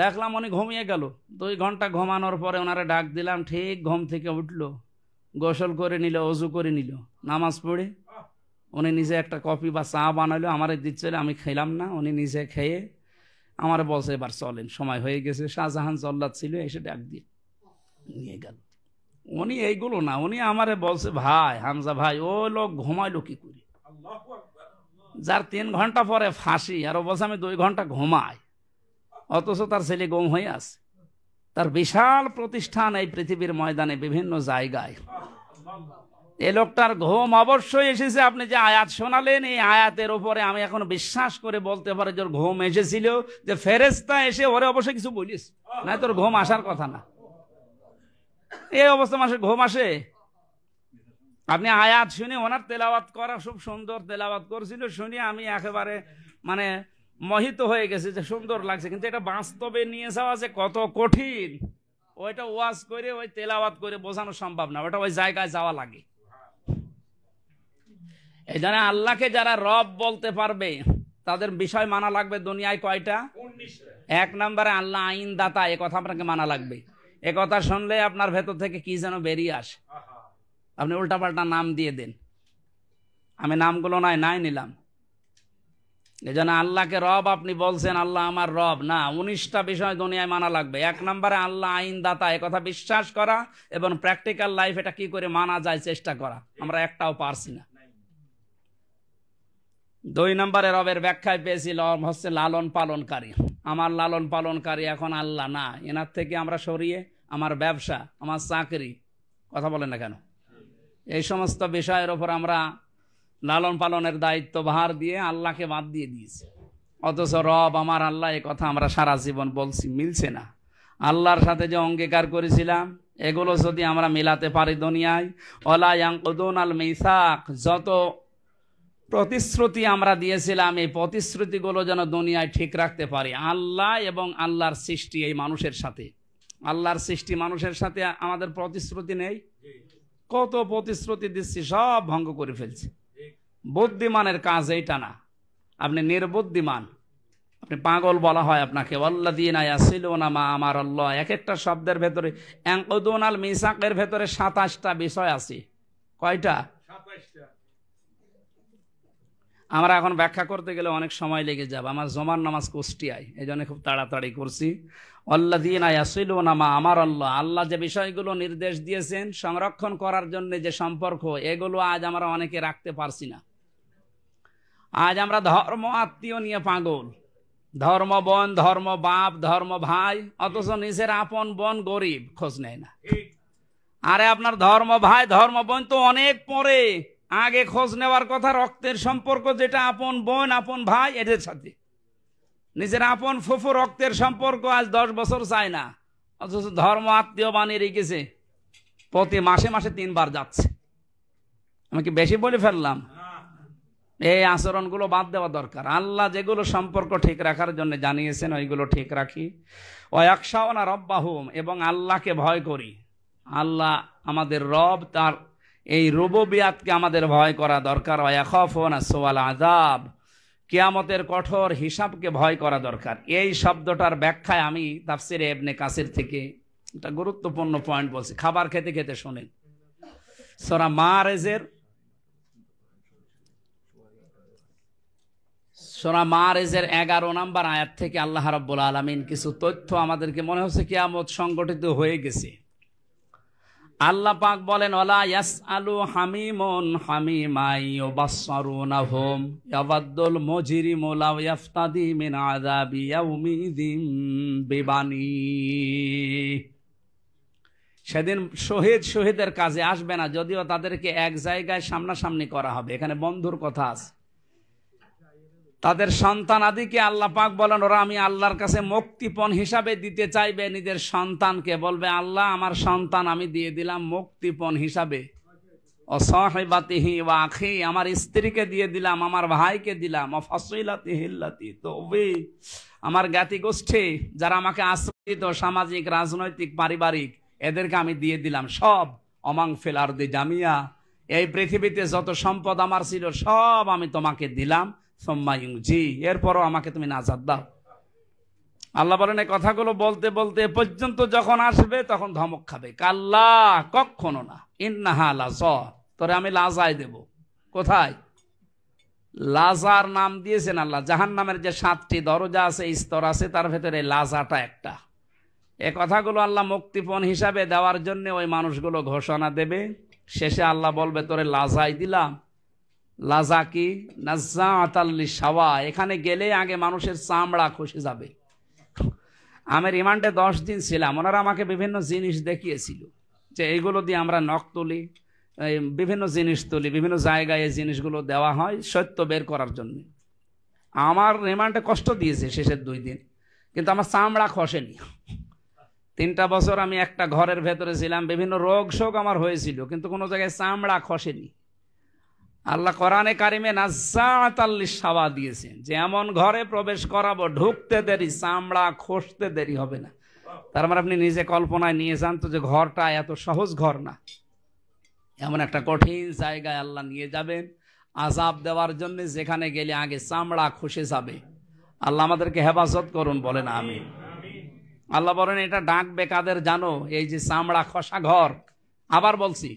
দেখলাম উনি ঘুমিয়ে গেল। 2 ঘন্টা ঘুমানোর পরে ওনারা ডাক দিলাম, ঠিক ঘুম থেকে উঠলো, গোসল করে নিল, অজু করে নিল, নামাজ পড়ে উনি নিজে একটা কফি বা চা বানাইলো, আমারে দিচ্ছিল, আমি খেলাম না। উনি নিজে খেয়ে আমার বলছে এবার চলেন, সময় হয়ে গেছে। শাহজাহান জল্লাদ ছিল, এসে ডাক দিয়ে নিয়ে গেল। উনি এইগুলো না, উনি আমারে বলছে ভাই হামজা ভাই, ও লোক ঘুমাইলো কি করে, যার 3 ঘন্টা পরে ফাঁসি, আর ও বলছে আমি 2 ঘন্টা ঘুমাই, অথচ তার ছেলে গুম হয়ে আছে। তার বিশাল প্রতিষ্ঠান এই পৃথিবীর ময়দানে বিভিন্ন জায়গায়। এ লোকটার ঘুম অবশ্যই এসেছে। আপনি যে আয়াত শোনালেন, এই আয়াতের উপরে আমি এখন বিশ্বাস করে বলতে পারি যে ওর ঘুম এসেছিল, যে ফেরেশতা এসে ওরে অবশ্যই কিছু বলিস, না তোর ঘুম আসার কথা না। এই অবস্থা মানুষের ঘুম আসে? আপনি আয়াত শুনে ওনার তেলাওয়াত করা, খুব সুন্দর তেলাওয়াত করছিল, শুনে আমি একেবারে মানে মোহিত হয়ে গেছে, যে সুন্দর লাগছে। কিন্তু এটা বাস্তবে নিয়ে যাওয়া যে কত কঠিন, ওইটা ওয়াজ করে ওই তেলাওয়াত করে বোঝানো সম্ভব না, ওটা ওই জায়গায় যাওয়া লাগে। এই জন্য আল্লাহকে যারা রব বলতে পারবে তাদের বিষয় মানা লাগবে দুনিয়ায় কয়টা? 1 নম্বরে আল্লাহ আইন দাতা, এ কথা আপনাকে মানা লাগবে। এ কথা শুনলে আপনার ভেতর থেকে কি যেন বেরিয়ে আসে, আপনি উল্টাপাল্টা নাম দিয়ে দেন। আমি নামগুলো নাই নিলাম। এই জন্য আল্লাহকে রব আপনি বলছেন, আল্লাহ আমার রব না, 19টা বিষয় দুনিয়ায় মানা লাগবে। 1 নম্বরে আল্লাহ আইন দাতা, এ কথা বিশ্বাস করা এবং প্র্যাকটিক্যাল লাইফ এটা কি করে মানা যায় চেষ্টা করা, আমরা একটাও পারছি না। 2 নম্বরে রবের ব্যাখ্যায় পেয়েছি হচ্ছে লালন পালনকারী। আমার লালন পালনকারী এখন আল্লাহ না, এনার থেকে আমরা সরিয়ে আমার ব্যবসা, আমার চাকরি, কথা বলেন না কেন, এই সমস্ত বিষয়ের ওপর আমরা লালন পালনের দায়িত্ব ভার দিয়ে আল্লাহকে বাদ দিয়ে দিয়েছি। অথচ রব আমার আল্লাহ, এ কথা আমরা সারা জীবন বলছি, মিলছে না। আল্লাহর সাথে যে অঙ্গীকার করেছিলাম, এগুলো যদি আমরা মিলাতে পারি দুনিয়ায়, ওয়ালা ইয়ানকুদুনাল মিসাক, যত প্রতিশ্রুতি আমরা দিয়েছিলাম, এই প্রতিশ্রুতিগুলো যেন দুনিয়ায় ঠিক রাখতে পারি। আল্লাহ এবং আল্লাহর সৃষ্টি এই মানুষের সাথে, আল্লাহর সৃষ্টি মানুষের সাথে আমাদের প্রতিশ্রুতি নেই। কত প্রতিশ্রুতি দিচ্ছি, সব ভঙ্গ করে ফেলছি। বুদ্ধিমানের কাজ এইটা না, আপনি নির্বুদ্ধিমান, আপনি পাগল বলা হয় আপনাকে। ওয়াল্লাযীনা ইয়াসিলুনা মা আমারাল্লাহ, এক একটা শব্দের ভেতরে ইয়ানকুদুনাল মিসাকের ভেতরে 27টা বিষয় আছে। কয়টা? 27টা। আমরা এখন ব্যাখ্যা করতে গেলে অনেক সময় লেগে যাবে। আমার জমার নামাজ কুষ্টিয়ায়, এই জন্য খুব তাড়াতাড়ি করছি। ওয়াল্লাযীনা ইয়াসিলুনা মা আমারাল্লাহ, আল্লাহ যে বিষয়গুলো নির্দেশ দিয়েছেন সংরক্ষণ করার জন্য, যে সম্পর্ক, এগুলো আজ আমরা অনেকে রাখতে পারছি না। আজ আমরা ধর্ম আত্মীয় নিয়ে পাগল, ধর্ম বোন, ধর্ম বাপ, ধর্ম ভাই, অথচ নিজের আপন বোন গরিব, খোঁজ নেয় না। আরে আপনার ধর্ম ভাই, ধর্ম বোন তো অনেক পরে, আগে খোঁজ নেওয়ার কথা রক্তের সম্পর্ক, যেটা আপন বোন, আপন ভাই, এদের সাথে। নিজের আপন ফুফু রক্তের সম্পর্ক আজ 10 বছর চায় না, অথচ ধর্ম আত্মীয় বানিয়ে রেখেছে, প্রতি মাসে মাসে 3 বার যাচ্ছে। আমি কি বেশি বলে ফেললাম? এই আচরণগুলো বাদ দেওয়া দরকার। আল্লাহ যেগুলো সম্পর্ক ঠিক রাখার জন্য জানিয়েছেন, ওইগুলো ঠিক রাখি। ওয়ায়াখশাউনা রাব্বাহুম, এবং আল্লাহকে ভয় করি। আল্লাহ আমাদের রব, তার এই রুবুবিয়াতকে আমাদের ভয় করা দরকার। ওয়ায়াখাফুনা সুআল আযাব, কিয়ামতের কঠোর হিসাবকে ভয় করা দরকার। এই শব্দটার ব্যাখ্যায় আমি তাফসিরে ইবনে কাসির থেকে একটা গুরুত্বপূর্ণ পয়েন্ট বলছি, খাবার খেতে খেতে শোনেন। সূরা মাআরিজের 11 নম্বর আয়াত থেকে আল্লাহ রাব্বুল আলামিন কিছু তথ্য আমাদেরকে, মনে হচ্ছে কিয়ামত সংগঠিত হয়ে গেছে। আল্লাহ পাক বলেন, ওয়ালা ইয়াসআলু হামিমুন হামিমা ইউবাসসারুনাহুম ইয়াওয়াদ্দুল মুজরিমু লাউ ইয়াফতাদি মিন আযাবি ইয়াউমিযিন বিবানি। সেদিন শহীদের কাজে আসবে না, যদিও তাদেরকে এক জায়গায় সামনাসামনি করা হবে। এখানে বন্ধুর কথা আছে। তাদের সন্তান আদিকে আল্লাহ পাক বলেন, ওরা আমি আল্লাহর কাছে মুক্তিপণ হিসাবে দিতে চাইবে নিজের সন্তানকে। বলবে, আল্লাহ আমার সন্তান আমি দিয়ে দিলাম মুক্তিপণ হিসাবে। অসাহিবাতিহি ওয়া আখি, আমার স্ত্রীকে দিয়ে দিলাম, আমার ভাইকে দিলাম। অফাসিলাতিহি আল্লাতি তুবি, আমার জ্ঞাতি গোষ্ঠী যারা আমাকে আশ্রিত, সামাজিক, রাজনৈতিক, পারিবারিক, এদেরকে আমি দিয়ে দিলাম সব। অমাং ফিল আরদি জামিয়া, এই পৃথিবীতে যত সম্পদ আমার ছিল সব আমি তোমাকে দিলাম। জি, এরপরও আমাকে তুমি নাজাত দাও। আল্লাহ বলেন, এই কথাগুলো বলতে বলতে পর্যন্ত যখন আসবে তখন ধমক খাবে। কাল্লা, কখনো না। ইন্নাহা লাযা, তোরে আমি লাজায় দেব। কোথায়? লাজার নাম দিয়েছেন আল্লাহ। জাহান্নামের যে 7টি দরজা আছে, স্তর আছে, তার ভেতরে লাজাটা একটা। এ কথাগুলো আল্লাহ মুক্তিপণ হিসাবে দেওয়ার জন্য ওই মানুষগুলো ঘোষণা দেবে। শেষে আল্লাহ বলবে তোরে লাজাই দিলাম। লাজা কি? নাজ্জাআতাল লিশাওয়া। এখানে গেলে আগে মানুষের চামড়া খসে যাবে। আমি রিমান্ডে 10 দিন ছিলাম, ওনারা আমাকে বিভিন্ন জিনিস দেখিয়েছিল যে এইগুলো দিয়ে আমরা নখ তুলি, বিভিন্ন জিনিস তুলি, বিভিন্ন জায়গায় এই জিনিসগুলো দেওয়া হয় সত্য বের করার জন্য। আমার রিমান্ডে কষ্ট দিয়েছে শেষের 2 দিন, কিন্তু আমার চামড়া খসেনি। 3টা বছর আমি একটা ঘরের ভেতরে ছিলাম, বিভিন্ন রোগ শোক আমার হয়েছিল, কিন্তু কোনো জায়গায় চামড়া খসেনি। আল্লাহ কোরআনে কারিমে নাজ্জাআতাল লিশাওয়া দিয়েছেন যে এমন ঘরে প্রবেশ করাবো, ঢুকতে দেরি, চামড়া খসতে দেরি হবে না। তার মানে আপনি নিজে কল্পনায় নিয়ে যান তো যে ঘরটা এত সহজ ঘর না, এমন একটা কঠিন জায়গায় আল্লাহ নিয়ে যাবেন আযাব দেওয়ার জন্য, যেখানে গেলে আগে চামড়া খসে যাবে। আল্লাহ আমাদেরকে হেফাজত করুন, বলেন আমিন। আল্লাহ বলেন এটা ডাকবে কাদের জানো? এই যে চামড়া খসা ঘর। আবার বলছি,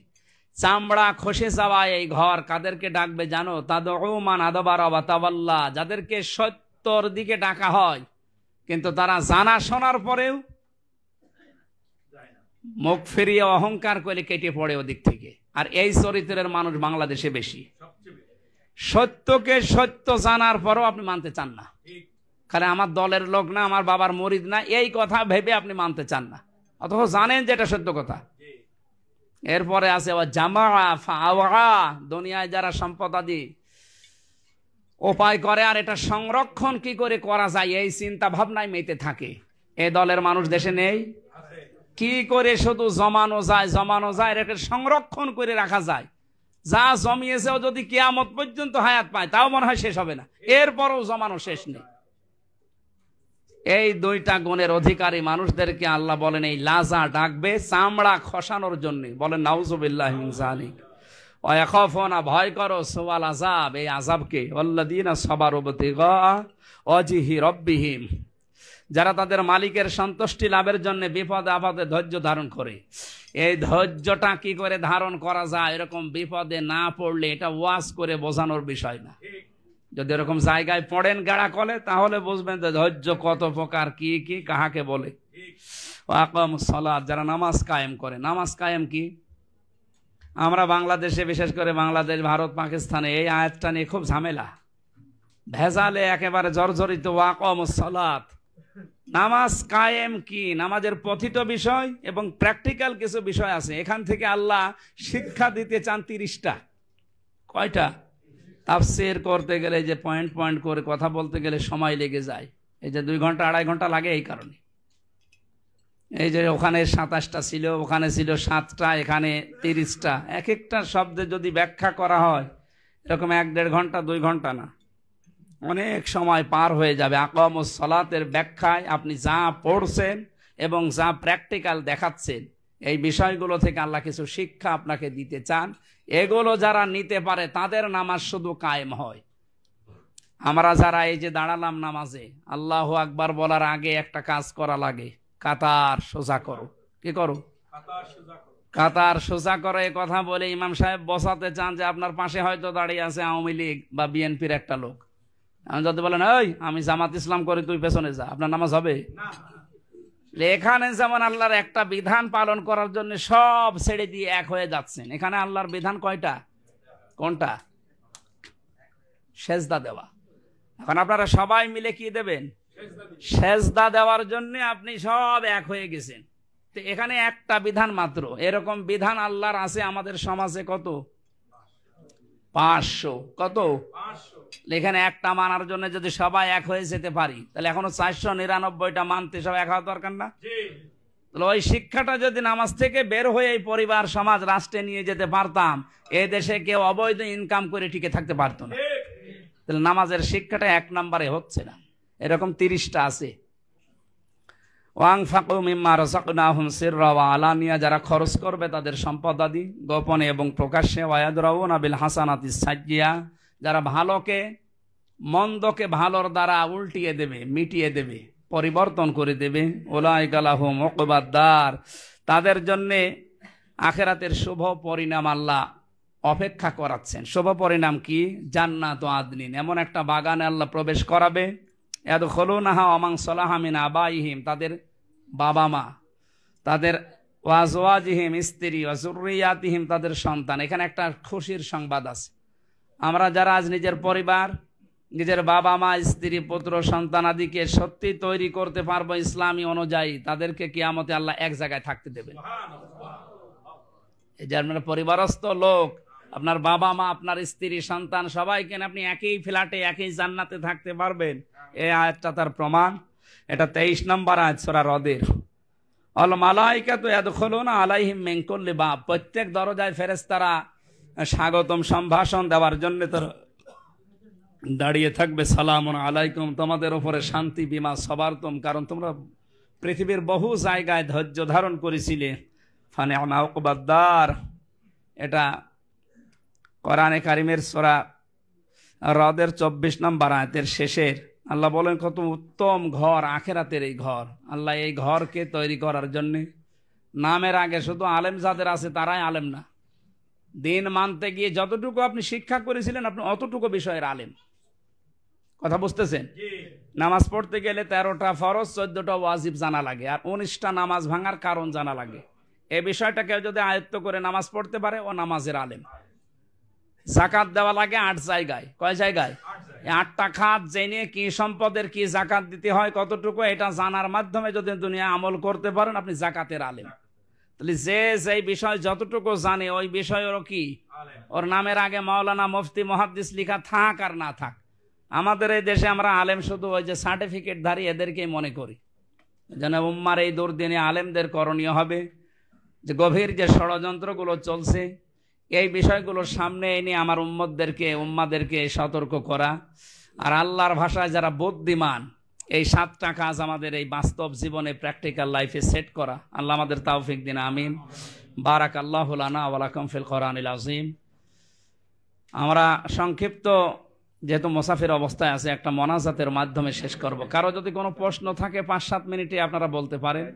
চামড়া খসে যাওয়া এই ঘর কাদেরকে ডাকবে জানো? তাদউ মান আদবারা ওয়া তাওয়াল্লা। যাদেরকে সত্যর দিকে ডাকা হয় কিন্তু তারা জানা শোনার পরেও মুখ ফিরিয়ে অহংকার করে কেটে পড়ে ওদিক থেকে। আর এই চরিত্রের মানুষ বাংলাদেশে বেশি। সত্যকে সত্য জানার পরও আপনি মানতে চান না, কারণ আমার দলের লোক না, আমার বাবার মুরিদ না, এই কথা ভেবে আপনি মানতে চান না, অথচ জানেন যে এটা সত্য কথা। এরপরে আছে জামা ফাওয়া, দুনিয়ায় যারা সম্পদাদি উপায় করে আর এটা সংরক্ষণ কি করে করা যায় এই চিন্তা ভাবনায় মেতে থাকে। এই দলের মানুষ দেশে নেই। কি করে শুধু জমানো যায়, এটা সংরক্ষণ করে রাখা যায়। যা জমিয়েছেও যদি কিয়ামত পর্যন্ত হায়াত পায় তাও মনে হয় শেষ হবে না, এরপরও জমানো শেষ নেই। এই 2টা গুণের অধিকারী মানুষদেরকে আল্লাহ বলেন এই লাজা ডাকবে চামড়া খসানোর জন্য। বলেন নাউযুবিল্লাহি মিন যালিক। ওয়া ইয়াখাফুনা, ভয় করো, সুওয়াল আযাব, এই আযাবকে। ওয়াল্লাযীনা সাবারু বিতিগা ওয়াজহি রাব্বিহিম, যারা তাদের মালিকের সন্তুষ্টি লাভের জন্য বিপদে আপদে ধৈর্য ধারণ করে। এই ধৈর্যটা কি করে ধারণ করা যায়? এরকম বিপদে না পড়লে এটা ওয়াজ করে বোঝানোর বিষয় না। যদি এরকম জায়গায় পড়েন গাড়া কলে, তাহলে বুঝবেন যে ধৈর্য কত প্রকার, কি কি কাহাকে বলে। আকামুস সালাত, যারা নামাজ কায়েম করে। নামাজ কায়েম কি? আমরা বাংলাদেশে, বিশেষ করে বাংলাদেশ, ভারত, পাকিস্তানে এই আয়াতটা নিয়ে খুব ঝামেলা, ভেজালে একেবারে জর্জরিত। আকামুস সালাত, নামাজ কায়েম কি? নামাজের পথিত বিষয় এবং প্র্যাকটিক্যাল কিছু বিষয় আছে। এখান থেকে আল্লাহ শিক্ষা দিতে চান 30টা। কয়টা? তাফসীর করতে গেলে যে পয়েন্ট পয়েন্ট করে কথা বলতে গেলে সময় লেগে যায়। এই যে 2 ঘন্টা 2.5 ঘন্টা লাগে এই কারণে। এই যে ওখানে 27টা ছিল, ওখানে ছিল 7টা, এখানে 30টা। এক একটা শব্দে যদি ব্যাখ্যা করা হয় এরকম 1-1.5 ঘন্টা 2 ঘন্টা না, অনেক সময় পার হয়ে যাবে। আকামুস সালাতের ব্যাখ্যায় আপনি যা পড়ছেন এবং যা প্র্যাকটিক্যাল দেখাচ্ছেন, এই বিষয়গুলো থেকে আল্লাহ কিছু শিক্ষা আপনাকে দিতে চান। এগুলো যারা নিতে পারে তাদের নামাজ শুধু কায়েম হয়। আমরা যারা এই যে দাঁড়ালাম নামাজে, আল্লাহু আকবার বলার আগে একটা কাজ করা লাগে, কাতার সোজা করো। কি করো? কাতার সোজা করো। এই কথা বলে ইমাম সাহেব বসাতে চান যে আপনার পাশে হয়তো দাঁড়িয়ে আছে আওয়ামী লীগ বা বিএনপির একটা লোক। আমি যদি বলেন ওই আমি জামাত ইসলাম করি, তুই পেছনে যা, আপনার নামাজ হবে? এখানে যেমন আল্লাহর একটা বিধান পালন করার জন্য সব ছেড়ে দিয়ে এক হয়ে যাচ্ছেন, এখানে আল্লাহর বিধান কয়টা? কোনটা? সেজদা দেওয়া। এখন আপনারা সবাই মিলে কি দেবেন? সেজদা দেওয়ার জন্য আপনি সব এক হয়ে গেছেন। তো এখানে একটা বিধান মাত্র। এরকম বিধান আল্লাহর আছে আমাদের সমাজে কত? 500। কত? 500। এখানে একটা মানার জন্য যদি সবাই এক হয়ে যেতে পারি, তাহলে এখনো 499টা মানতে সব এক হওয়া দরকার না? তাহলে ওই শিক্ষাটা যদি নামাজ থেকে বের হয়ে এই পরিবার, সমাজ, রাষ্ট্রে নিয়ে যেতে পারতাম, এই দেশে কেউ অবৈধ ইনকাম করে টিকে থাকতে পারতো না। তাহলে নামাজের শিক্ষাটা 1 নম্বরে হচ্ছে না। এরকম 30টা আছে। ওয়ানফাকু মিম্মা রাযাকনাহুম সিররা ওয়া আলানিয়া, যারা খরচ করবে তাদের সম্পদ আদি গোপনে এবং প্রকাশ্যে। ওয়ায়াদরাউনা বিল হাসানাতিস সাইয়্যিয়া, যারা ভালোকে মন্দকে ভালোর দ্বারা উল্টিয়ে দেবে, মিটিয়ে দেবে, পরিবর্তন করে দেবে। উলাইকা লাহুম উকবাদ দার, তাদের জন্যে আখিরাতের শুভ পরিণাম আল্লাহ অপেক্ষা করাচ্ছেন। শুভ পরিণাম কি? জান্নাত আদনিন, এমন একটা বাগানে আল্লাহ প্রবেশ করাবে। ইয়াদখুলুনাহা ওয়া মান সালাহা মিন আবাইহিম, তাদের বাবা মা, তাদের ওয়াজওয়াজিহিম, স্ত্রী, ওয়া যুররিয়াতিহিম, তাদের সন্তান। এখানে একটা খুশির সংবাদ আছে। আমরা যারা আজ নিজের পরিবার, নিজের বাবা মা, স্ত্রী, পুত্র, সন্তান আদিকে সত্যি তৈরি করতে পারবো ইসলামী অনুযায়ী, তাদেরকে কিয়ামতে আল্লাহ এক জায়গায় থাকতে দেবেন। এই যে আপনার পরিবারস্থ লোক, আপনার বাবা মা, আপনার স্ত্রী, সন্তান, সবাইকে আপনি একই ফ্ল্যাটে একই জান্নাতে থাকতে পারবেন। এই আয়াতটা তার প্রমাণ। এটা 23 নম্বর আয়াত সূরা রদের। আল মালাইকাতু ইয়াদখুলুনা আলাইহিম মিন কুল্লি বাব, প্রত্যেক দরজায় ফেরেশতারা স্বাগতম সম্ভাষণ দেওয়ার জন্য তারা দাঁড়িয়ে থাকবে। সালামুন আলাইকুম, তোমাদের উপরে শান্তি, বিমা সবারতুম, কারণ তোমরা পৃথিবীর বহু জায়গায় ধৈর্য ধারণ করেছিলে। ফানি'মা উকবাদ-দার, এটা কোরআনে কারিমের সূরা রদের 24 নম্বর আয়াতের শেষের। আল্লাহ বলেন কত উত্তম ঘর আখিরাতের এই ঘর। আল্লাহ এই ঘরকে তৈরি করার জন্য নামের আগে শুধু আলেম যাদের আছে তারাই আলেম না, দিন মানতে গিয়ে যতটুকু আপনি শিক্ষা করেছিলেন আপনি অতটুকু বিষয়ের আলেম। কথা বুঝতেছেন? নামাজ পড়তে গেলে 13টা ফরজ, 14টা ওয়াজিব জানা লাগে, আর 19টা নামাজ ভাঙার কারণ জানা লাগে। এই বিষয়টা কেউ যদি আয়ত্ত করে নামাজ পড়তে পারে ও নামাজের আলেম। জাকাত দেওয়া লাগে 8 জায়গায়। কয় জায়গায়? 8টা খাত জেনে কি সম্পদের কি জাকাত দিতে হয়, কতটুকু, এটা জানার মাধ্যমে যদি দুনিয়া আমল করতে পারেন আপনি জাকাতের আলেম। তাহলে যে যেই বিষয় যতটুকু জানে ওই বিষয়েরও কি ওর নামের আগে মাওলানা, মুফতি, মুহাদ্দিস লিখা থাক আর না থাক। আমাদের এই দেশে আমরা আলেম শুধু ওই যে সার্টিফিকেটধারী এদেরকেই মনে করি। যেন উম্মার এই দুর্দিনে আলেমদের করণীয় হবে যে গভীর যে ষড়যন্ত্রগুলো চলছে এই বিষয়গুলোর সামনে এনে আমার উম্মাদেরকে সতর্ক করা, আর আল্লাহর ভাষায় যারা বুদ্ধিমান এই 7টা কাজ আমাদের এই বাস্তব জীবনে প্র্যাকটিক্যাল লাইফে সেট করা। আল্লাহ আমাদের তাওফিক দিন, আমিন। বারাকাল্লাহু লানা ওয়া লাকুম ফিল কোরআনিল আযীম। আমরা সংক্ষিপ্ত যেহেতু মুসাফির অবস্থায় আছে একটা মোনাজাতের মাধ্যমে শেষ করব। কারো যদি কোনো প্রশ্ন থাকে 5-7 মিনিটে আপনারা বলতে পারেন।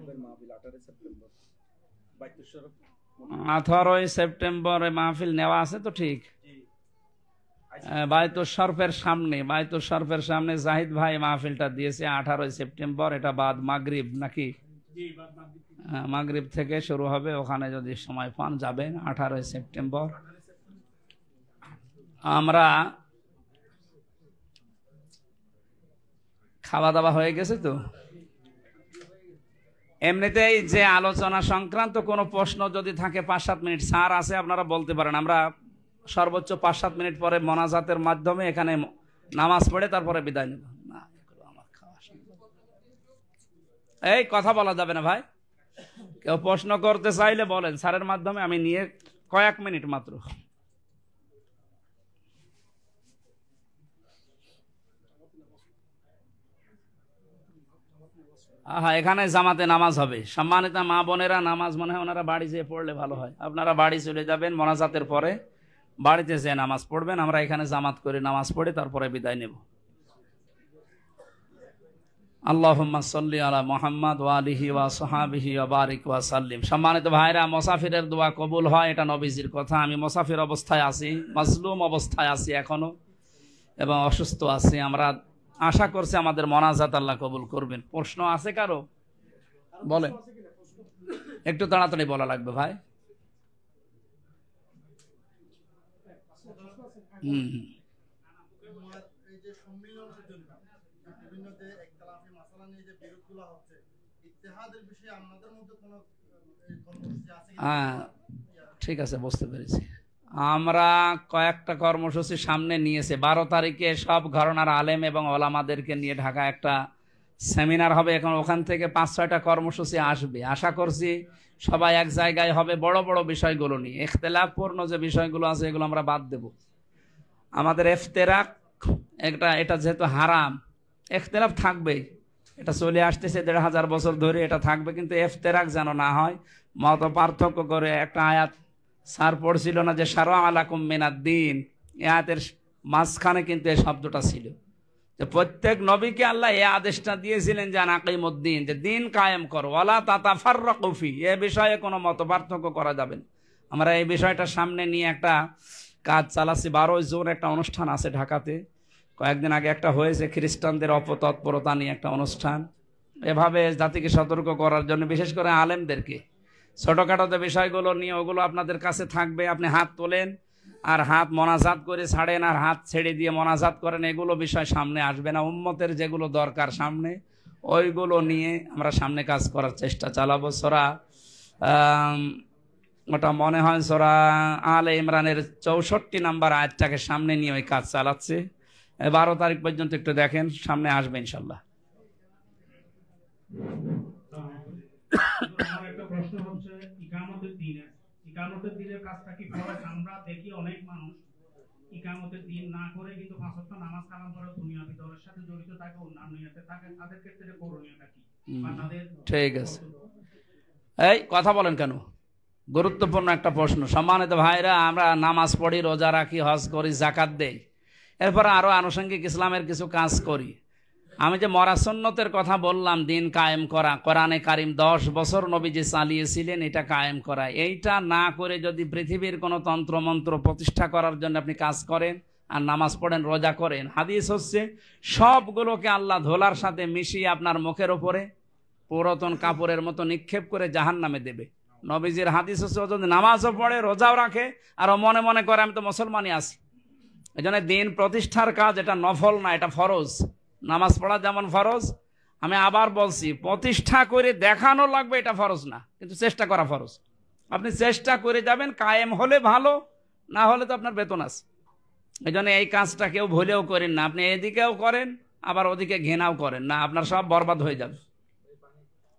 18 সেপ্টেম্বরে মাহফিল নেওয়া আছে তো? ঠিক, বায়তুল শরফের সামনে জাহিদ ভাই মাহফিলটা দিয়েছে 18 সেপ্টেম্বর। এটা বাদ মাগরিব নাকি? মাগরিব থেকে শুরু হবে, ওখানে যদি সময় পান যাবেন। 18 সেপ্টেম্বর। আমরা খাওয়া দাওয়া হয়ে গেছে তো? এমনিতেই যে আলোচনা সংক্রান্ত কোনো প্রশ্ন যদি থাকে 5-7 মিনিট স্যার আছে আপনারা বলতে পারেন। আমরা সর্বোচ্চ 5-7 মিনিট পরে মোনাজাতের মাধ্যমে এখানে নামাজ পড়ে তারপরে বিদায় নেব। না, আমার খাওয়া এই কথা বলা যাবে না ভাই। কেউ প্রশ্ন করতে চাইলে বলেন, স্যারের মাধ্যমে আমি নিয়ে কয়েক মিনিট মাত্র। এখানে জামাতে নামাজ হবে। সম্মানিত মা বোনেরা, নামাজ মনে হয় ওনারা বাড়ি যেয়ে পড়লে ভালো হয়। আপনারা বাড়ি চলে যাবেন, মোনাজাতের পরে বাড়িতে যেয়ে নামাজ পড়বেন। আমরা এখানে জামাত করে নামাজ পড়ে তারপরে বিদায় নেব। আল্লাহুম্মা সাল্লি আলা মুহাম্মাদ ওয়া আলিহি ওয়া সাহবিহি ওয়া বারিক ওয়া সাল্লিম। সম্মানিত ভাইরা, মুসাফিরের দোয়া কবুল হয়, এটা নবীজির কথা। আমি মুসাফির অবস্থায় আছি, মাজলুম অবস্থায় আছি এখনো, এবং অসুস্থ আছি। আমরা আশা করছি আমাদের মোনাজাত আল্লাহ কবুল করবেন। প্রশ্ন আছে কারো? বলেন, একটু তাড়াতাড়ি বলা লাগবে ভাই। ঠিক আছে, বুঝতে পেরেছি। আমরা কয়েকটা কর্মসূচি সামনে নিয়েছে। 12 তারিখে সব ঘরানার আলেম এবং ওলামাদেরকে নিয়ে ঢাকা একটা সেমিনার হবে। এখন ওখান থেকে 5-6টা কর্মসূচি আসবে। আশা করছি সবাই এক জায়গায় হবে বড় বড় বিষয়গুলো নিয়ে। ইখতিলাফপূর্ণ যে বিষয়গুলো আছে এগুলো আমরা বাদ দেব। আমাদের ইফতিরাক এটা যেহেতু হারাম, ইখতিলাফ থাকবেই, এটা চলে আসতেছে 1500 বছর ধরে, এটা থাকবে, কিন্তু ইফতিরাক যেন না হয়। মত পার্থক্য করে একটা আয়াত স্যার পড়ছিল না যে শারআ আলাকুম মিনাদ-দ্বীন, এই আয়াতের মাঝখানে কিন্তু এই শব্দটা ছিল যে প্রত্যেক নবীকে আল্লাহ এই আদেশটা দিয়েছিলেন যে আকিমুদ-দ্বীন, যে দিন কায়েম করো, ওয়ালা তাতাফাররাকু ফি, এ বিষয়ে কোনো মত পার্থক্য করা যাবে না। আমরা এই বিষয়টা সামনে নিয়ে একটা কাজ চালাচ্ছি। 12 জুন একটা অনুষ্ঠান আছে ঢাকাতে, কয়েকদিন আগে একটা হয়েছে খ্রিস্টানদের অপতৎপরতা নিয়ে একটা অনুষ্ঠান। এভাবে জাতিকে সতর্ক করার জন্য বিশেষ করে আলেমদেরকে ছোটখাটো যে বিষয়গুলো নিয়ে ওগুলো আপনাদের কাছে থাকবে। আপনি হাত তোলেন আর হাত মোনাজাত করে ছাড়েন আর হাত ছেড়ে দিয়ে মোনাজাত করেন, এগুলো বিষয় সামনে আসবে না। উম্মতের যেগুলো দরকার সামনে ওইগুলো নিয়ে আমরা সামনে কাজ করার চেষ্টা চালাবো। সূরা ওটা মনে হয় সূরা আলে ইমরানের 64 নম্বর আয়াতটাকে সামনে নিয়ে ওই কাজ চালাচ্ছে। 12 তারিখ পর্যন্ত একটু দেখেন, সামনে আসবে ইনশাল্লাহ। আমার একটা প্রশ্ন হচ্ছে ইকামতের দিনের কাজটা কি ফরজ? আমরা দেখি অনেক মানুষ ইকামতের দিন না করে কিন্তু 5 ওয়াক্ত নামাজ কালাম করে দুনিয়াবি দলের সাথে জড়িত থাকে, অন্যান্য নিয়তে থাকে, তাদের ক্ষেত্রে করণীয়টা কি? ঠিক আছে, এই কথা বলেন কেন? গুরুত্বপূর্ণ একটা প্রশ্ন। সম্মানিত ভাইরা, আমরা নামাজ পড়ি, রোজা রাখি, হজ করি, জাকাত দেই, এরপরে আরো আনুষঙ্গিক ইসলামের কিছু কাজ করি। আমি যে মরা সুন্নতের কথা বললাম, দিন কায়েম করা, কোরআনে কারিম 10 বছর নবীজি চালিয়েছিলেন, এটা কায়েম করা। এইটা না করে যদি পৃথিবীর কোনো তন্ত্রমন্ত্র প্রতিষ্ঠা করার জন্য আপনি কাজ করেন আর নামাজ পড়েন, রোজা করেন, হাদিস হচ্ছে সবগুলোকে আল্লাহ ধোলার সাথে মিশিয়ে আপনার মুখের ওপরে পুরাতন কাপড়ের মতো নিক্ষেপ করে জাহান্নামে দেবে। নবীজির হাদিস হচ্ছে ও যদি নামাজও পড়ে, রোজাও রাখে আর মনে মনে করে আমি তো মুসলমানই আছি। এই জন্য দিন প্রতিষ্ঠার কাজ এটা নফল না, এটা ফরজ। নামাজ পড়া যেমন ফরজ, আমি আবার বলছি, প্রতিষ্ঠা করে দেখানো লাগবে এটা ফরজ না, কিন্তু চেষ্টা করা ফরজ। আপনি চেষ্টা করে যাবেন, কায়েম হলে ভালো, না হলে তো আপনার বেতন আছে। এই জন্য এই কাজটা কেউ ভুলেও করেন না। আপনি এদিকেও করেন আবার ওদিকে ঘৃণাও করেন না, আপনার সব বরবাদ হয়ে যাবে।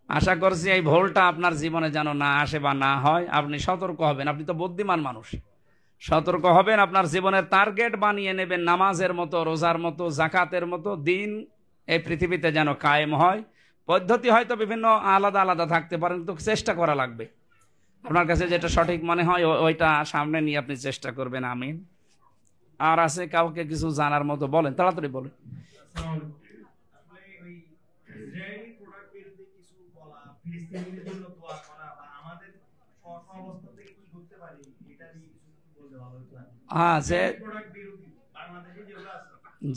আশা করছি এই ভুলটা আপনার জীবনে যেন না আসে বা না হয়। আপনি সতর্ক হবেন, আপনি তো বুদ্ধিমান মানুষ, সতর্ক হবেন, আপনার জীবনের টার্গেট বানিয়ে নেবেন নামাজের মতো, রোজার মতো, জাকাতের মতো। দিন এই পৃথিবীতে যেন কায়েম হয়। পদ্ধতি হয়তো বিভিন্ন আলাদা আলাদা থাকতে পারেন, কিন্তু চেষ্টা করা লাগবে। আপনার কাছে যেটা সঠিক মনে হয় ওইটা সামনে নিয়ে আপনি চেষ্টা করবেন। আমিন। আর আছে কাউকে কিছু জানার মতো? বলেন, তাড়াতাড়ি বলেন। হ্যাঁ,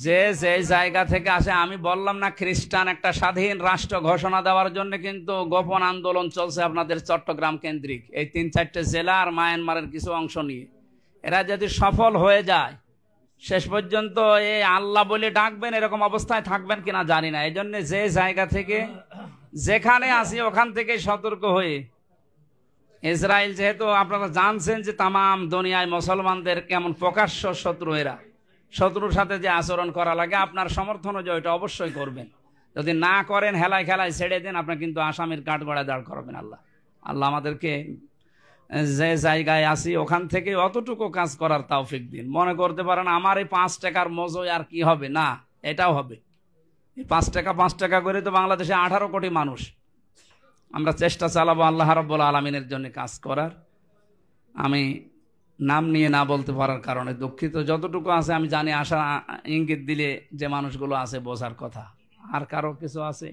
যে জায়গা থেকে আসে, আমি বললাম না খ্রিস্টান একটা স্বাধীন রাষ্ট্র ঘোষণা দেওয়ার জন্য কিন্তু গোপন আন্দোলন চলছে আপনাদের চট্টগ্রাম কেন্দ্রিক এই 3-4টে জেলা আর মায়ানমারের কিছু অংশ নিয়ে। এরা যদি সফল হয়ে যায়, শেষ পর্যন্ত এই আল্লাহ বলে ডাকবেন, এরকম অবস্থায় থাকবেন কিনা জানি না। এই জন্য যে জায়গা থেকে যেখানে আসি ওখান থেকে সতর্ক হয়ে, ইসরায়েল যেহেতু আপনারা জানছেন যে তামাম দুনিয়ায় মুসলমানদের কেমন প্রকাশ্য শত্রু, এরা শত্রুর সাথে যে আচরণ করা লাগে, আপনার সমর্থন যে ওইটা অবশ্যই করবেন। যদি না করেন, হেলায় খেলায় ছেড়ে দেন, আপনার কিন্তু আসামির কাঠগড়ায় দাঁড় করাবেন আল্লাহ। আল্লাহ আমাদেরকে যে জায়গায় আসি ওখান থেকে অতটুকু কাজ করার তৌফিক দিন। মনে করতে পারেন আমার এই 5 টাকার মজোয় আর কি হবে, না, এটাও হবে। এই 5 টাকা করে তো বাংলাদেশে 18 কোটি মানুষ। আমরা চেষ্টা চালাবো আল্লাহ রাব্বুল আলামিনের জন্য কাজ করার। আমি নাম নিয়ে না বলতে পারার কারণে দুঃখিত। যতটুকু আছে আমি জানি, আশা ইঙ্গিত দিলে যে মানুষগুলো আছে বোঝার কথা। আর কারো কিছু আছে?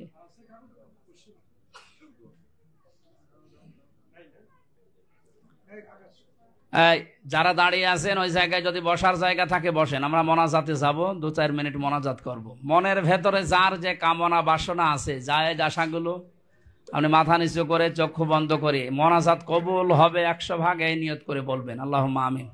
যারা দাঁড়িয়ে আছেন ওই জায়গায় যদি বসার জায়গা থাকে বসেন। আমরা মোনাজাতে যাব, 2-4 মিনিট মোনাজাত করব। মনের ভেতরে যার যে কামনা বাসনা আছে, জায়েজ আশাগুলো আপনি মাথা নিচু করে চক্ষু বন্ধ করে মোনাজাত কবুল হবে 100 ভাগ, এই নিয়ত করে বলবেন আল্লাহুম্মা আমিন।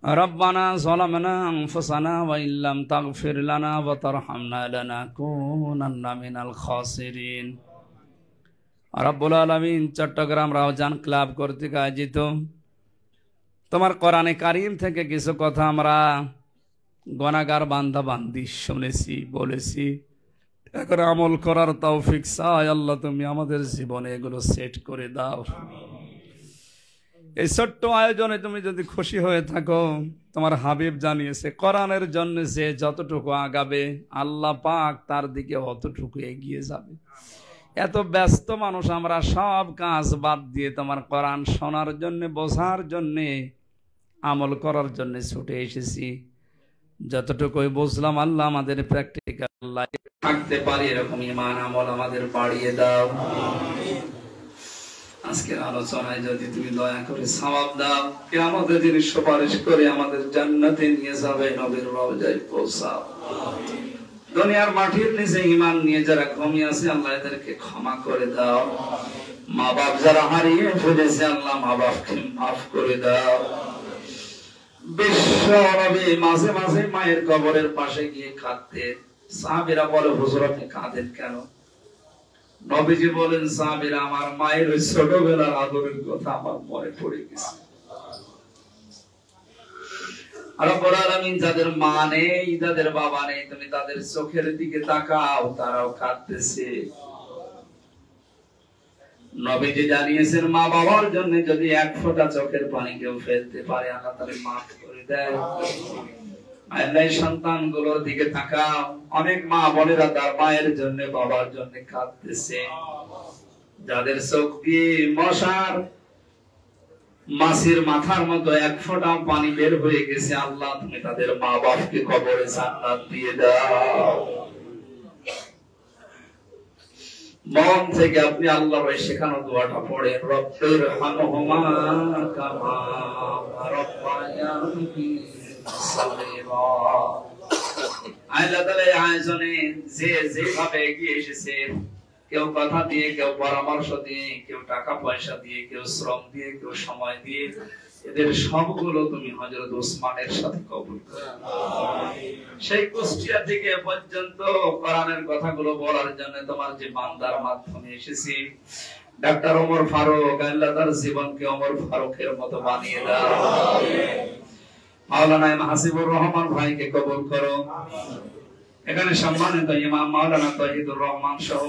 রব্বানা যালামনা আনফুসানা ওয়া ইল্লাম তাগফির লানা ওয়া তারহামনা লানাকুনান্না মিনাল খাসিরিন। রব্বুল আলামিন, চট্টগ্রাম রাউজান ক্লাব কর্তৃক আয়োজিত তোমার কোরআনে কারিম থেকে কিছু কথা আমরা গুনাহগার বান্দা বান্দি শুনেছি, বলেছি, এখন আমল করার তৌফিক চাই। আল্লাহ তুমি আমাদের জীবনে এগুলো সেট করে দাও। এই ছোট্ট আয়োজনে তুমি যদি খুশি হয়ে থাকো, তোমার হাবিব জানিয়েছে কোরআনের জন্য যে যতটুকু আগাবে আল্লাহ পাক তার দিকে অতটুকু এগিয়ে যাবে। এত ব্যস্ত মানুষ আমরা, সব কাজ বাদ দিয়ে তোমার কোরআন শোনার জন্য, বোঝার জন্য, আমল করার জন্য ছুটে এসেছি। যতটুকুই বুঝলাম আল্লাহ আমাদের প্র্যাকটিক্যাল লাইফে থাকতে পারি এরকম ঈমান আমল আমাদের বাড়িয়ে দাও। আজকের আলোচনায় যদি তুমি দয়া করে সওয়াব দাও, কিয়ামতের দিন সুপারিশ করে আমাদের জান্নাতে নিয়ে যাবে, নবীর রওজায় পৌঁছাও। দুনিয়ার মাটির নিচে ঈমান নিয়ে যারা ঘুমিয়ে আছে, আল্লাহ এদেরকে ক্ষমা করে দাও। মা বাপ যারা হারিয়ে ফেলেছে, আল্লাহ মা বাপকে মাফ করে দাও। বিশ্ব নবী মাঝে মাঝে মায়ের কবরের পাশে গিয়ে কাঁদতেন। সাহাবীরা বলে, হুজুর আপনি কাঁদেন কেন? নবীজি বলেন, সাহাবীরা, আমার মায়ের ওই ছোটবেলার আদরের কথা আমার মনে পড়ে গেছে। রব্বুল আলামিন যাদের মা নেই, যাদের বাবা নেই, তুমি তাদের চোখের দিকে তাকাও, তারাও কাঁদতেছে। নবীজি জানিয়েছেন, মা বাবার জন্য যদি এক ফোঁটা চোখের পানি কেউ ফেলতে পারে, আল্লাহ তাআলা মাফ করে দেয়। আল্লাহ সন্তানগুলোর দিকে তাকাও। অনেক মা বোনেরা তার মায়ের জন্য, বাবার জন্য কাঁদতেছে। যাদের চোখ দিয়ে মশার মাছের মাথার মতো এক ফোঁটা পানি বের হয়ে গেছে, আল্লাহ তুমি তাদের মা বাপকে কবরে জান্নাত দিয়ে দাও। মন থেকে আপনি আল্লাহর ওই শেখানো দোয়াটা পড়েন, রব্বির হামহুমা কামা রাব্বায়ানি সাগীরা। আল্লাহ তাআলা এই আয়োজনে যে যেভাবে এগিয়ে এসেছে, কেউ কথা দিয়ে, কেউ পরামর্শ দিয়ে, কেউ টাকা পয়সা দিয়ে, কেউ শ্রম দিয়ে, কেউ সময় দিয়ে, এদের সবগুলো তুমি হযরত ওসমানের সাথে কবুল করো। সেই কুষ্টিয়া থেকে পর্যন্ত কোরআনের কথাগুলো বলার জন্য তোমার যে বান্দার মাধ্যমে এসেছি, ডাক্তার ওমর ফারুক, আল্লাহ তার জীবনকে ওমর ফারুকের মতো বানিয়ে দাও। মাওলানা হাসিবুর রহমান ভাইকে কবুল করো। এখানে সম্মানিত ইমাম মাওলানা তৌহিদুর রহমান সহ,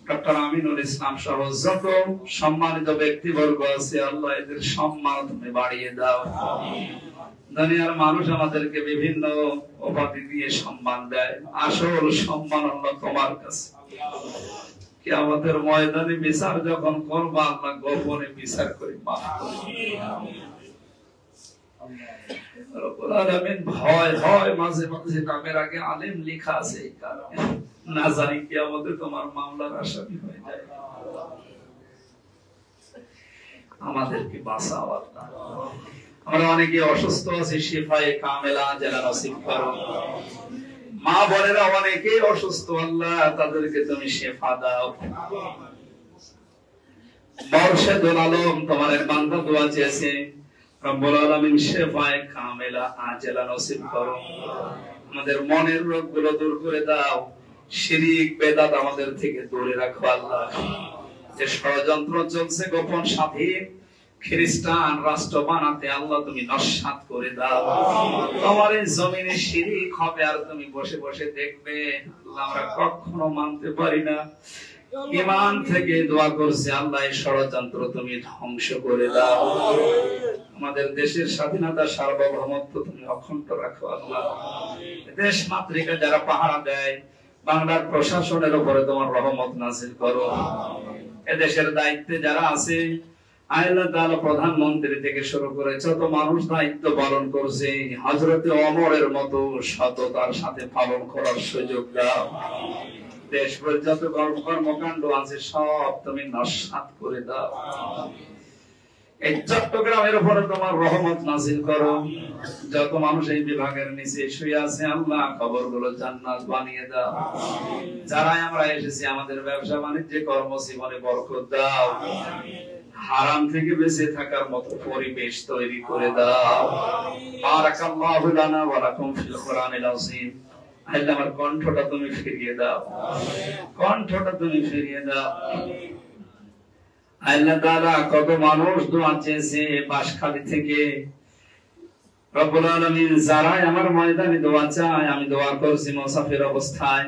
ডক্টর আমিনুল ইসলাম সহ যত সম্মানিত ব্যক্তিবর্গ আছে, আল্লাহ এদের সম্মান তুমি বাড়িয়ে দাও। দুনিয়ার মানুষ আমাদেরকে বিভিন্ন উপাধি দিয়ে সম্মান দেয়, আসল সম্মান আল্লাহ তোমার কাছে। কিয়ামতের ময়দানে বিচার যখন করবা, আল্লাহ গোপনে বিচার করে মাফ করবে। রব্বুল আলামিন ভয় হয় মাঝে মাঝে নামের আগে আলেম লেখা আছে, এই কারণে না জানি কিয়ামতে তোমার মামলার আসামি হয়ে যায়। আমাদেরকে বাঁচাও আল্লাহ। আমরা অনেকে অসুস্থ আছি, শিফায়ে কামেলা যেন নসিব করো। মা বোনেরা অনেকে অসুস্থ, আল্লাহ তাদেরকে তুমি শিফা দাও। মুর্শিদুল আলম তোমার এক বান্দা দোয়া চেয়েছে, রব্বুল আলামিন শিফায়ে কামেলা আজেলা নসিব করো। আমাদের মনের রোগগুলো দূর করে দাও। শিরক বেদাত আমাদের থেকে দূরে রাখো আল্লাহ। যে ষড়যন্ত্র চলছে গোপন স্বাধীন খ্রিস্টান রাষ্ট্র বানাতে, আল্লাহ তুমি নস্যাৎ করে দাও। তোমার এই জমিনে শিরক হবে আর তুমি বসে বসে দেখবে, আল্লাহ আমরা কখনো মানতে পারি না। ঈমান থেকে দোয়া করছি, আল্লাহ এই ষড়যন্ত্র তুমি ধ্বংস করে দাও। আমাদের দেশের স্বাধীনতা সার্বভৌমত্ব তুমি অখণ্ড রাখো আল্লাহ। দেশ মাতৃকা যারা পাহারা দেয়, বাংলার প্রশাসনের উপরে তোমার রহমত নাযিল করো। এদেশের দায়িত্বে যারা আছে, আল্লাহ তাআলা প্রধানমন্ত্রী থেকে শুরু করে যত মানুষ দায়িত্ব পালন করছে, হযরতে ওমরের মতো সততার সাথে পালন করার সুযোগ দাও। দেশ যত কর্মকাণ্ড আছে সব তুমি নস্যাৎ করে দাও। এই চট্টগ্রামের উপরে তোমার রহমত নাযিল করো। যত মানুষ এই বিভাগের নিচে শুয়ে আছে, আল্লাহ কবরগুলো জান্নাত বানিয়ে দাও। যারা আমরা এসেছি, আমাদের ব্যবসা বাণিজ্যে কর্মজীবনে বরকত দাও। হারাম থেকে বেঁচে থাকার মতো পরিবেশ তৈরি করে দাও। বারাকাল্লাহু লানা ওয়া লাকুম ফিল কোরআনিল আযীম। আল্লাহ আমার কণ্ঠটা তুমি ফিরিয়ে দাও, কণ্ঠটা তুমি ফিরিয়ে দাও। আল্লাহ তাআলা কত মানুষ দোয়া চেয়েছে বাঁশখালী থেকে, রব্বুল আলামিন যারা আমার ময়দানে দোয়া চায়, আমি দোয়া করছি মুসাফির অবস্থায়।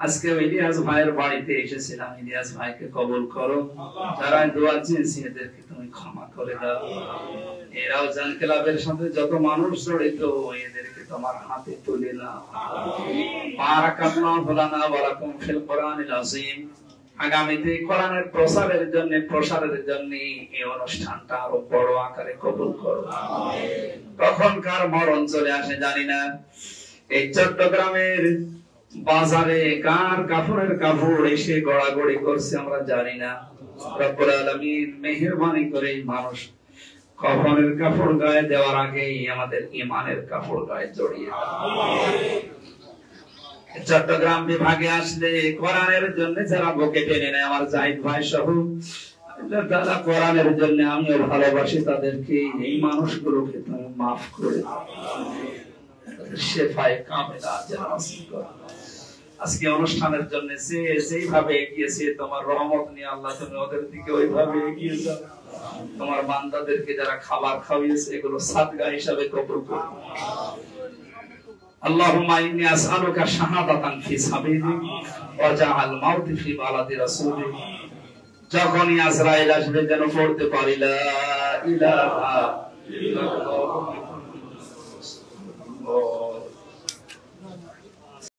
আজকে ইলিয়াস ভাইয়ের বাড়িতে এসেছিলাম, ইলিয়াস ভাইকে কবুল করো। যারা দোয়া চেয়েছে এদেরকে তুমি ক্ষমা করে দাও। এরাও জান ক্লাবের সাথে যত মানুষ জড়িত, এদেরকে তোমার হাতে তুলে নাও। বারাকাল্লাহু লানা ওয়া লাকুম ফিল কোরআনিল আযীম। আগামীতে কোরআনের প্রসারের জন্য এই অনুষ্ঠানটা আরো বড় আকারে কবুল করো। কখন কার মরণ চলে আসে জানি না। এই চট্টগ্রামের বাজারে কার কাপড়ের কাপড় এসে গড়াগড়ি করছে আমরা জানি না। রব্বুল আলামিন মেহেরবানি করে মানুষ কাপড়ের কাপড় গায়ে দেওয়ার আগেই আমাদের ঈমানের কাপড় গায়ে জড়িয়ে দেন। চট্টগ্রাম বিভাগে আসলে কোরআনের জন্য যারা বুকে টেনে নেয়, আমার জাহিদ ভাই সহ তারা কোরআনের জন্য আমিও ভালোবাসি তাদেরকে, এই মানুষগুলোকে তুমি মাফ করে দাও, শেফায়ে কামেলা যেন নসিব করো। আজকে অনুষ্ঠানের জন্য যেইভাবে এগিয়েছে তোমার রহমত নিয়ে আল্লাহ তুমি ওদের দিকে ওইভাবে এগিয়ে যাও। তোমার বান্দাদেরকে যারা খাবার খাওয়িয়েছে এগুলো সাদকা হিসাবে কবুল করো। আল্লাহুম্মা ইন্নী আসআলুকা শাহাদাতান ফি সাবিলিক ওয়া জাআল মাউতি ফি বালাদি রাসূলিক। যখনই আজরাইল আসবে যেন পড়তে পারি লা ইলাহা ইল্লাল্লাহ